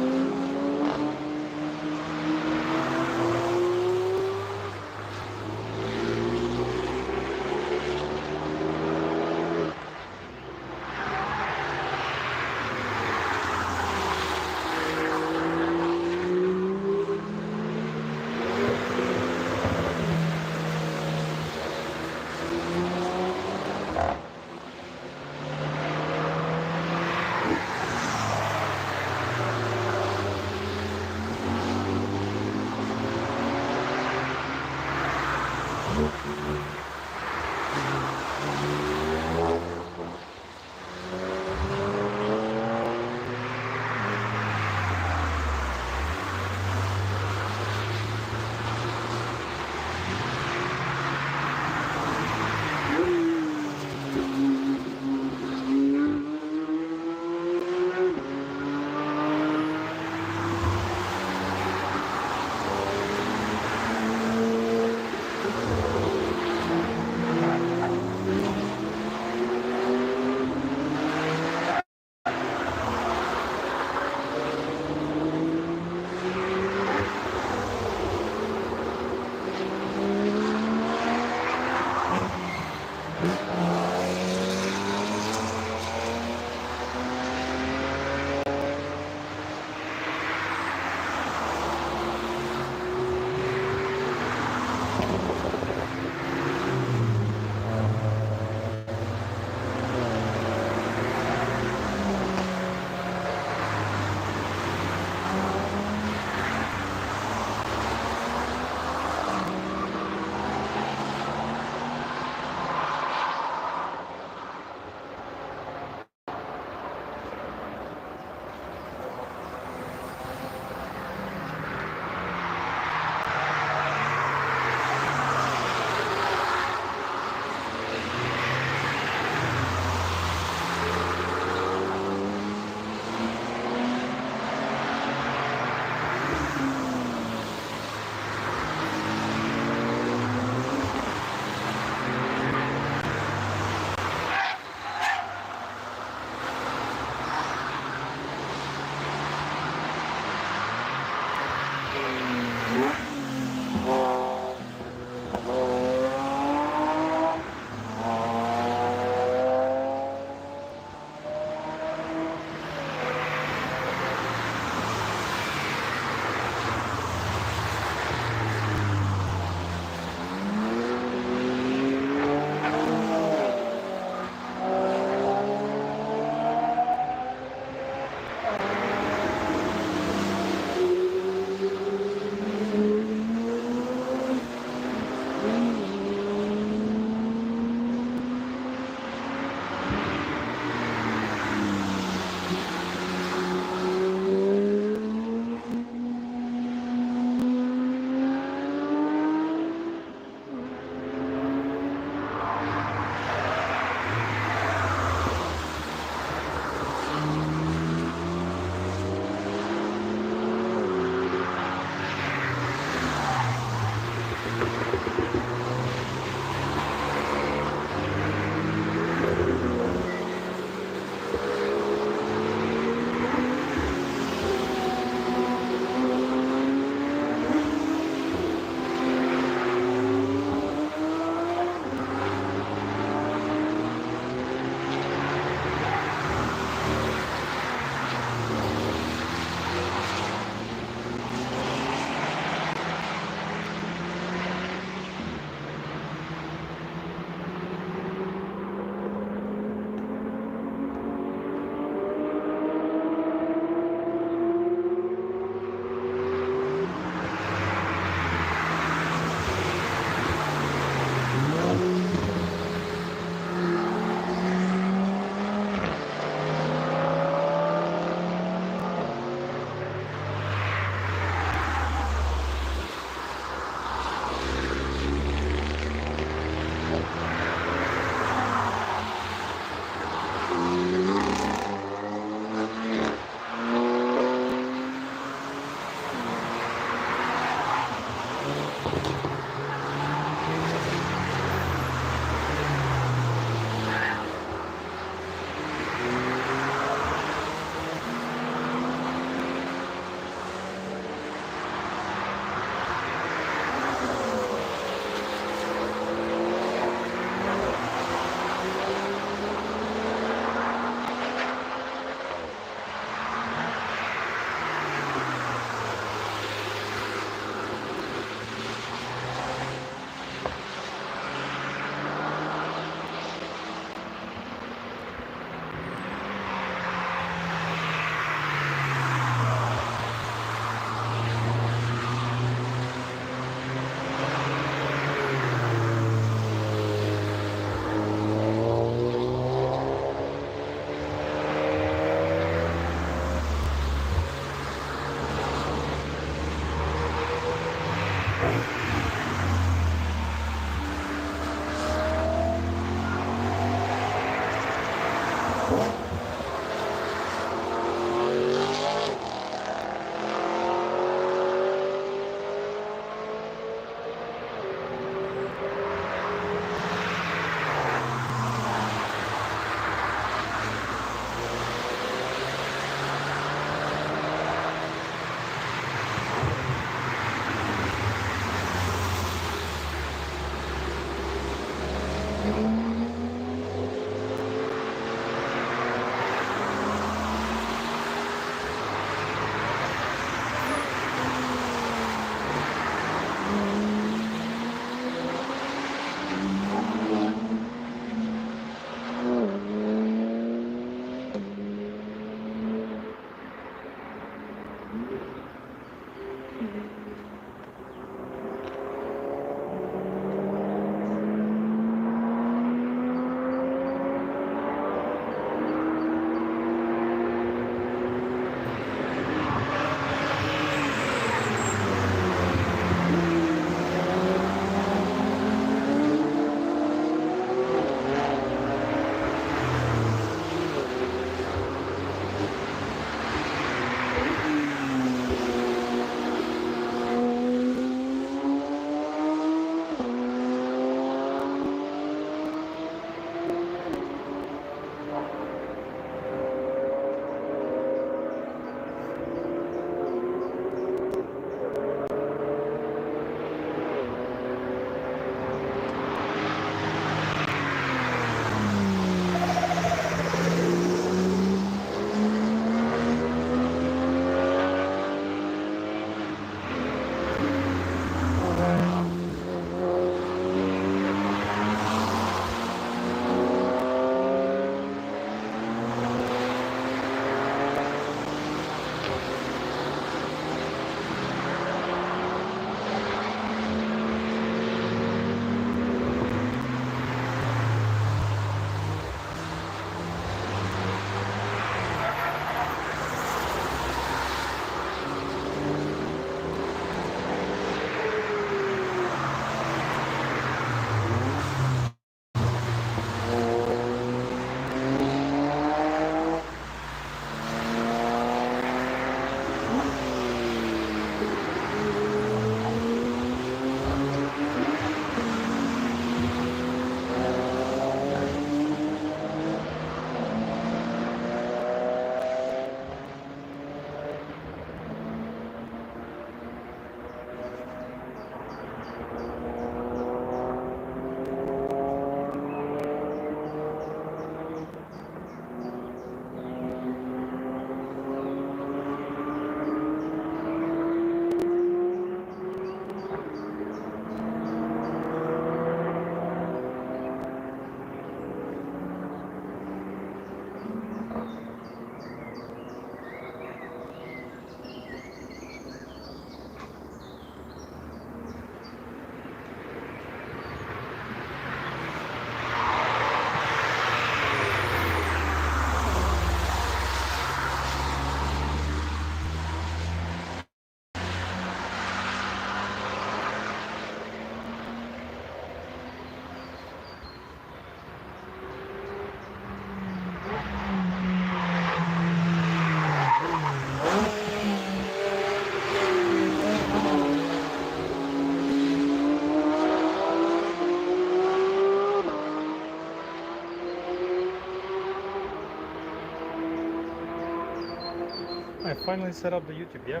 I finally set up the YouTube, yeah.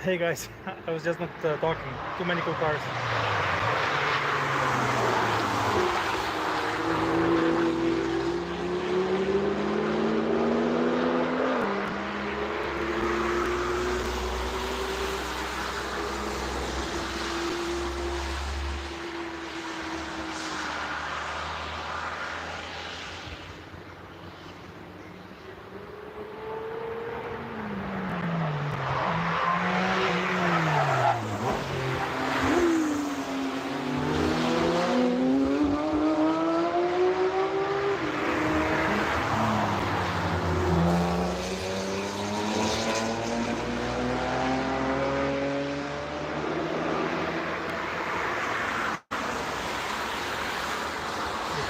Hey guys, I was just not talking. Too many cool cars.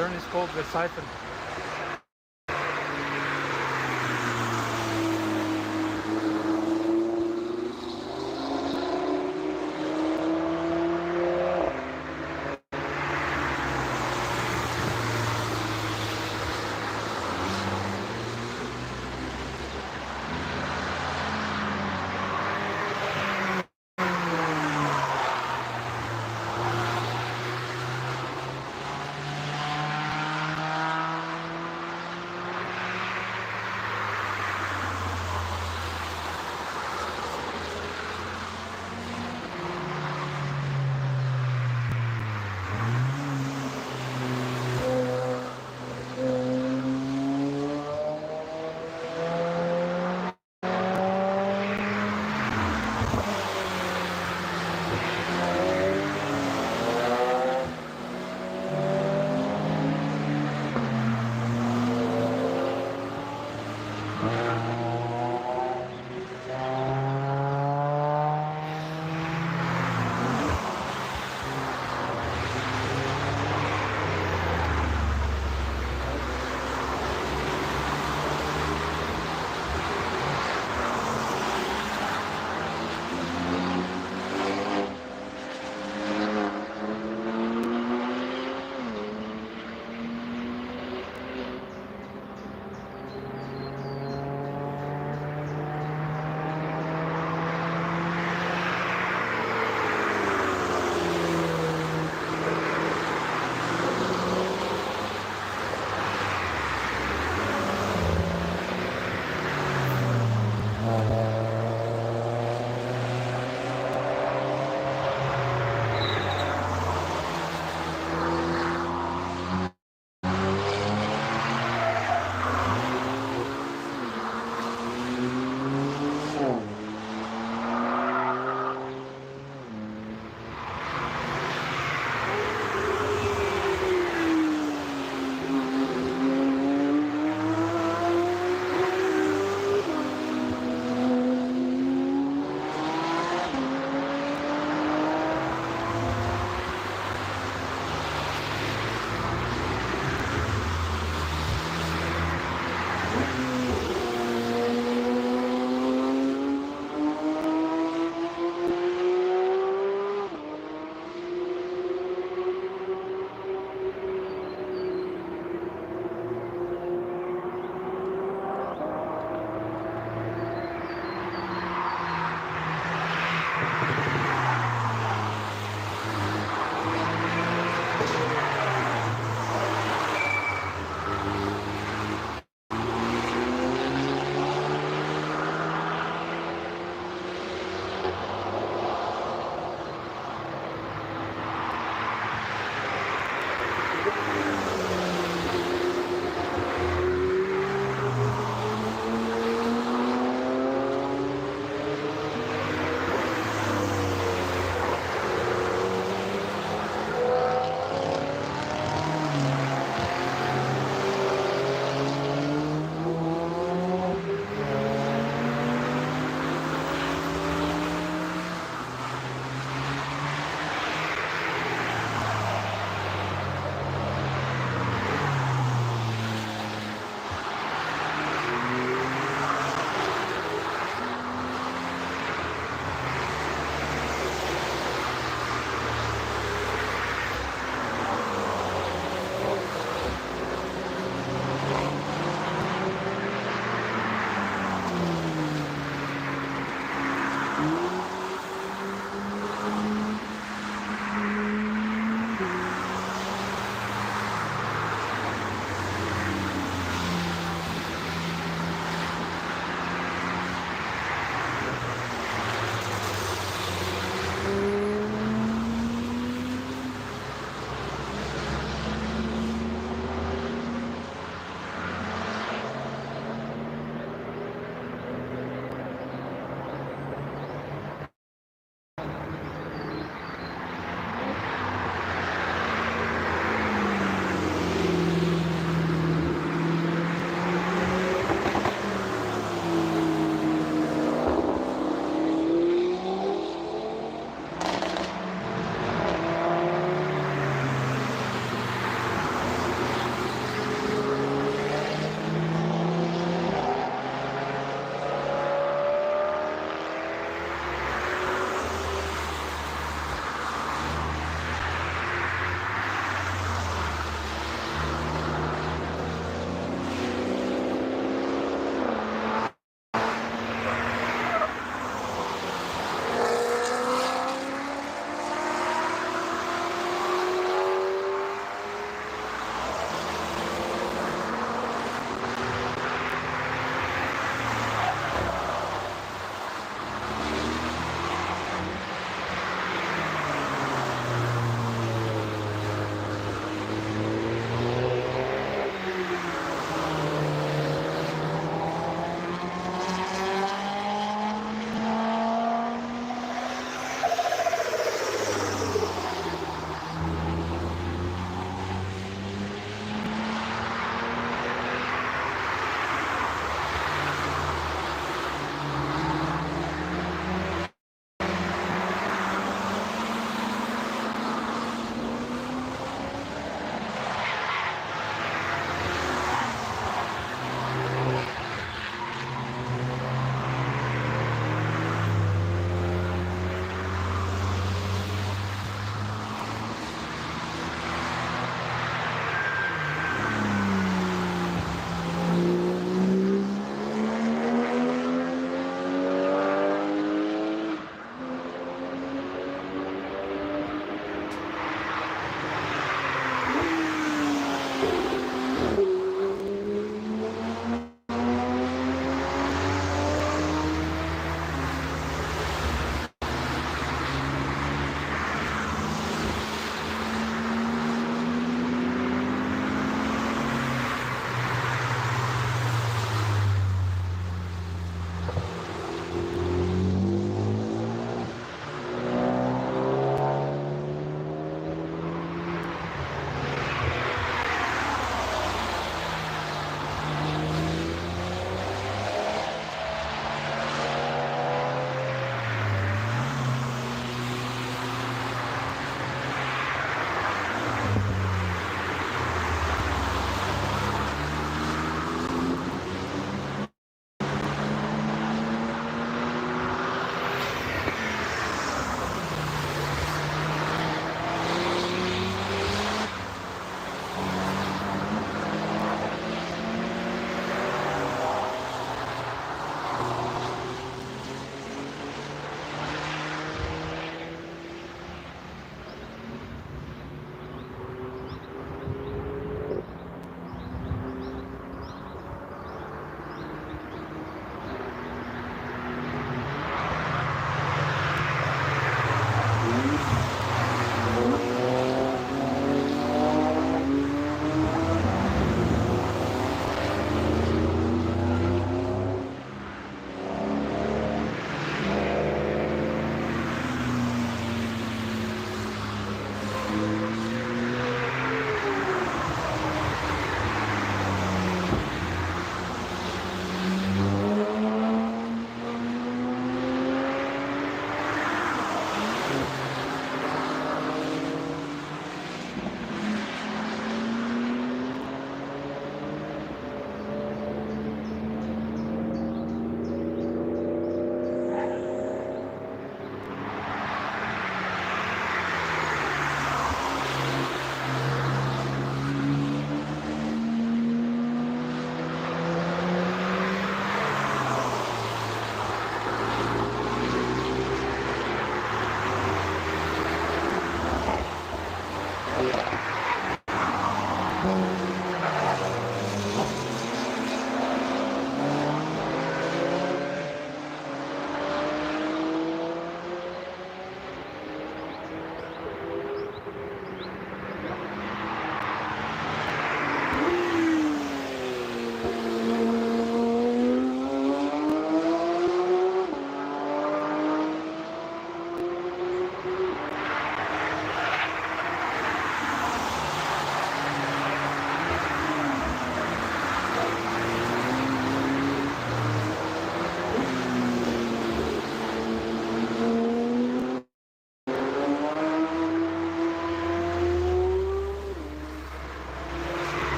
turn is called the siphon.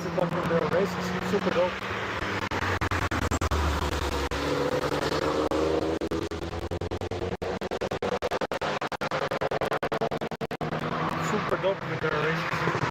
the top of the race is super dope. Super dope with the races.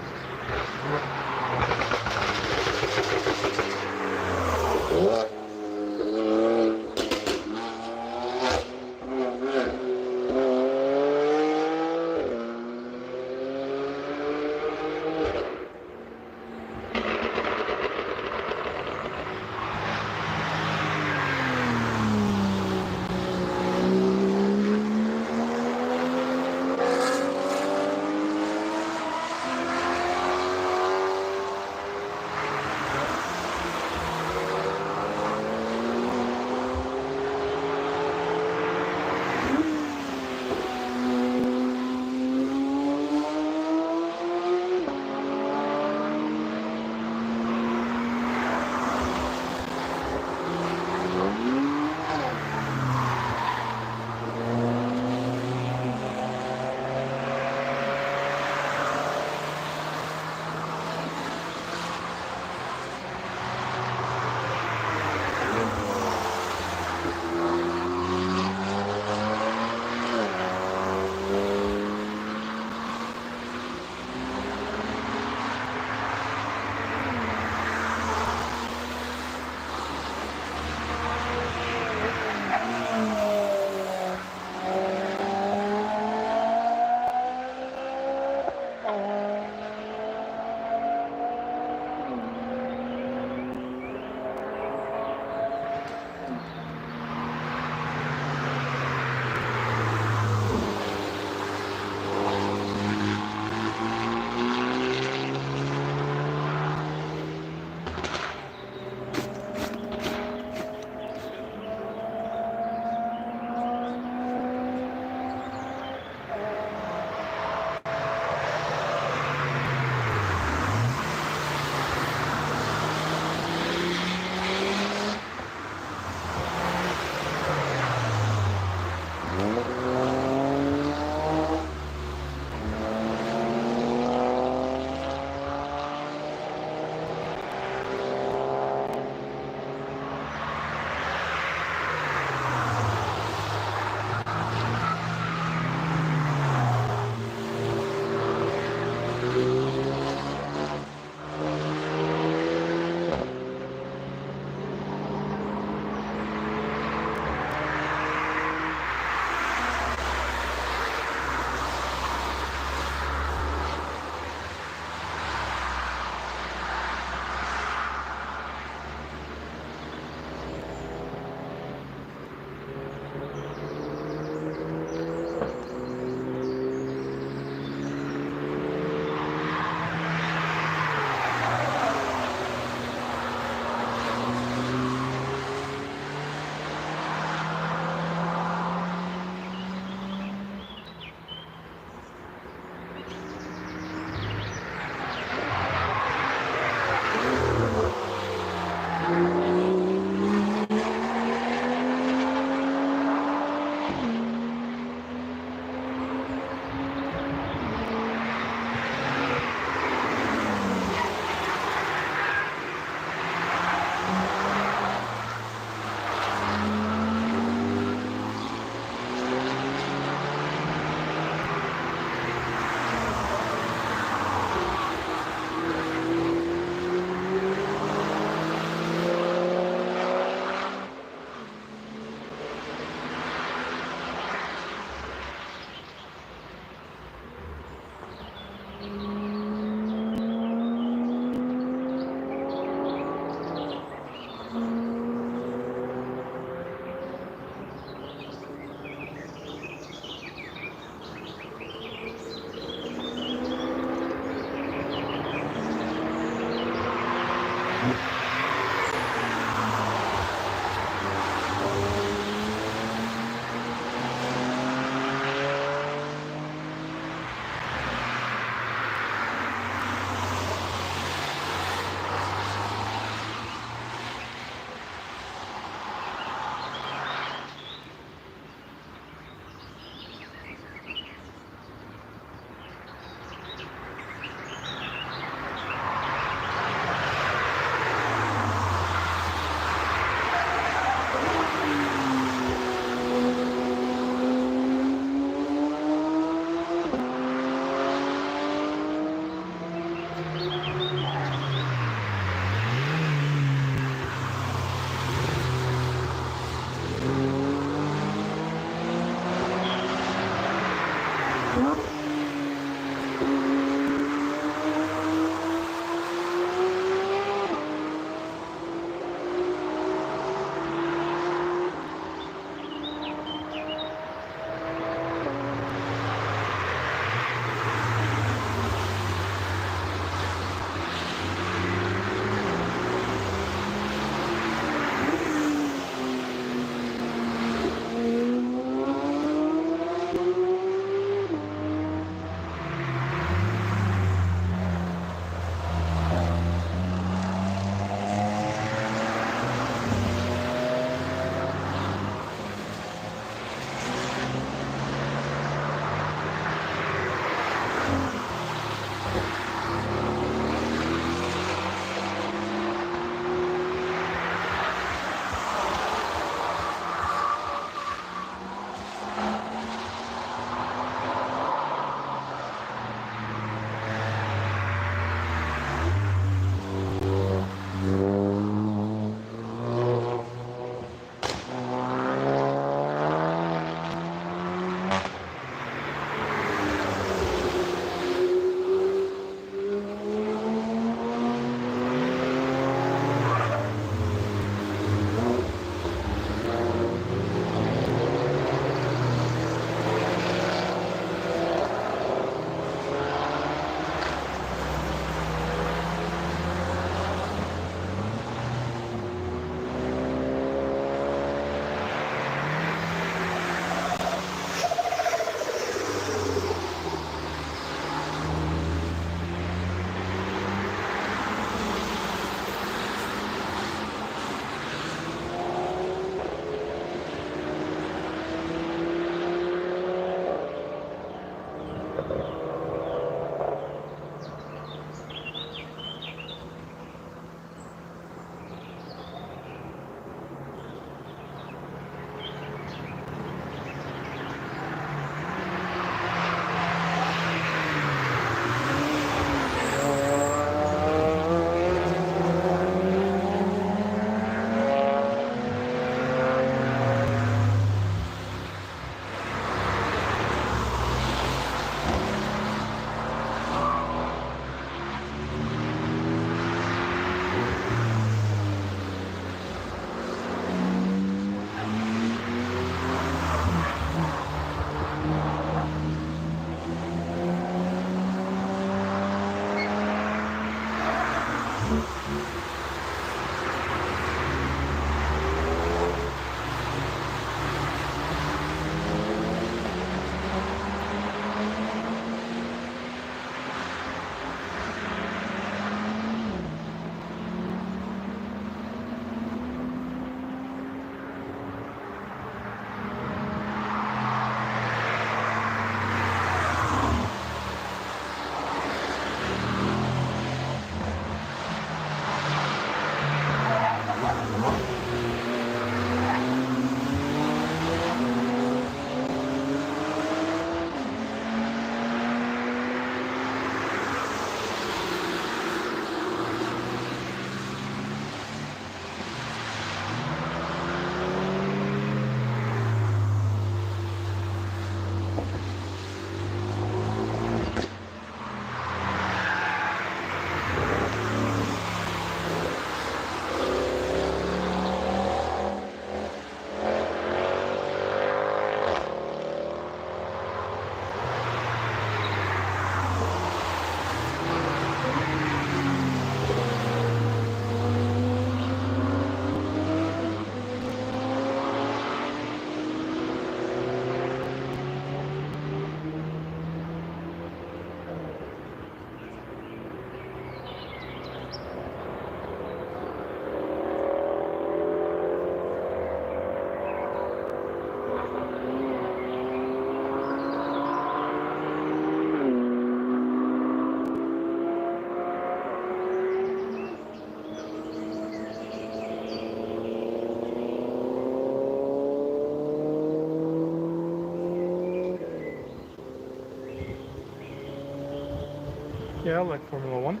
Yeah, like Formula One.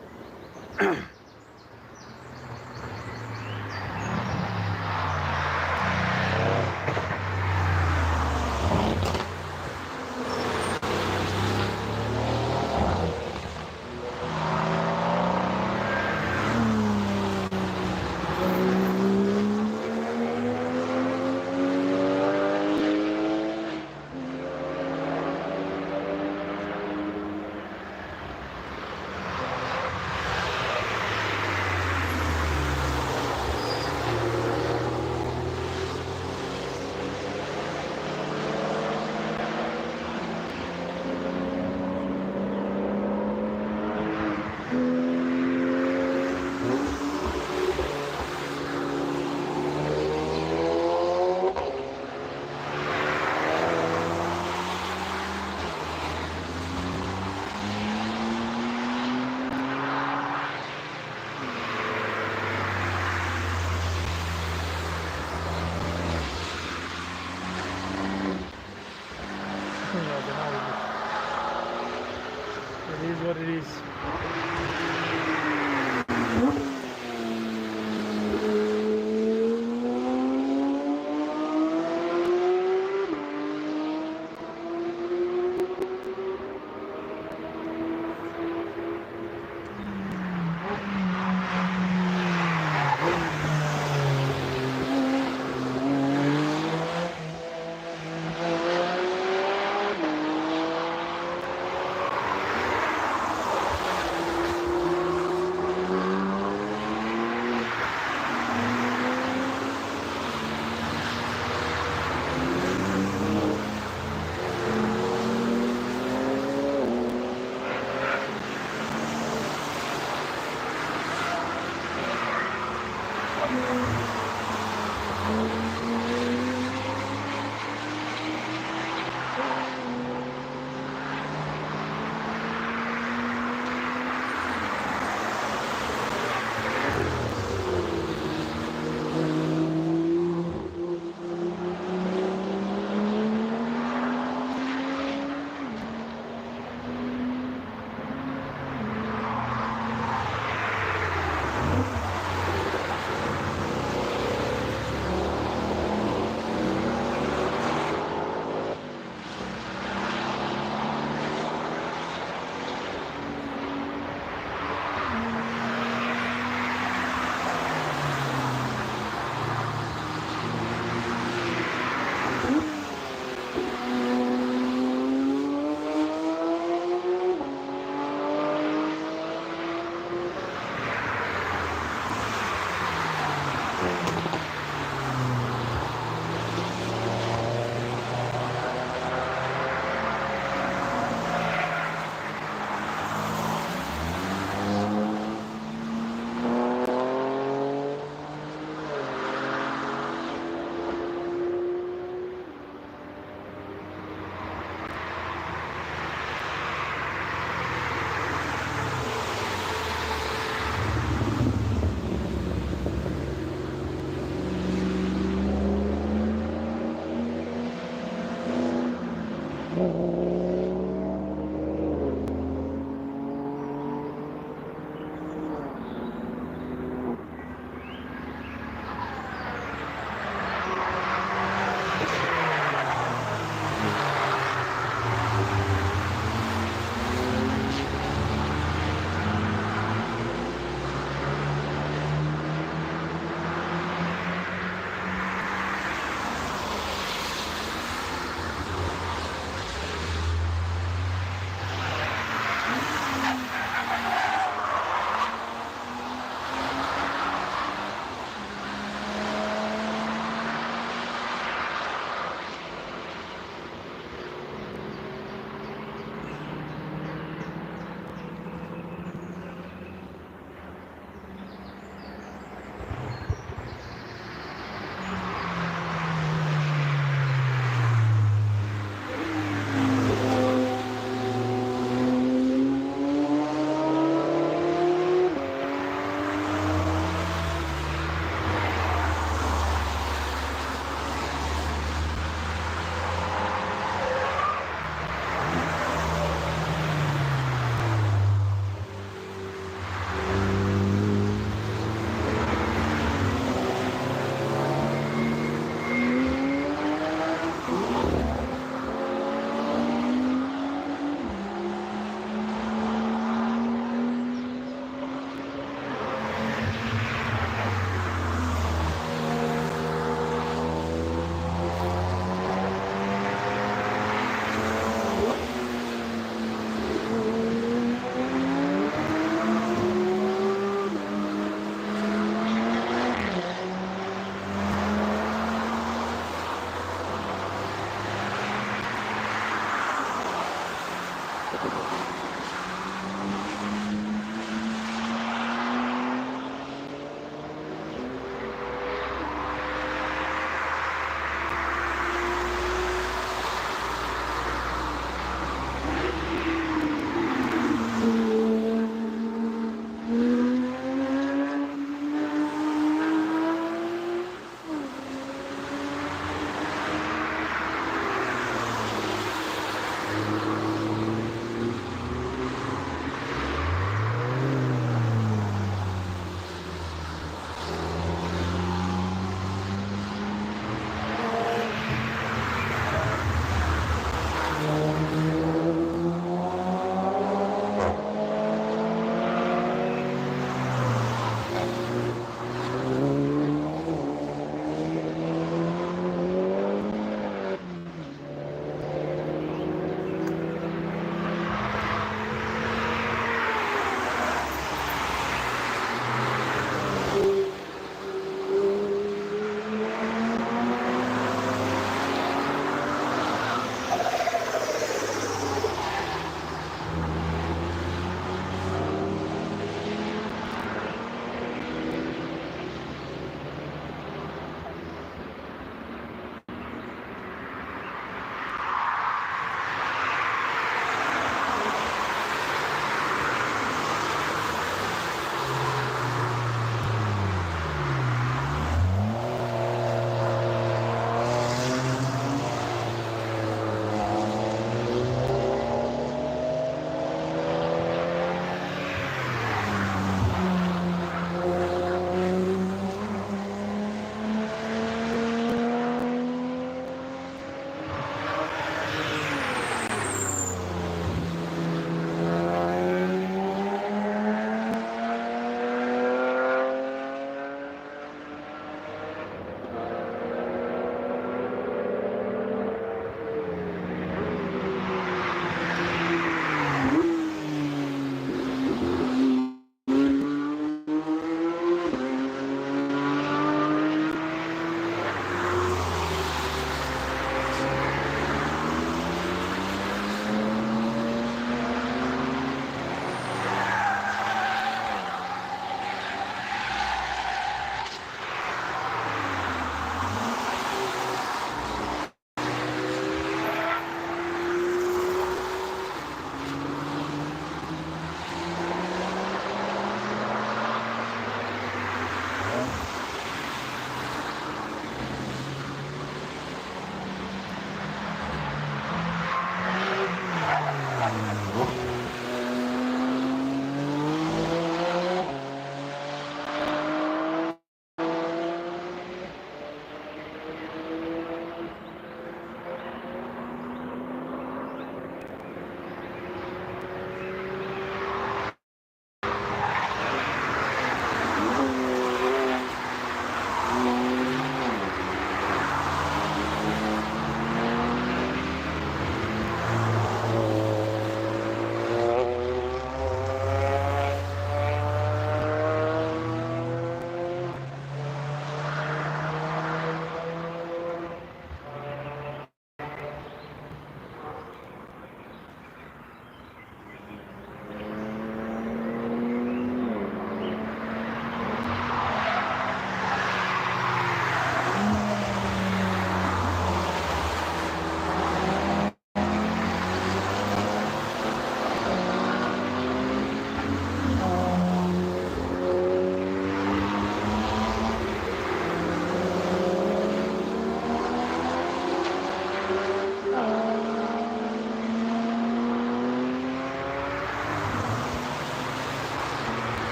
Yeah, genau. It is what it is.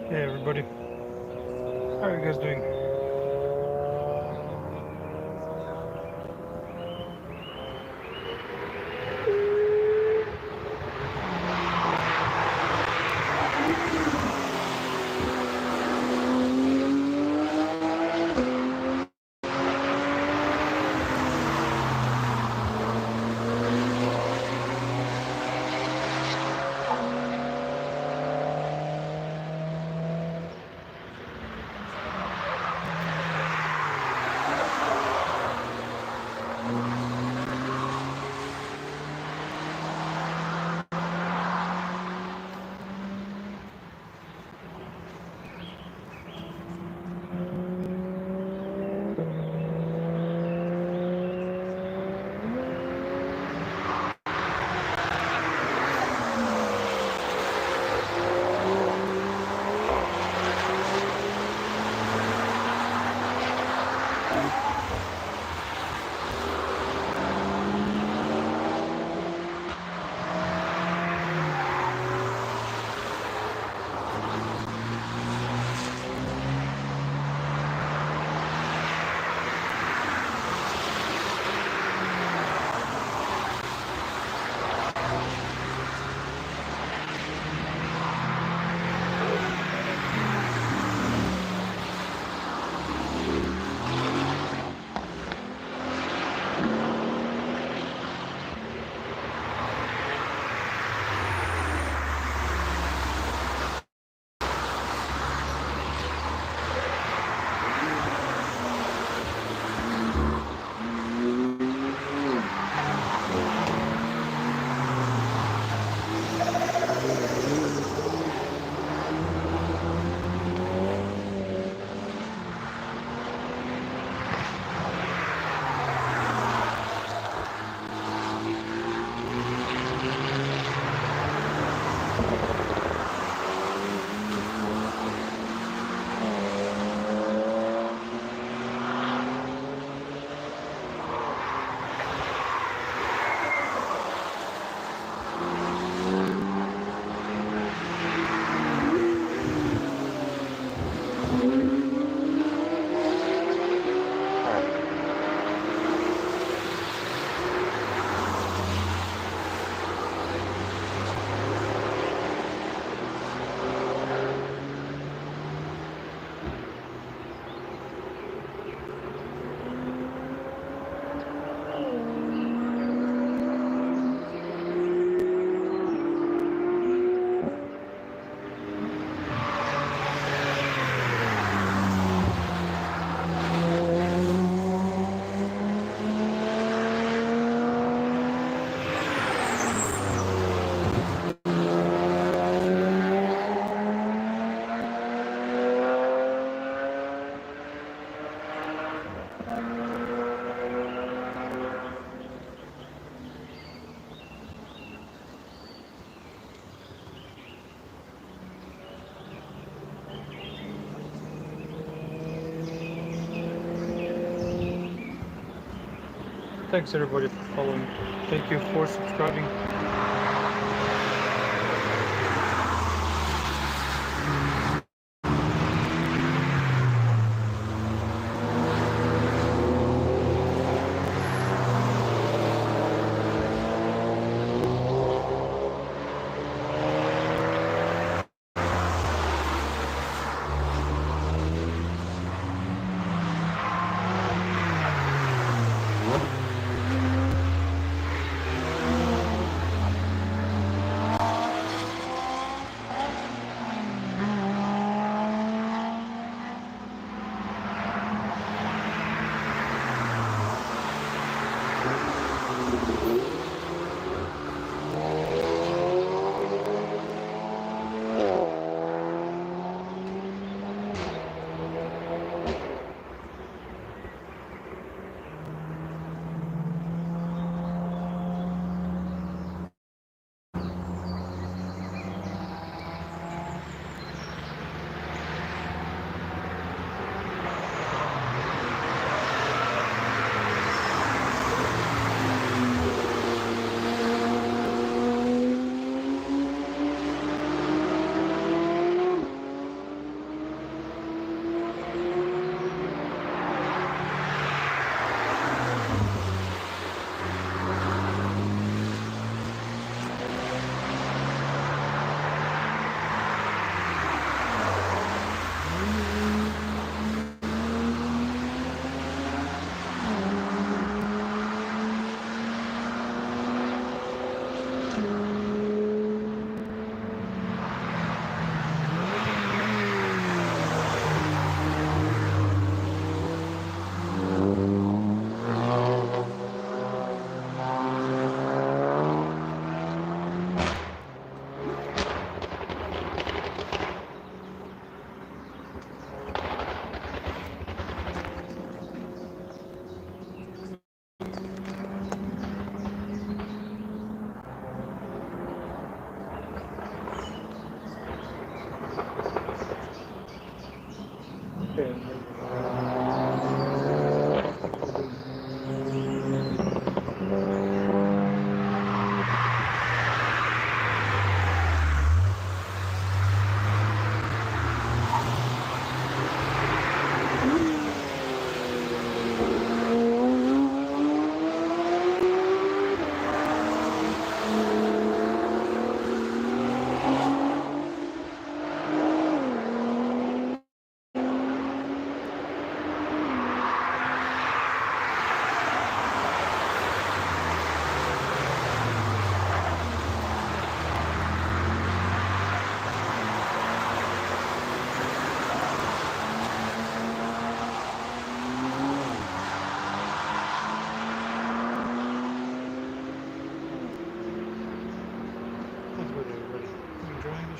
Hey everybody, how are you guys doing? Thanks everybody for following. Thank you for subscribing.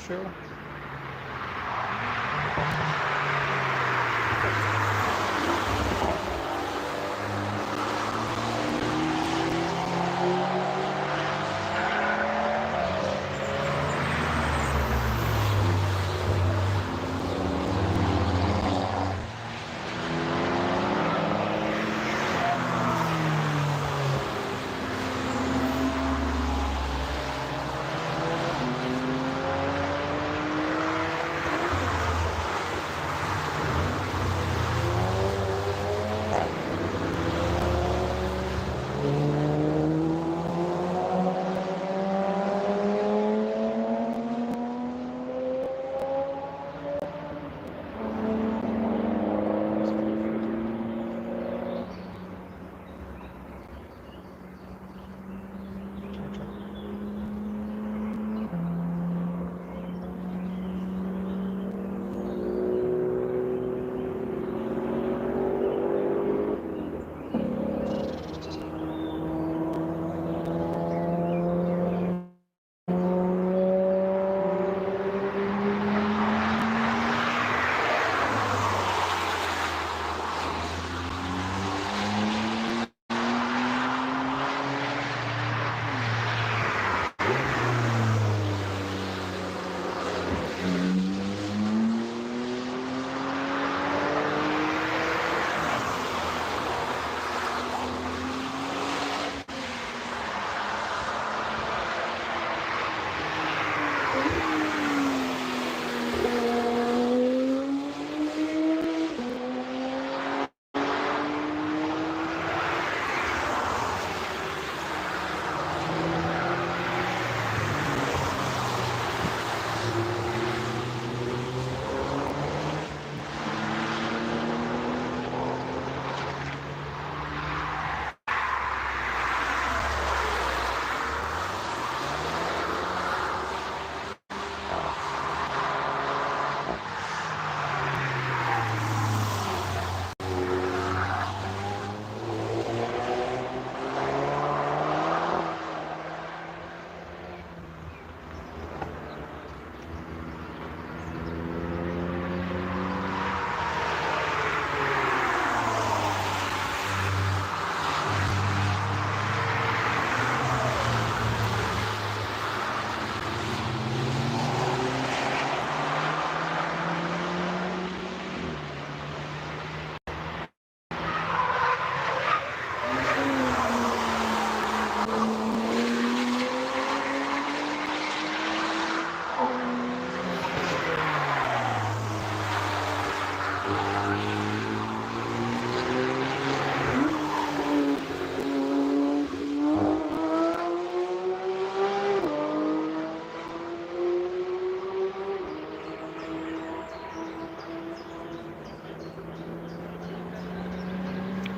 show.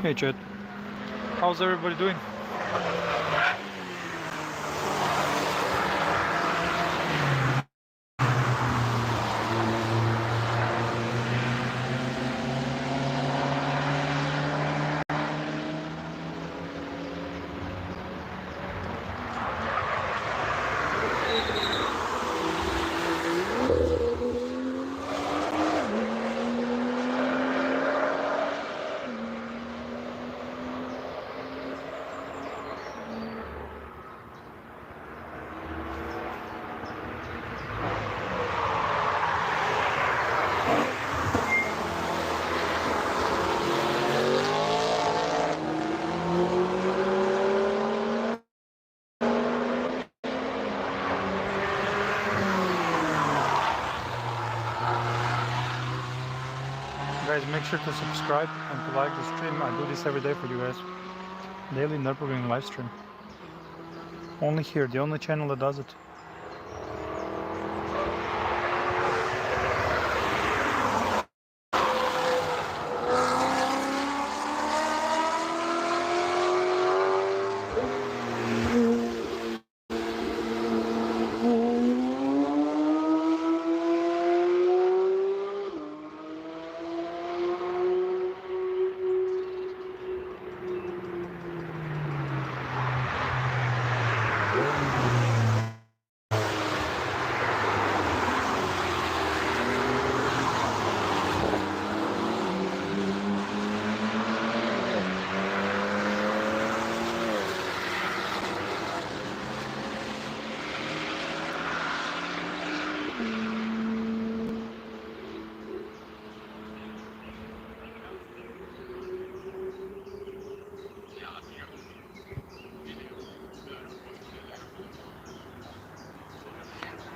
Hey Chad, how's everybody doing? Guys, make sure to subscribe and to like the stream. I do this every day for you guys. Daily Nürburgring live stream. Only here, the only channel that does it.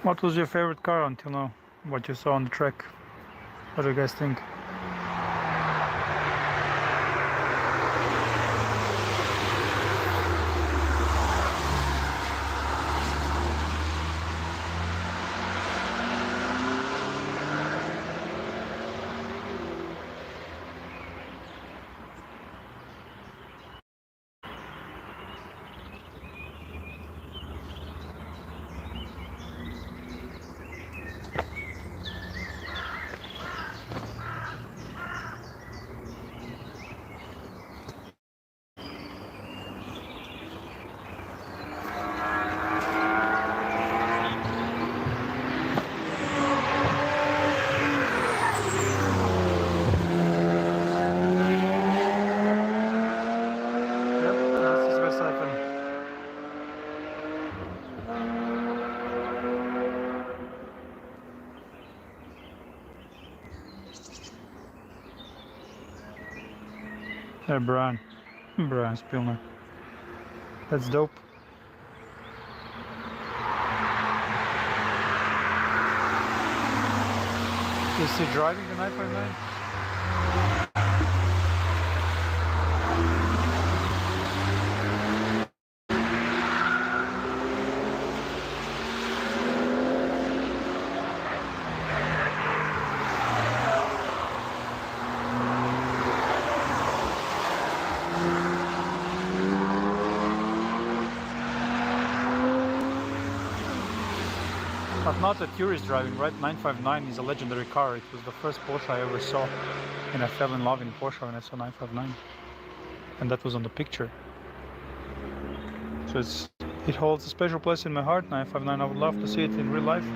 What was your favorite car until now? What you saw on the track? What do you guys think? Yeah, Brian Spillner. That's dope. Is he driving the 959? But not that Yuri's driving, right? 959 is a legendary car. It was the first Porsche I ever saw, and I fell in love in Porsche when I saw 959, and that was on the picture. So it holds a special place in my heart. 959. I would love to see it in real life.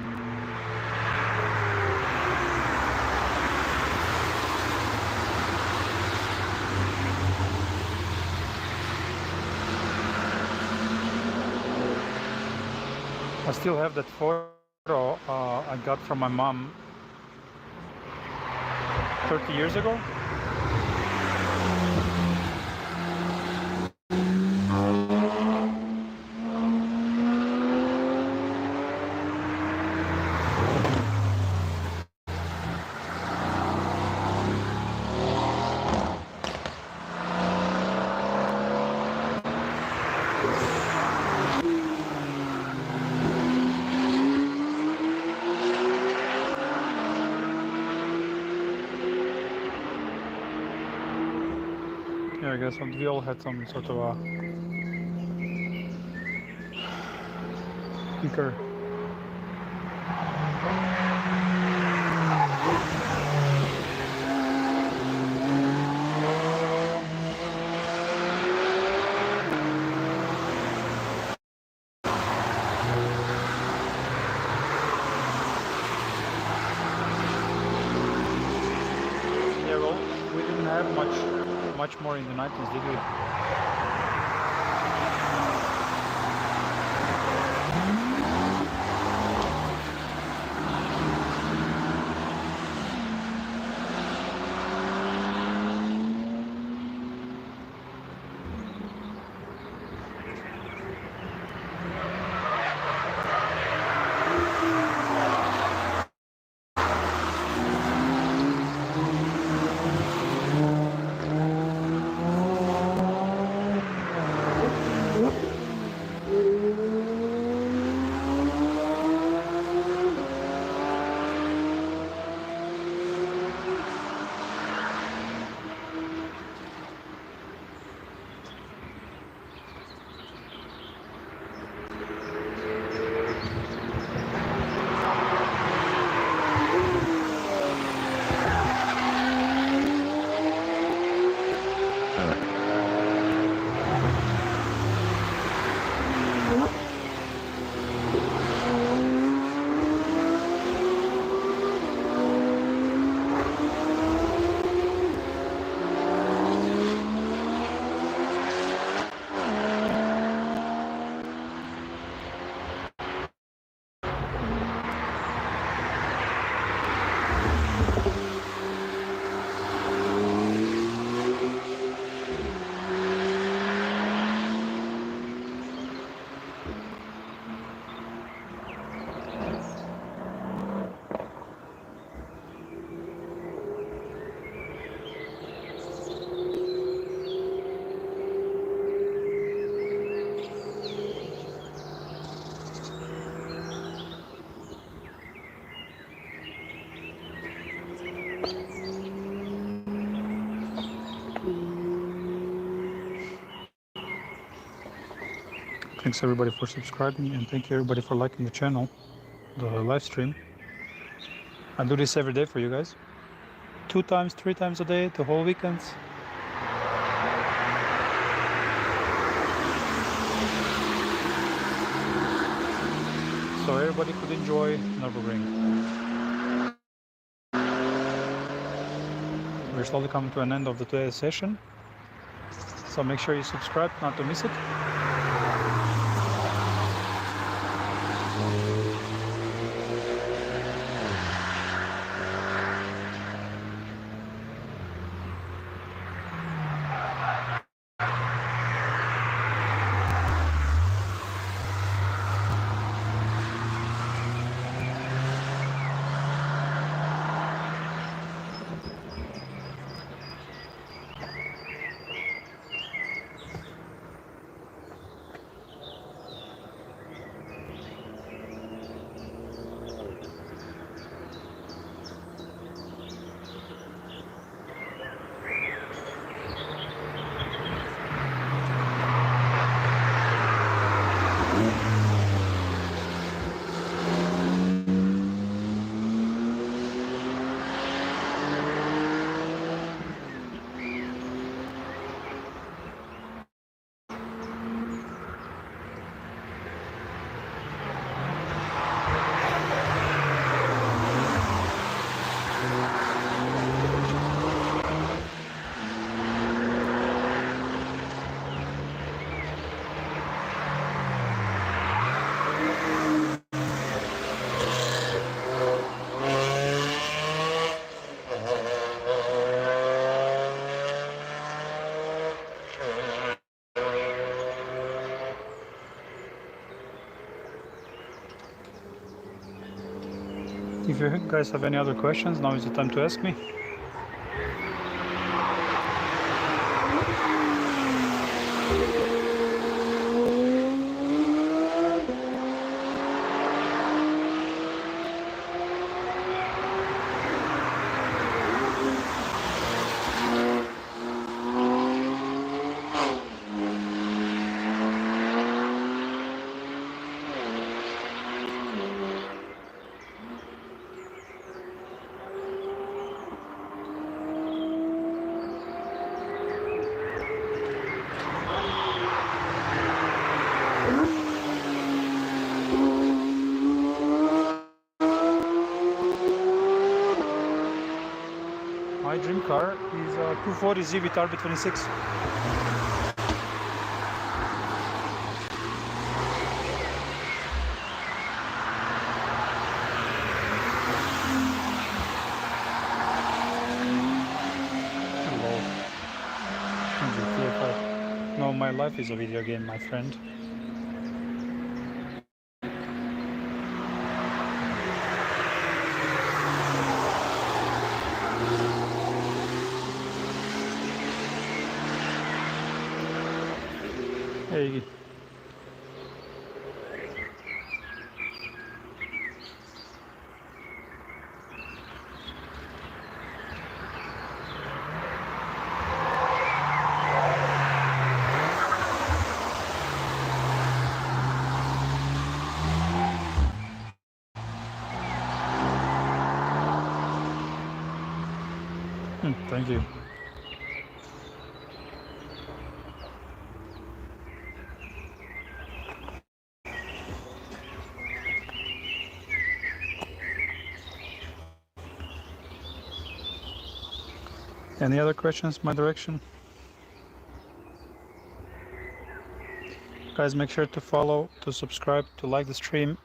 I still have that photo I got from my mom 30 years ago. Yeah, I guess we all had some sort of a kicker. Yeah, well, we didn't have much more in the 90s, did we? Thanks everybody for subscribing, and thank you everybody for liking the channel, the live stream. I do this every day for you guys. 2 times, 3 times a day, the whole weekends. So everybody could enjoy Nürburgring. We're slowly coming to an end of the today's session. So make sure you subscribe not to miss it. If you guys have any other questions, now is the time to ask me. My dream car is a 240 Z with RB26. Hello. GT-R. No, my life is a video game, my friend. Hey. Thank you. Any other questions my direction? Guys, make sure to follow, to subscribe, to like the stream.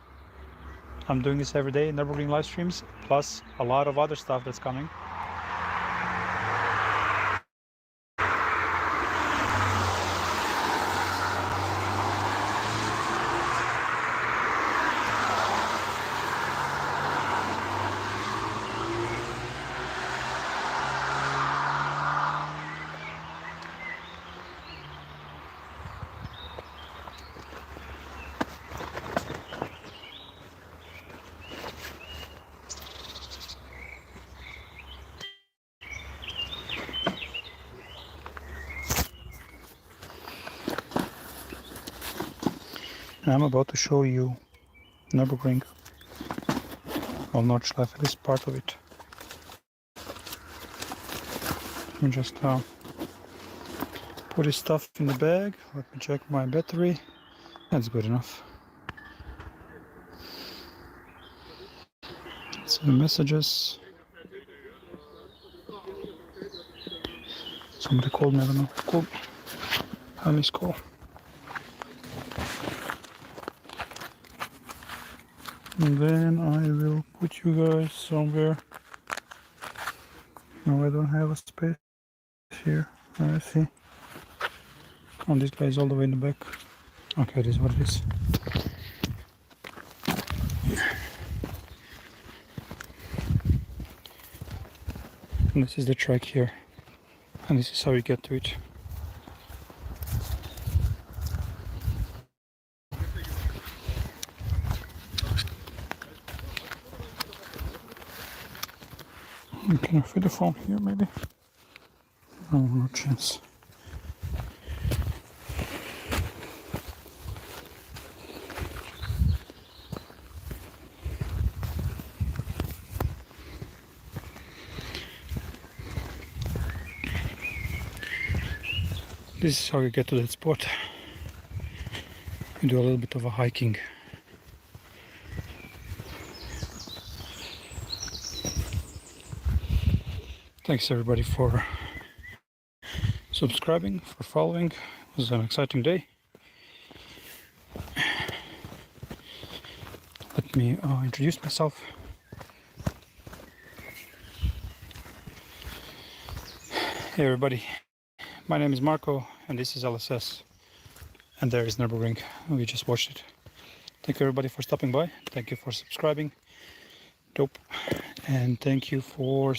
I'm doing this every day, Nürburgring live streams, plus a lot of other stuff that's coming. I'm about to show you Nürburgring. Well, Nordschleife, this part of it. Let me just put his stuff in the bag. Let me check my battery. That's good enough. So the messages. Somebody called me, I don't know. Called me. I missed call. And then I will put you guys somewhere. No, I don't have a space here. I see. Oh, this guy is all the way in the back. Okay, this is what it is. And this is the track here. And this is how you get to it. Can I fit the phone here maybe? No, no chance. This is how you get to that spot. You do a little bit of a hiking. Thanks everybody for subscribing, for following. It was an exciting day. Let me introduce myself. Hey everybody, my name is Marco and this is LSS. And there is Nürburgring. We just watched it. Thank you everybody for stopping by. Thank you for subscribing. Dope. And thank you for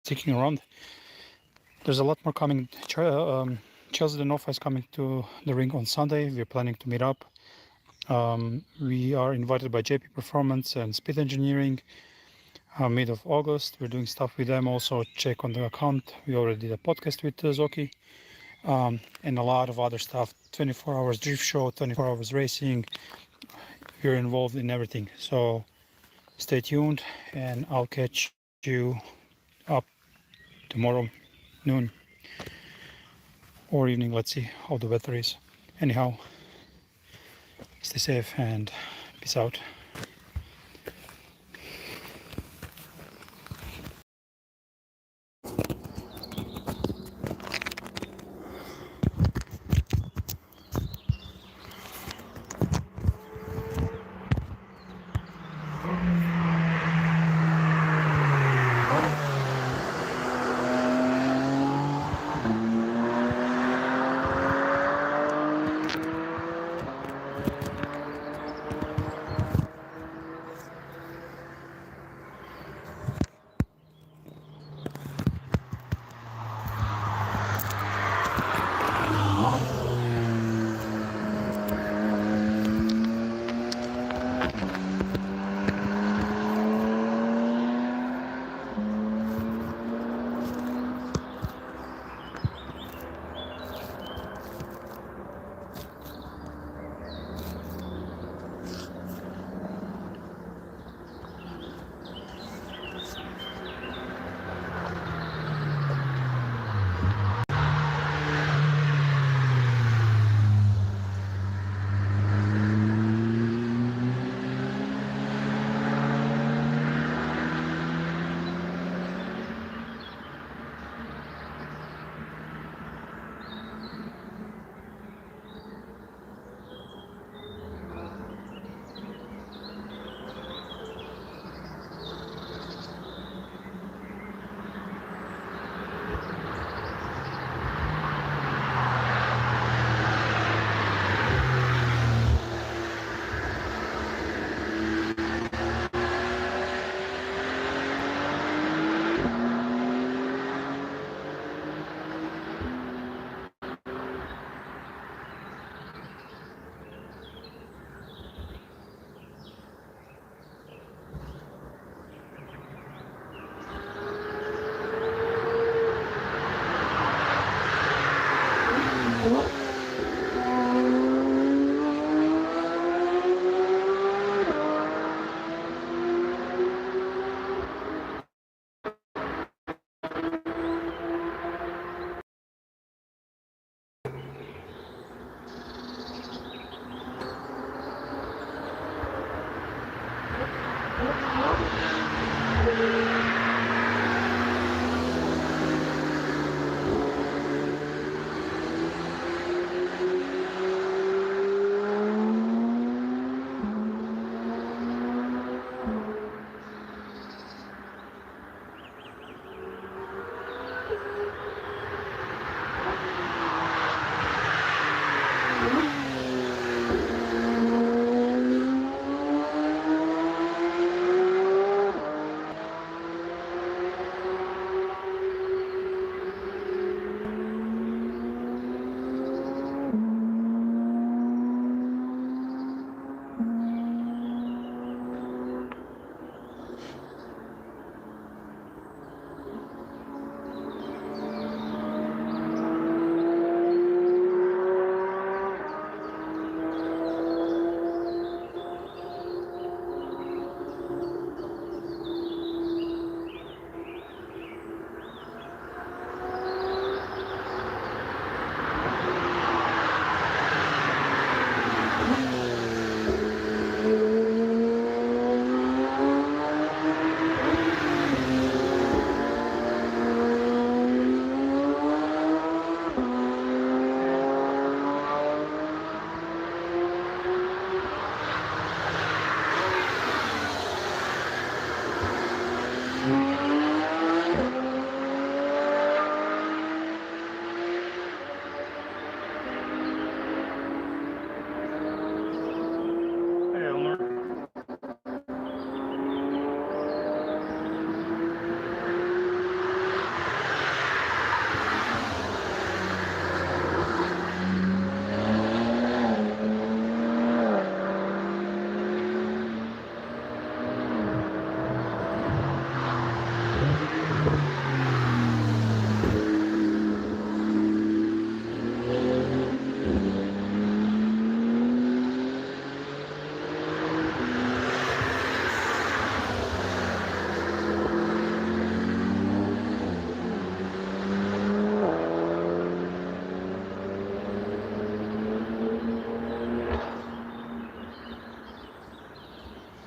sticking around. There's a lot more coming. Chelsea the Nova is coming to the ring on Sunday. We're planning to meet up. We are invited by JP Performance and Speed Engineering mid of August. We're doing stuff with them. Also check on the account. We already did a podcast with Zoki and a lot of other stuff. 24 hours drift show, 24 hours racing. We're involved in everything. So stay tuned and I'll catch you up tomorrow noon or evening. Let's see how the weather is. Anyhow, stay safe and peace out.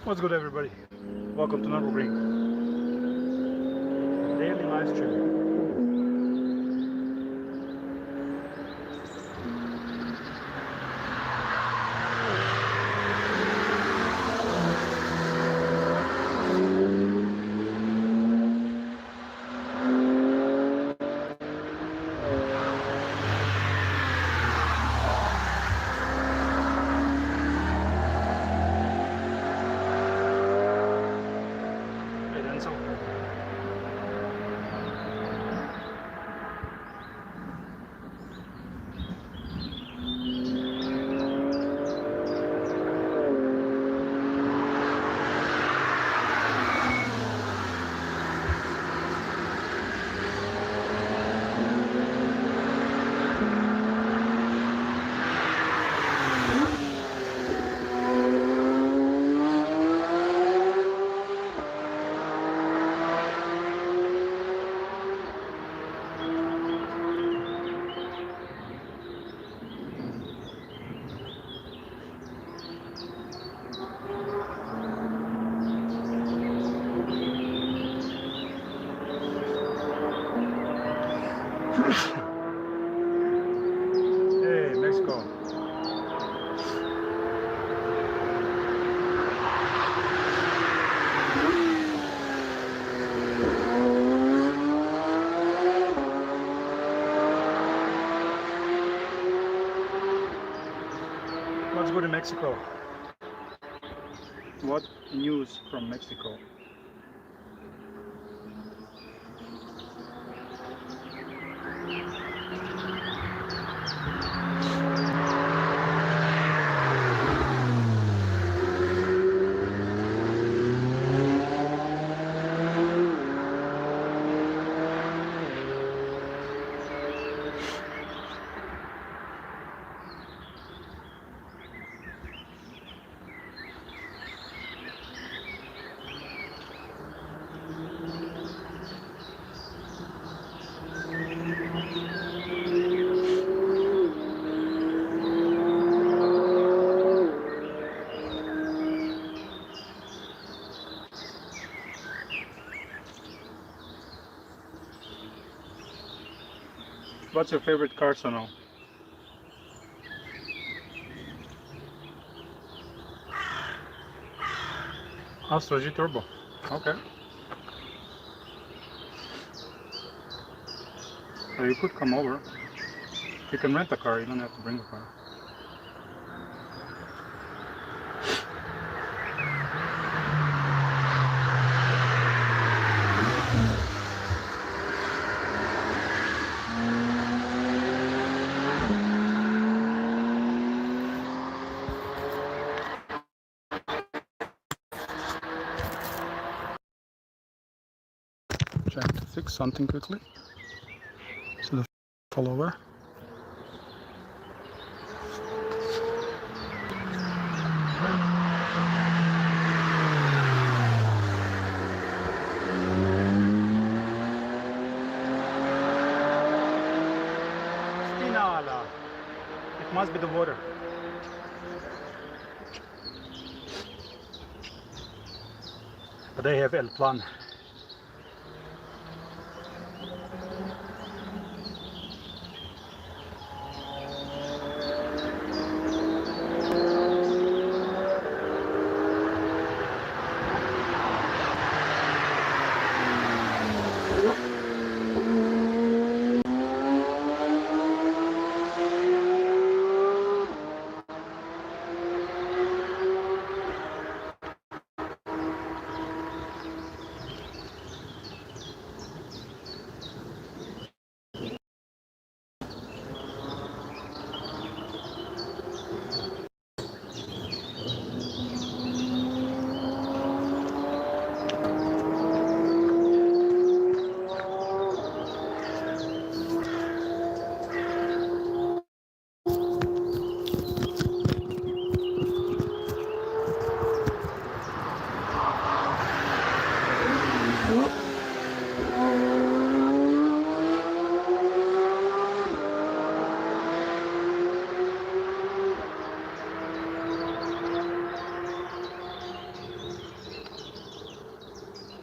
What's good, everybody? Welcome to Nürburgring. Daily live stream. Hey, Mexico. What's good in Mexico? What news from Mexico? What's your favorite car, Sono? Astra G Turbo. Okay. So you could come over. You can rent a car, you don't have to bring a car. Trying to fix something quickly to the follower. Spinala. It must be the water. But they have El Plan.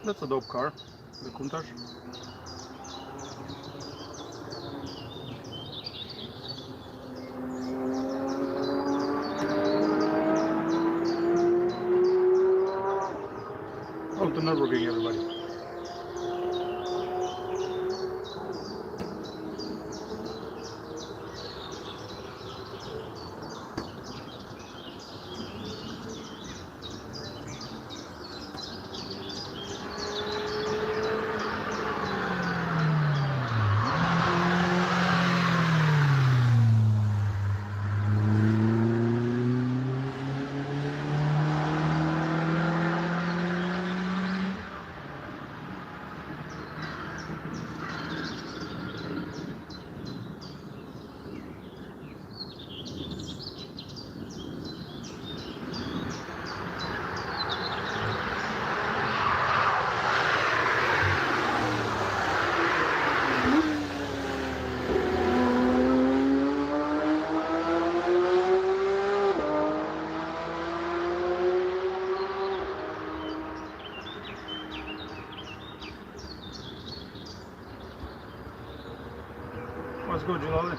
That's a dope car, the Countach. Oh, to Nürburgring, everybody. Let's go, Jalali.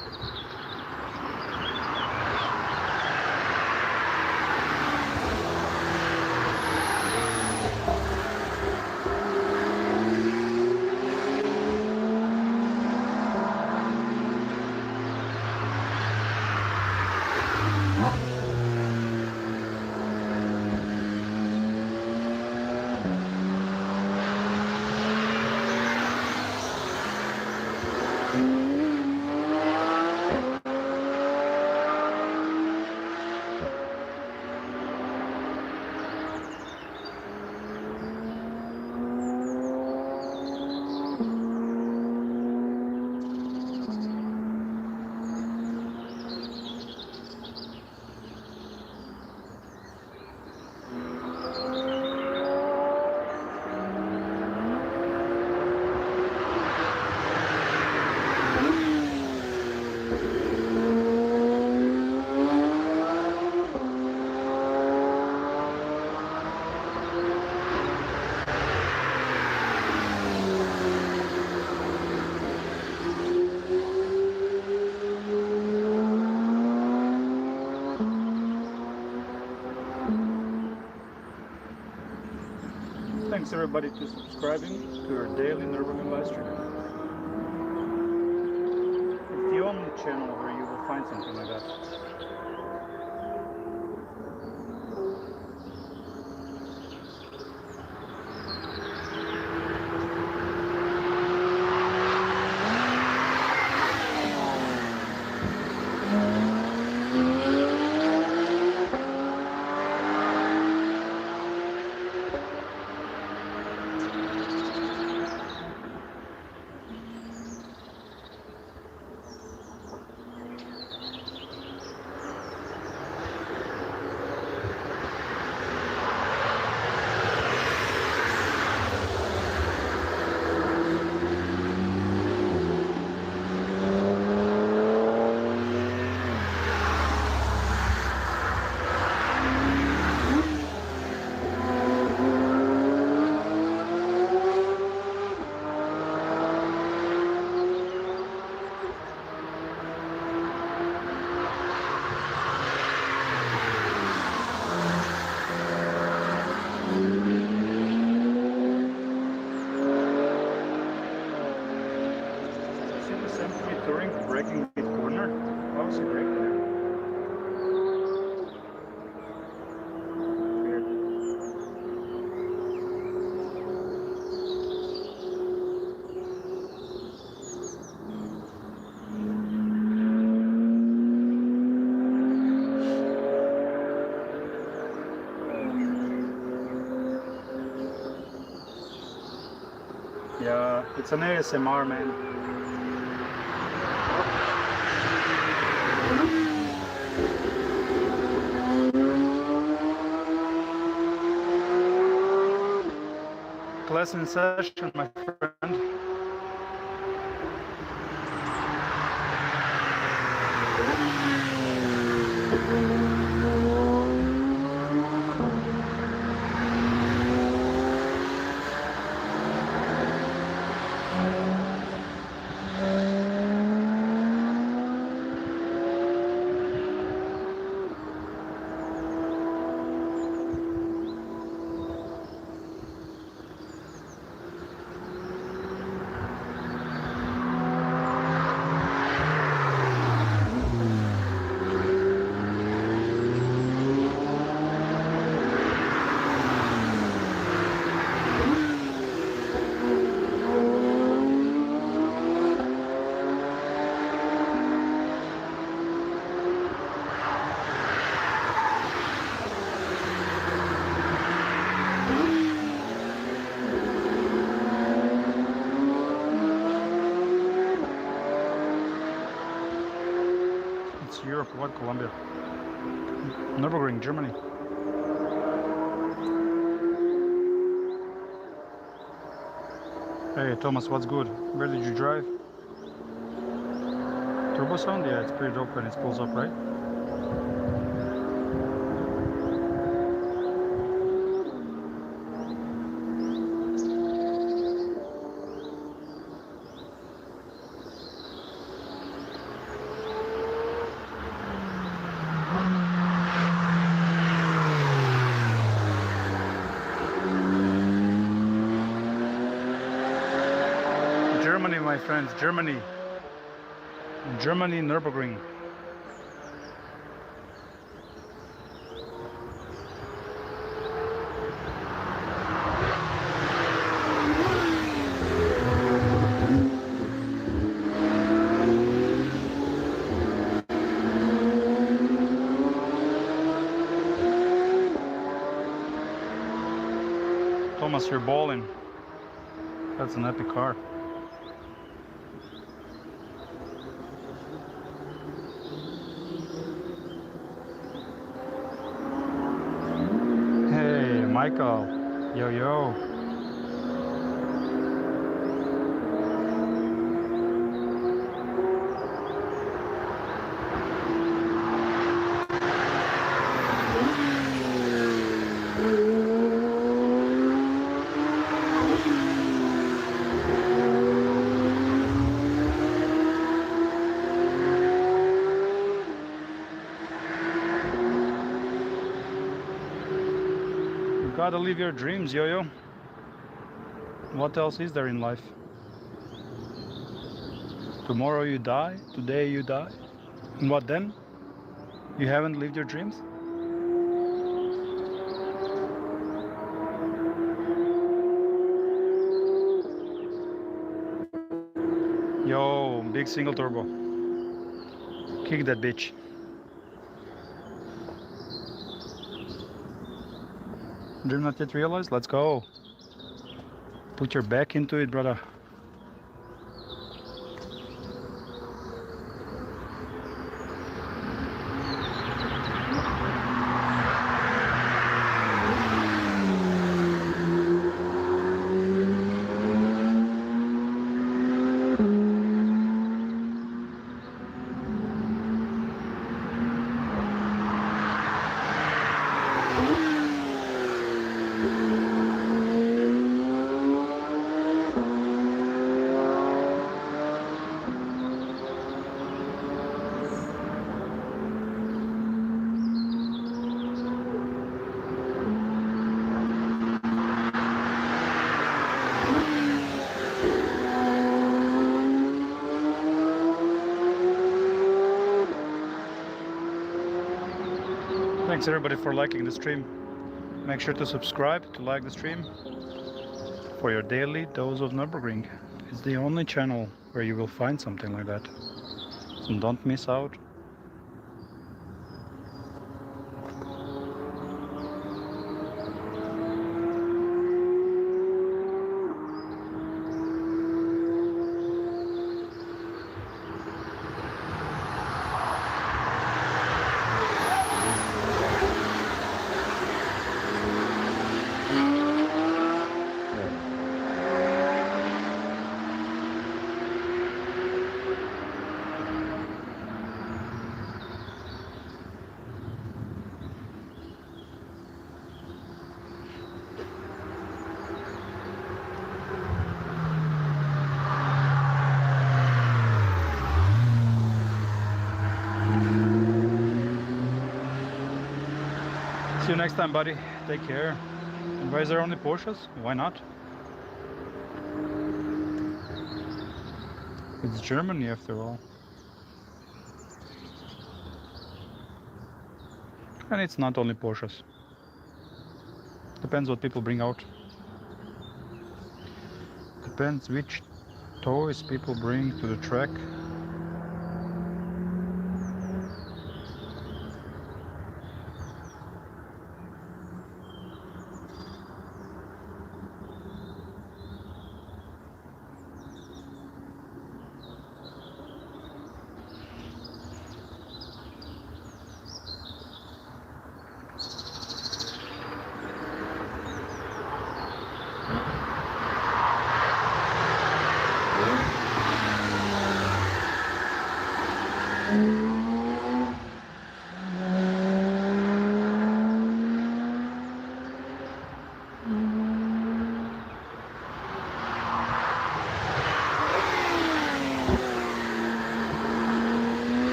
Thanks everybody to subscribing to our daily Nürburgring live stream. It's the only channel where you will find something like that. Braking mid corner. How was he braking there? Weird. Yeah, it's an ASMR, man. Class in session, my friend.
What's Europe? What Colombia? Nürburgring, Germany. Hey Thomas, what's good? Where did you drive? Turbo sound? Yeah, it's pretty dope when it pulls up, right? Germany, my friends, Germany. Germany, Nürburgring. Thomas, you're balling. That's an epic car. Michael, yo yo. Gotta live your dreams, yo-yo. What else is there in life? Tomorrow you die, today you die. And what then? You haven't lived your dreams? Yo, big single turbo. Kick that bitch. Dream not yet realized? Let's go. Put your back into it, brother. Thanks everybody for liking the stream. Make sure to subscribe to like the stream for your daily dose of Nürburgring. It's the only channel where you will find something like that. So don't miss out. See you next time, buddy. Take care. And why is there only Porsches? Why not? It's Germany after all. And it's not only Porsches. Depends what people bring out. Depends which toys people bring to the track.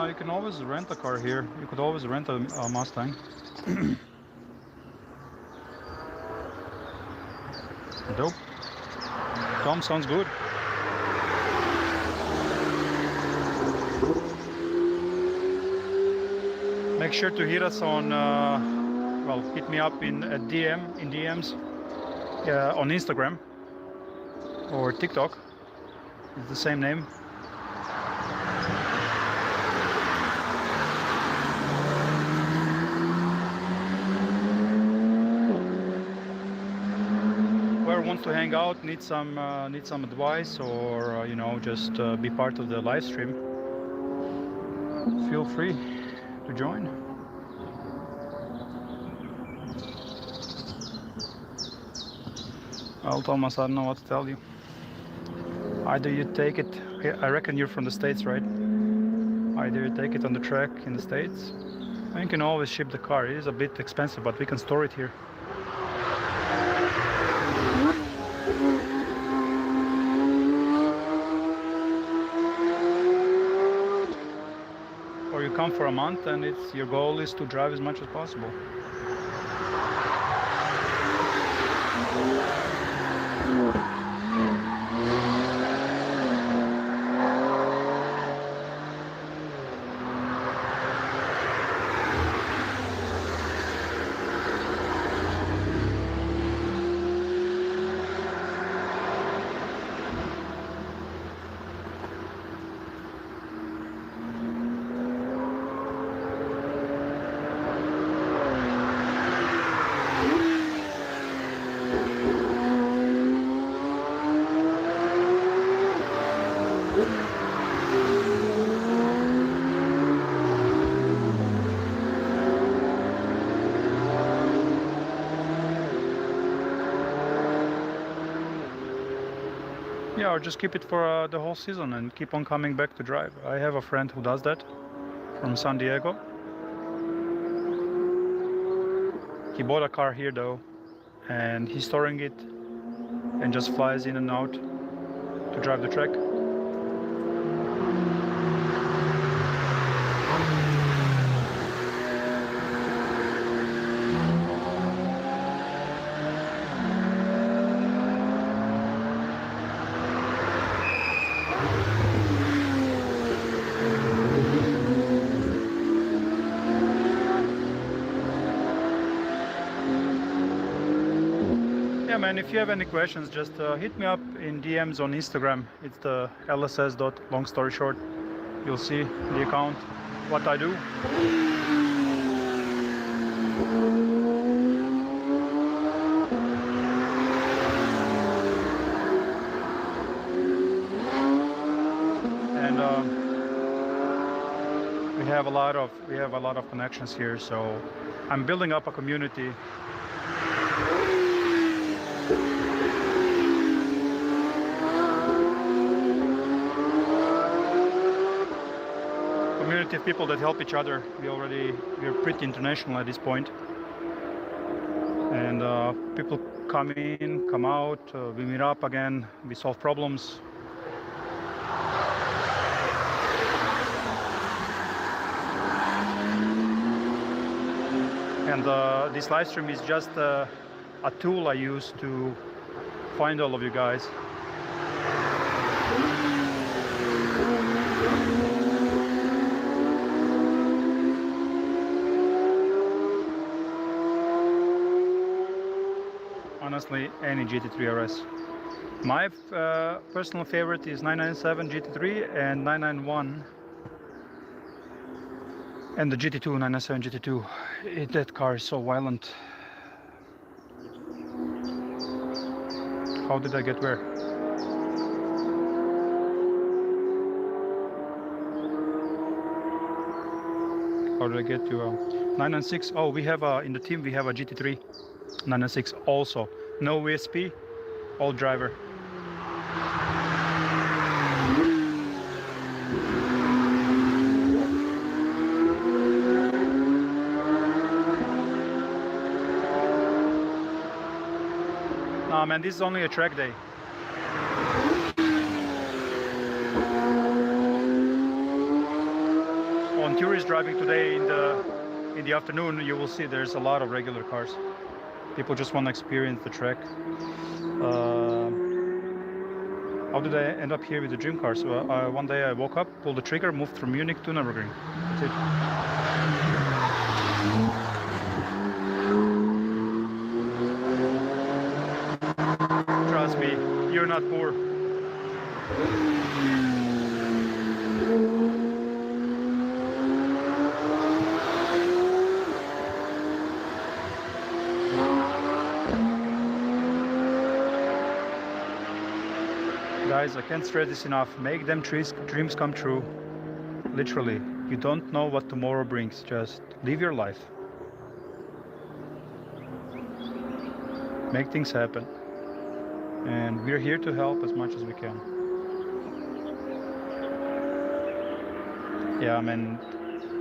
You can always rent a car here. You could always rent a Mustang. Dope. Tom, sounds good. Make sure to hit us on, well, hit me up in DMs on Instagram or TikTok. It's the same name. Wants to hang out, need some advice, or you know, just be part of the live stream, feel free to join. Well, Thomas, I don't know what to tell you. Either you take it, I reckon you're from the States, right? Either you take it on the track in the States, and you can always ship the car. It is a bit expensive, but we can store it here. Or you come for a month and your goal is to drive as much as possible. Yeah, or just keep it for the whole season and keep on coming back to drive. I have a friend who does that from San Diego. He bought a car here though, and he's storing it and just flies in and out to drive the track. And if you have any questions, just hit me up in DMs on Instagram. It's the lss.longstoryshort. You'll see the account, what I do. And we have a lot of connections here, so I'm building up a community. Community of people that help each other. We're pretty international at this point, and people come in, come out, we meet up again, we solve problems. And this live stream is just a tool I use to find all of you guys. Honestly, any GT3 RS. My personal favorite is 997 GT3 and 991 and the GT2, 997 GT2. That car is so violent. How did I get where? How did I get to 996? Oh, we have in the team we have a GT3 996 also. No VSP, all driver. Nah, man, this is only a track day. On tourist driving today in the afternoon, you will see there's a lot of regular cars. People just want to experience the track. How did I end up here with the dream car? So one day I woke up, pulled the trigger, moved from Munich to Nürburgring. That's it. Trust me, you're not poor. Guys, I can't stress this enough. Make them dreams come true. Literally, you don't know what tomorrow brings. Just live your life. Make things happen. And we're here to help as much as we can. Yeah, I mean,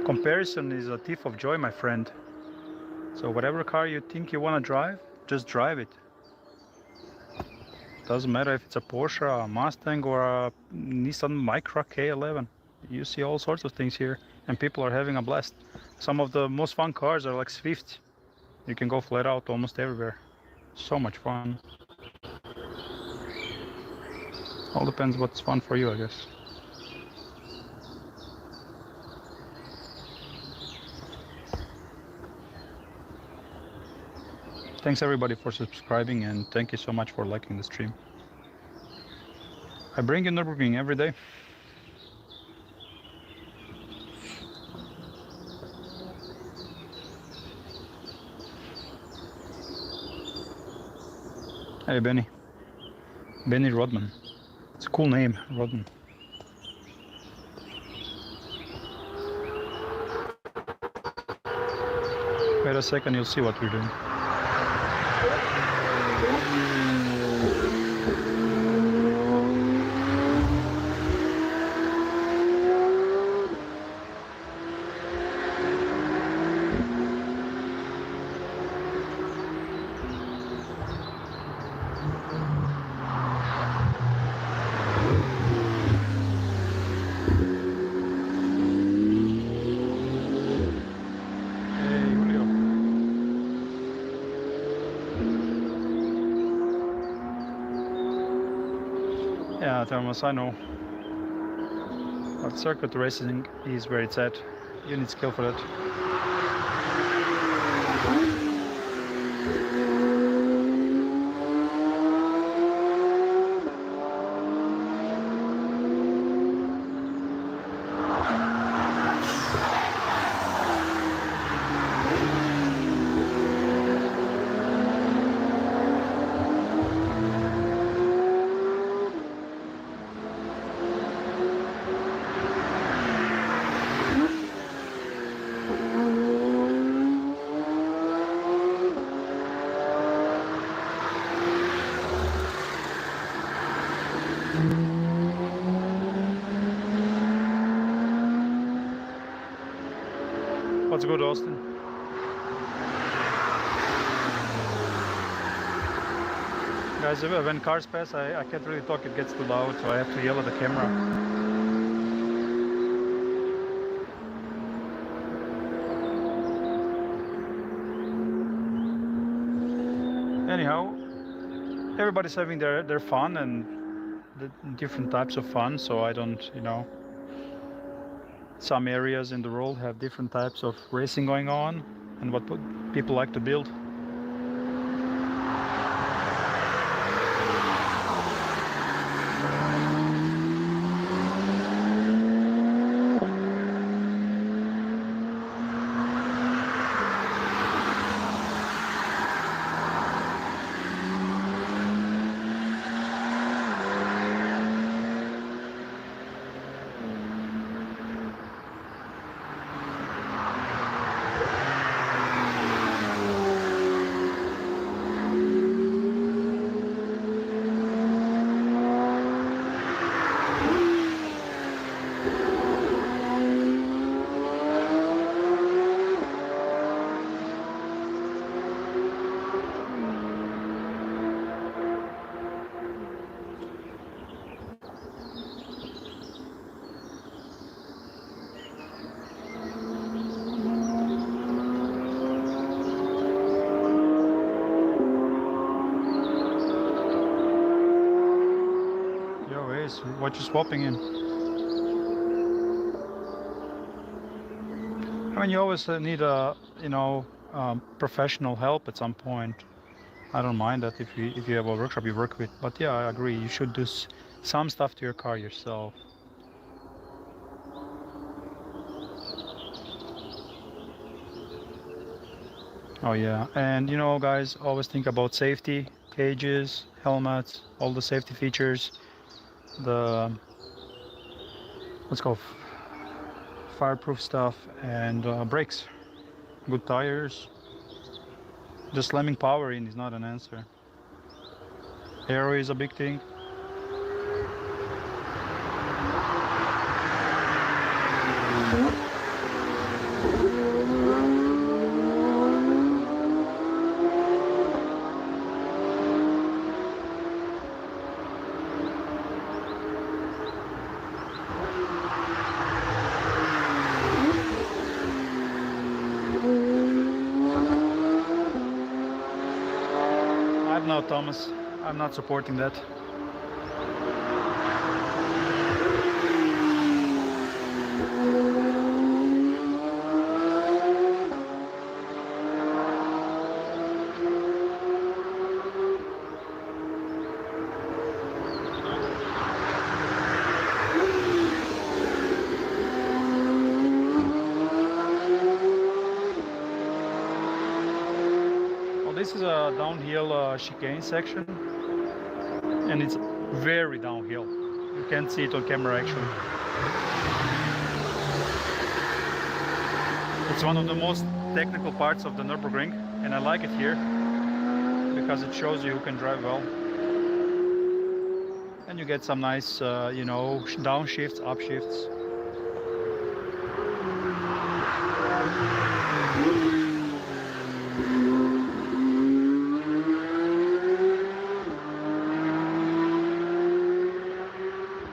comparison is a thief of joy, my friend. So whatever car you think you want to drive, just drive it. Doesn't matter if it's a Porsche, a Mustang, or a Nissan Micra K11. You see all sorts of things here, and people are having a blast. Some of the most fun cars are like Swift. You can go flat out almost everywhere. So much fun. All depends what's fun for you, I guess. Thanks everybody for subscribing, and thank you so much for liking the stream. I bring you Nürburgring every day. Hey Benny. Benny Rodman. It's a cool name, Rodman. Wait a second, you'll see what we're doing. Yeah, Thomas, I know. But circuit racing is where it's at. You need skill for that. What's good, Austin? Guys, when cars pass, I can't really talk, it gets too loud, so I have to yell at the camera. Anyhow, everybody's having their fun and the different types of fun, so I don't, you know, some areas in the world have different types of racing going on and what people like to build. is what you're swapping in. I mean, you always need a, you know, professional help at some point. I don't mind that if you have a workshop you work with, but yeah, I agree. You should do some stuff to your car yourself. Oh yeah, and you know, guys, always think about safety, cages, helmets, all the safety features, the let's go fireproof stuff, and brakes, good tires. Just slamming power in is not an answer. Aero is a big thing. No, Thomas, I'm not supporting that. This is a downhill chicane section, and it's very downhill. You can't see it on camera actually. It's one of the most technical parts of the Nürburgring, and I like it here because it shows you who can drive well. And you get some nice, you know, downshifts, upshifts.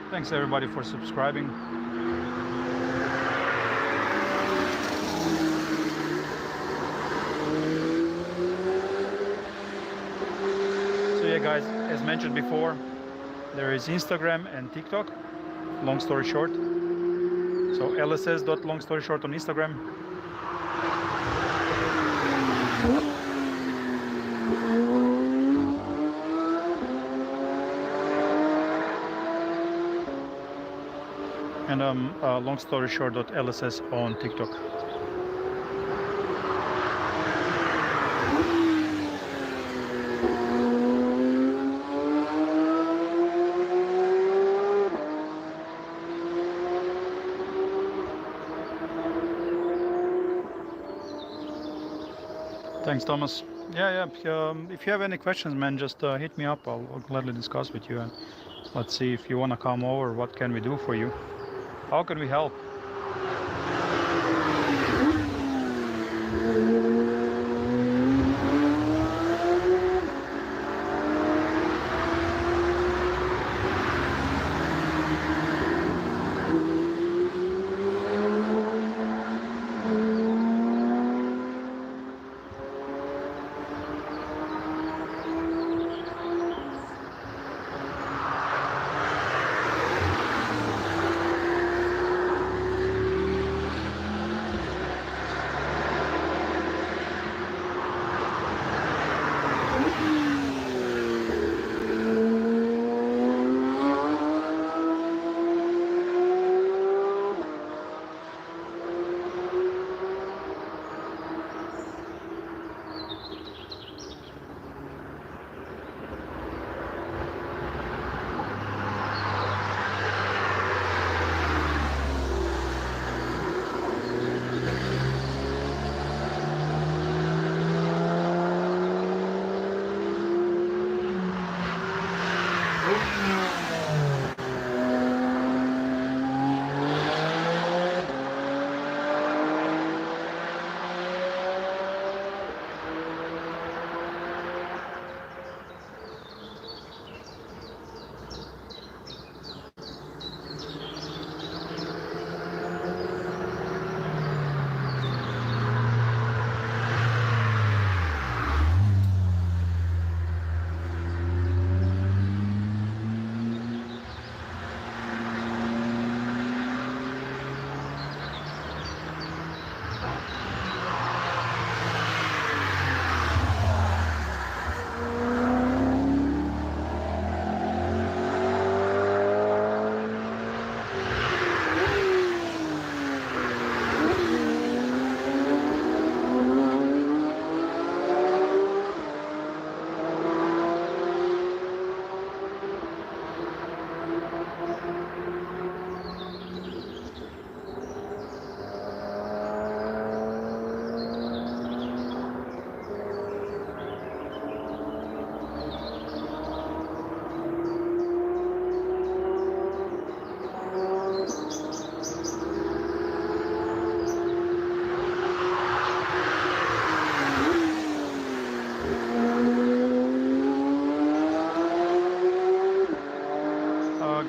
Thanks everybody for subscribing. So yeah guys, as mentioned before, there is Instagram and TikTok, long story short. So lss.longstoryshort on Instagram. And longstoryshort.lss on TikTok. Thanks, Thomas. Yeah. If you have any questions, man, just hit me up. I'll gladly discuss with you, and let's see if you want to come over. What can we do for you? How can we help?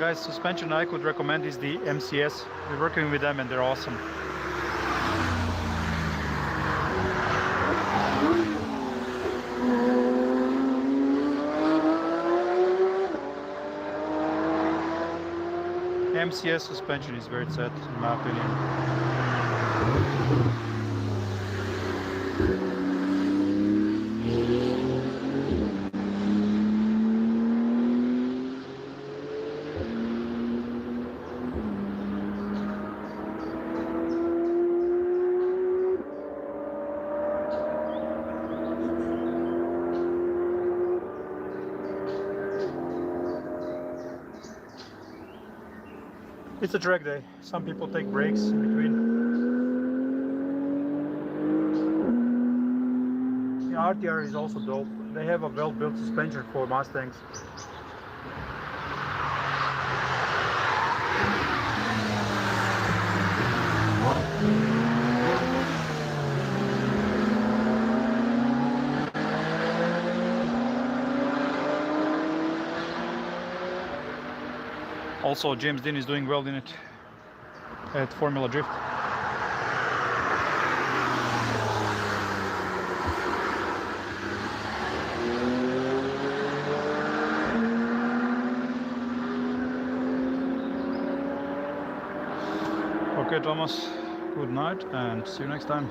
guys, suspension I could recommend is the MCS. We're working with them and they're awesome. MCS suspension is where it's at, in my opinion. It's a track day. Some people take breaks in between. The RT-R is also dope. They have a well-built suspension for Mustangs. Also, James Dean is doing well in it at Formula Drift. Okay, Thomas, good night and see you next time.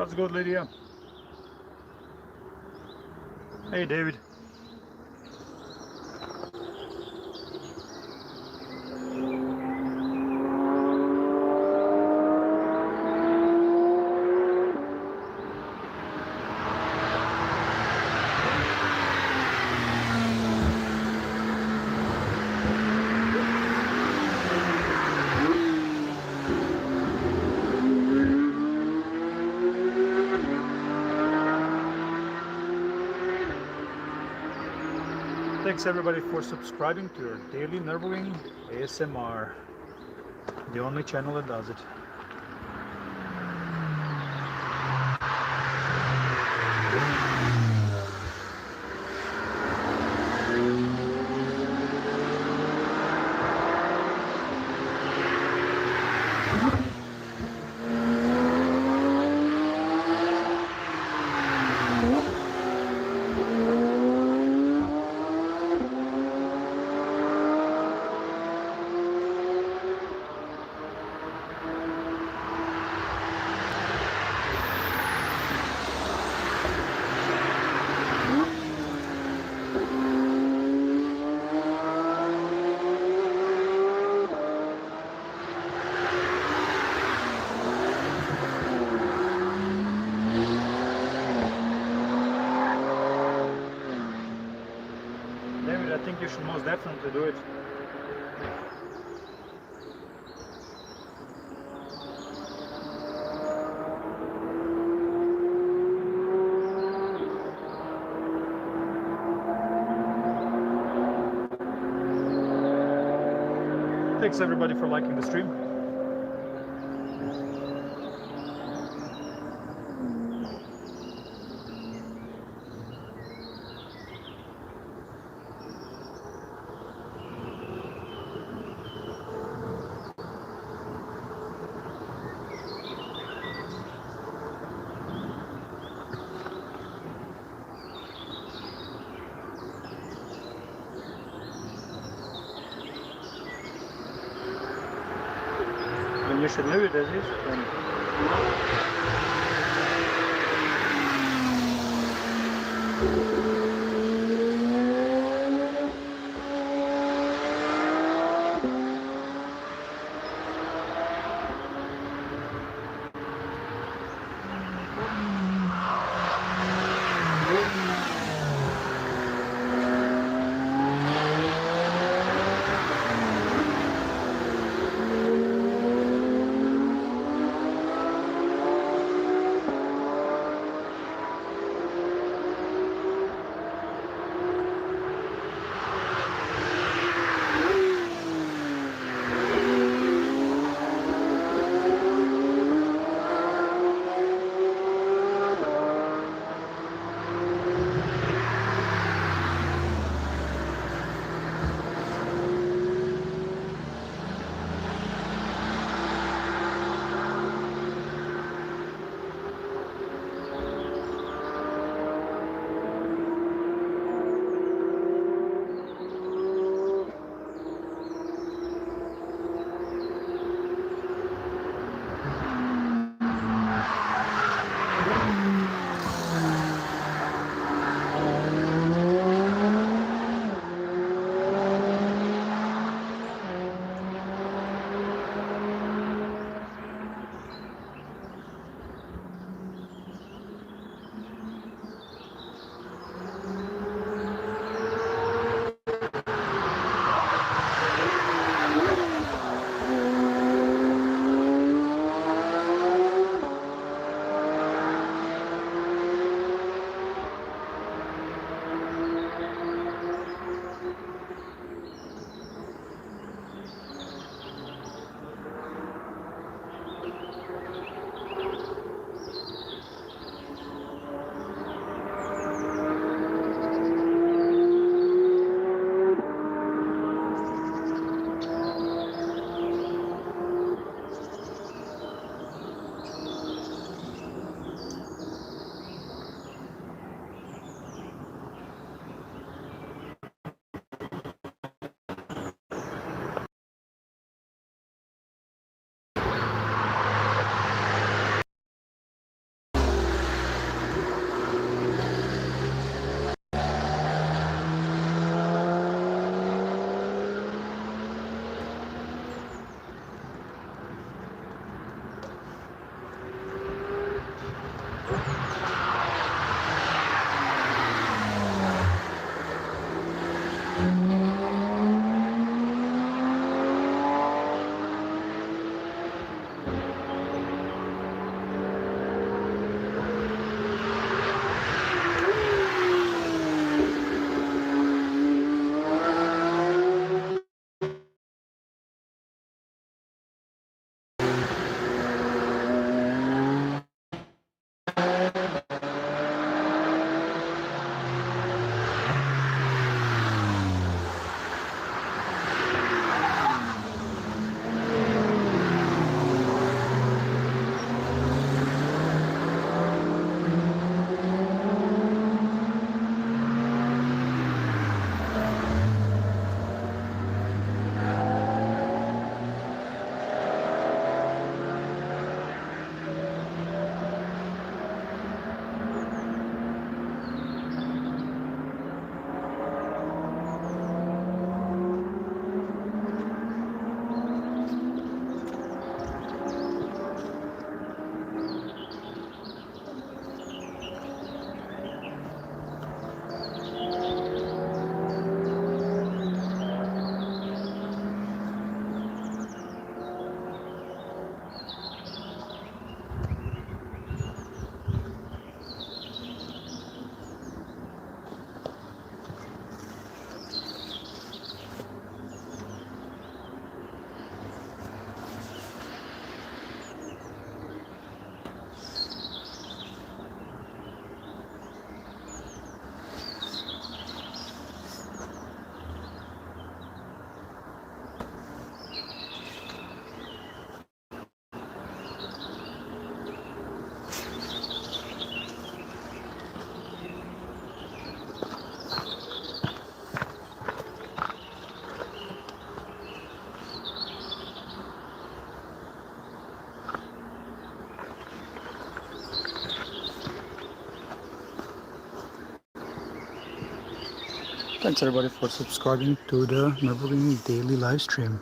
What's good, Lydia? Hey, David. Thanks everybody for subscribing to your daily Nürburgring ASMR, the only channel that does it.
think you should most definitely do it. Thanks everybody for liking the stream. You should leave it as is.
Thanks everybody for subscribing to the Nürburgring daily live stream.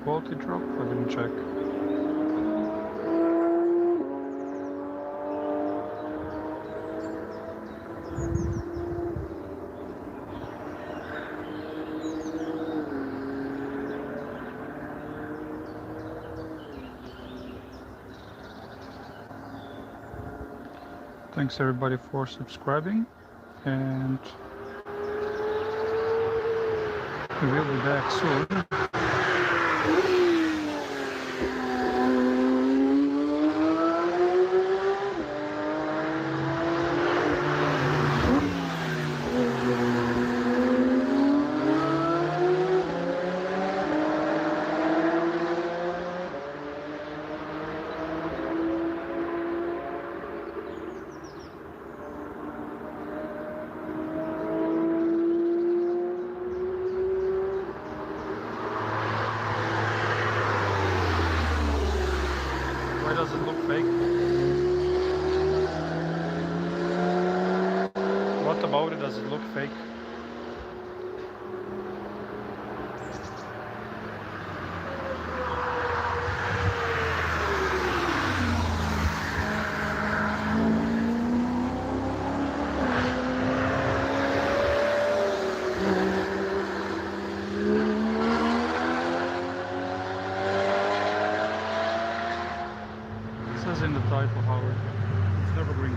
quality drop? I didn't check. Thanks everybody for subscribing, and we will be back soon. Why does it look fake? What about it does it look fake? In the title, Howard. It's Nürburgring.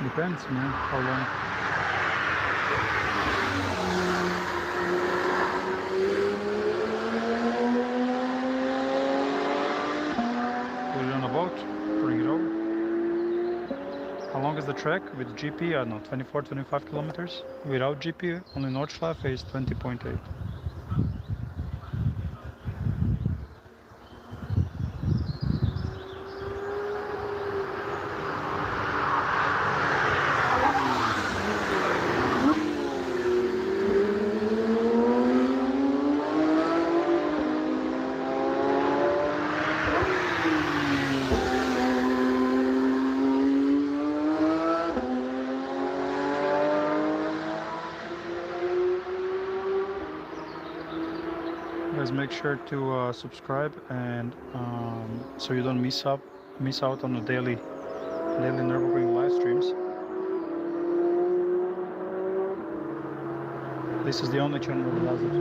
Depends, man, how long. Put it on a boat, bring it over. How long is the track? With GP, I don't know, 24-25 kilometers. Without GP, only Nordschleife is 20.8. Guys, make sure to subscribe, and so you don't miss out on the daily Nürburgring live streams. This is the only channel that does it.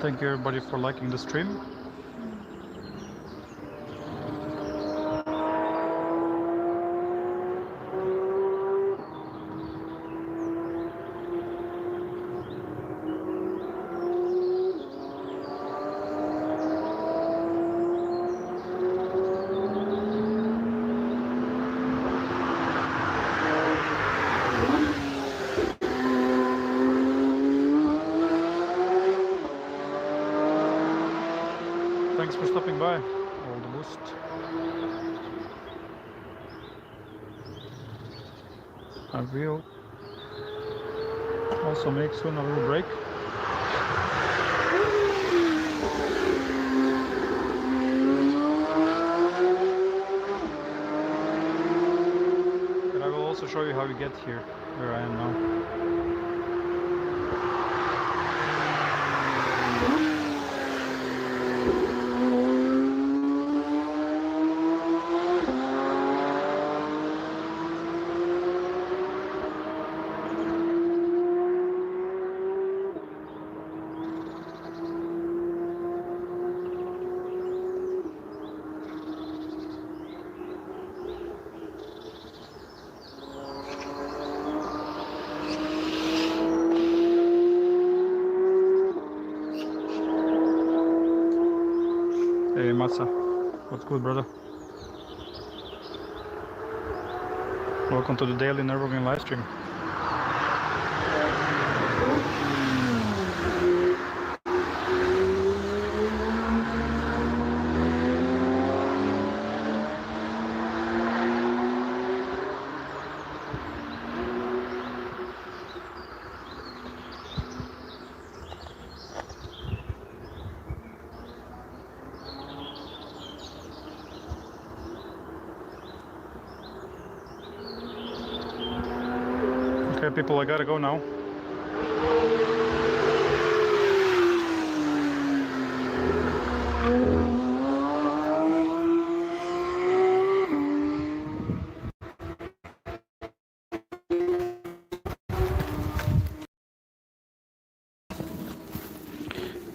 Thank you everybody for liking the stream. Thanks for stopping by. All the boost. I will also make soon a little break. But I will also show you how we get here, where I am now. Hey Mazda, what's good, brother? Welcome to the daily Nürburgring live stream. Okay, people, I gotta go now.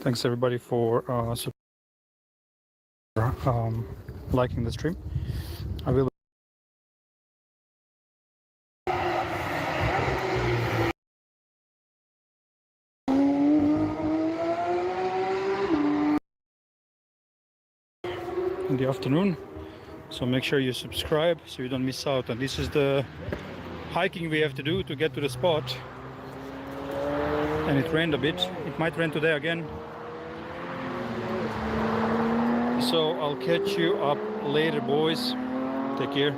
Thanks everybody for liking the stream. I will. In the afternoon, so make sure you subscribe so you don't miss out. And this is the hiking we have to do to get to the spot, and it rained a bit. It might rain today again, so I'll catch you up later, boys. Take care.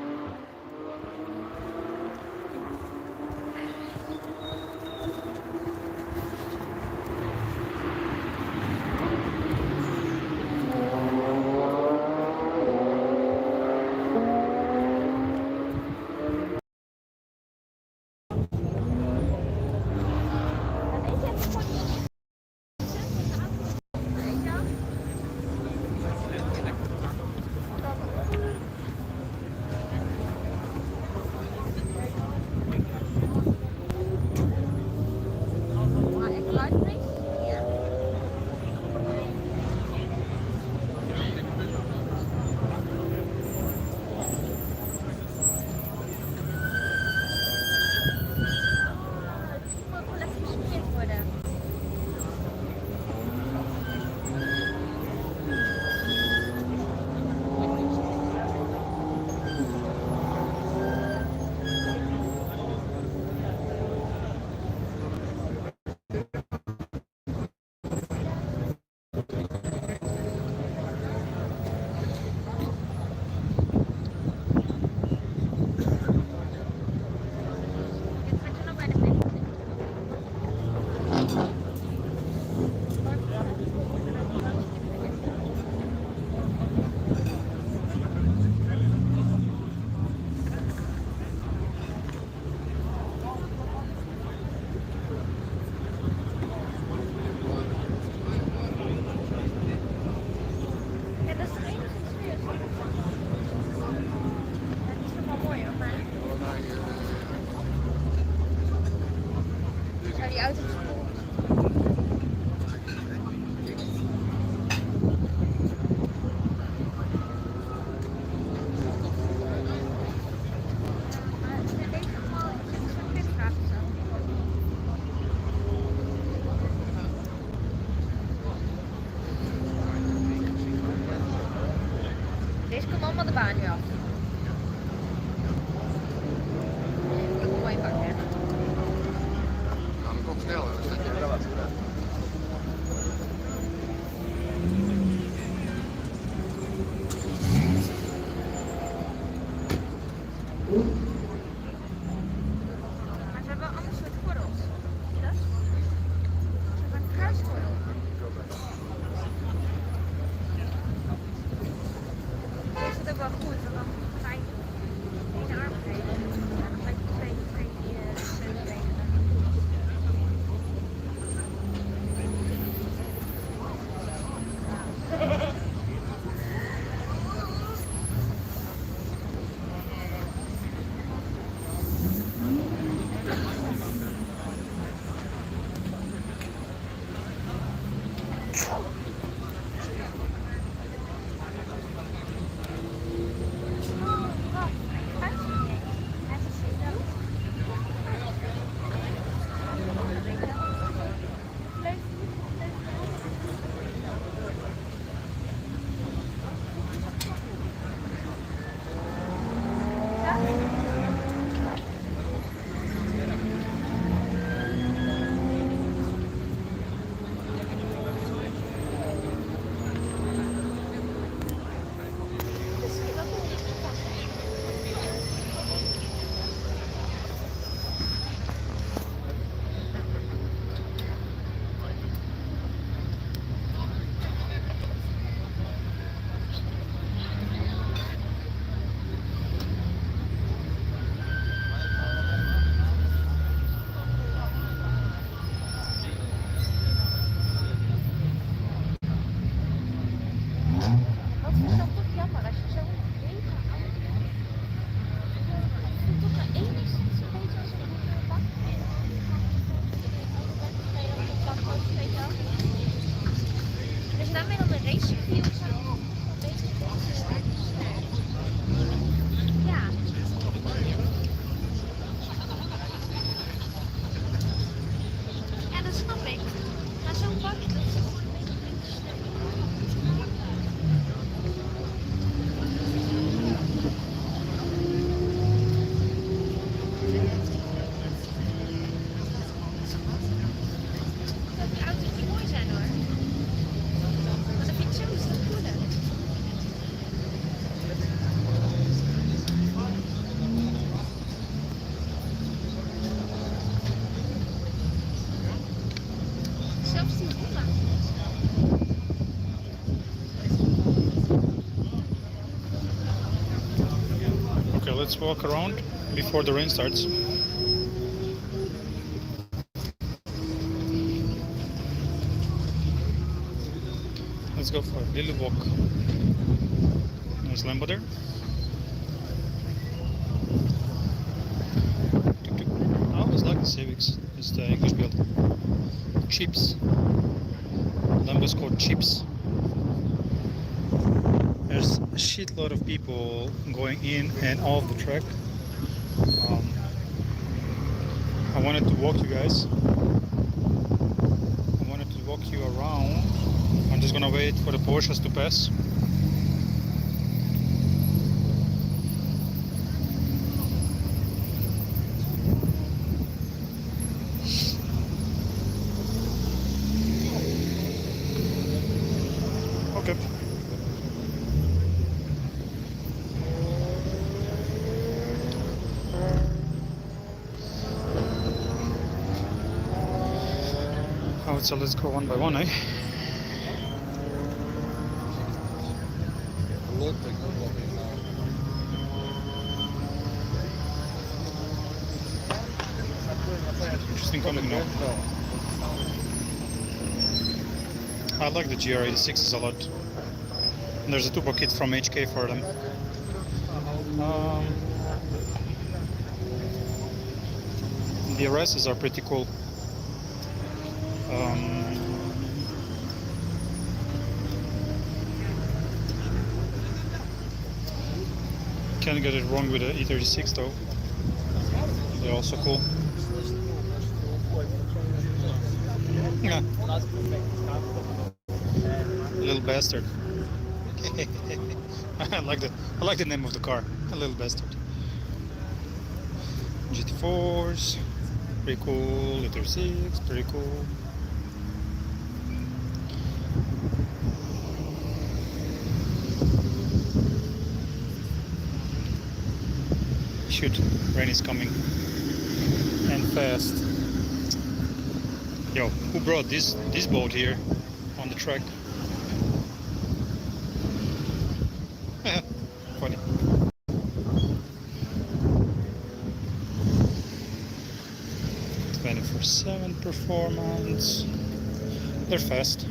Deze komt allemaal de baan nu af. Ik moet mooi pakken, hè.
Nou, dan komt sneller. Dan zet je wel wat.
je daarmee dan een racecircuit of zo? Ja. Ja, dat snap ik. Maar zo'n bakje, dat is gewoon een beetje die auto's die mooi zijn hoor. Maar dat vind ik zo stuk cool. Zelfs die Honda.
Okay, let's walk around before the rain starts. Let's go for a little walk. There's Lambo there. I always like the Civics. It's the English build. Chips. Lambo's called chips. There's a shitload of people going in and off the track. I wanted to walk you guys. I wanted to walk you around. I'm just gonna wait for the Porsches to pass. Okay. So let's go one by one, eh? Interesting coming now. I like the GR86s a lot. And there's a turbo kit from HK for them. The RSs are pretty cool. Can't get it wrong with the E36 though. They're also cool. Yeah. Little bastard. I like the name of the car. A little bastard. GT4s. Pretty cool. Liter 6. Pretty cool. Shoot, rain is coming and fast. Yo, who brought this boat here on the track? Funny. (24/7) performance. They're fast.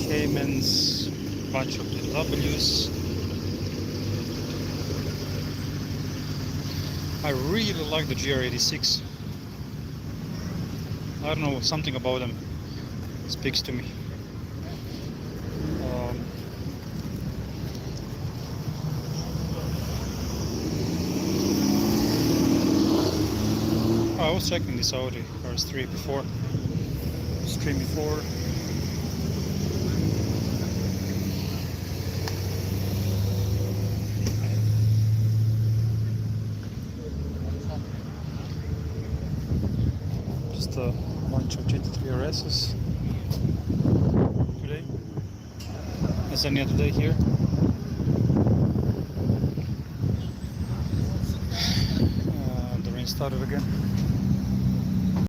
Caymans, bunch of W's. I really like the GR86. I don't know, something about them speaks to me. I was checking this Audi RS3 before. Stream before. Just a bunch of GT3 RSs today. As any other day here. The rain started again.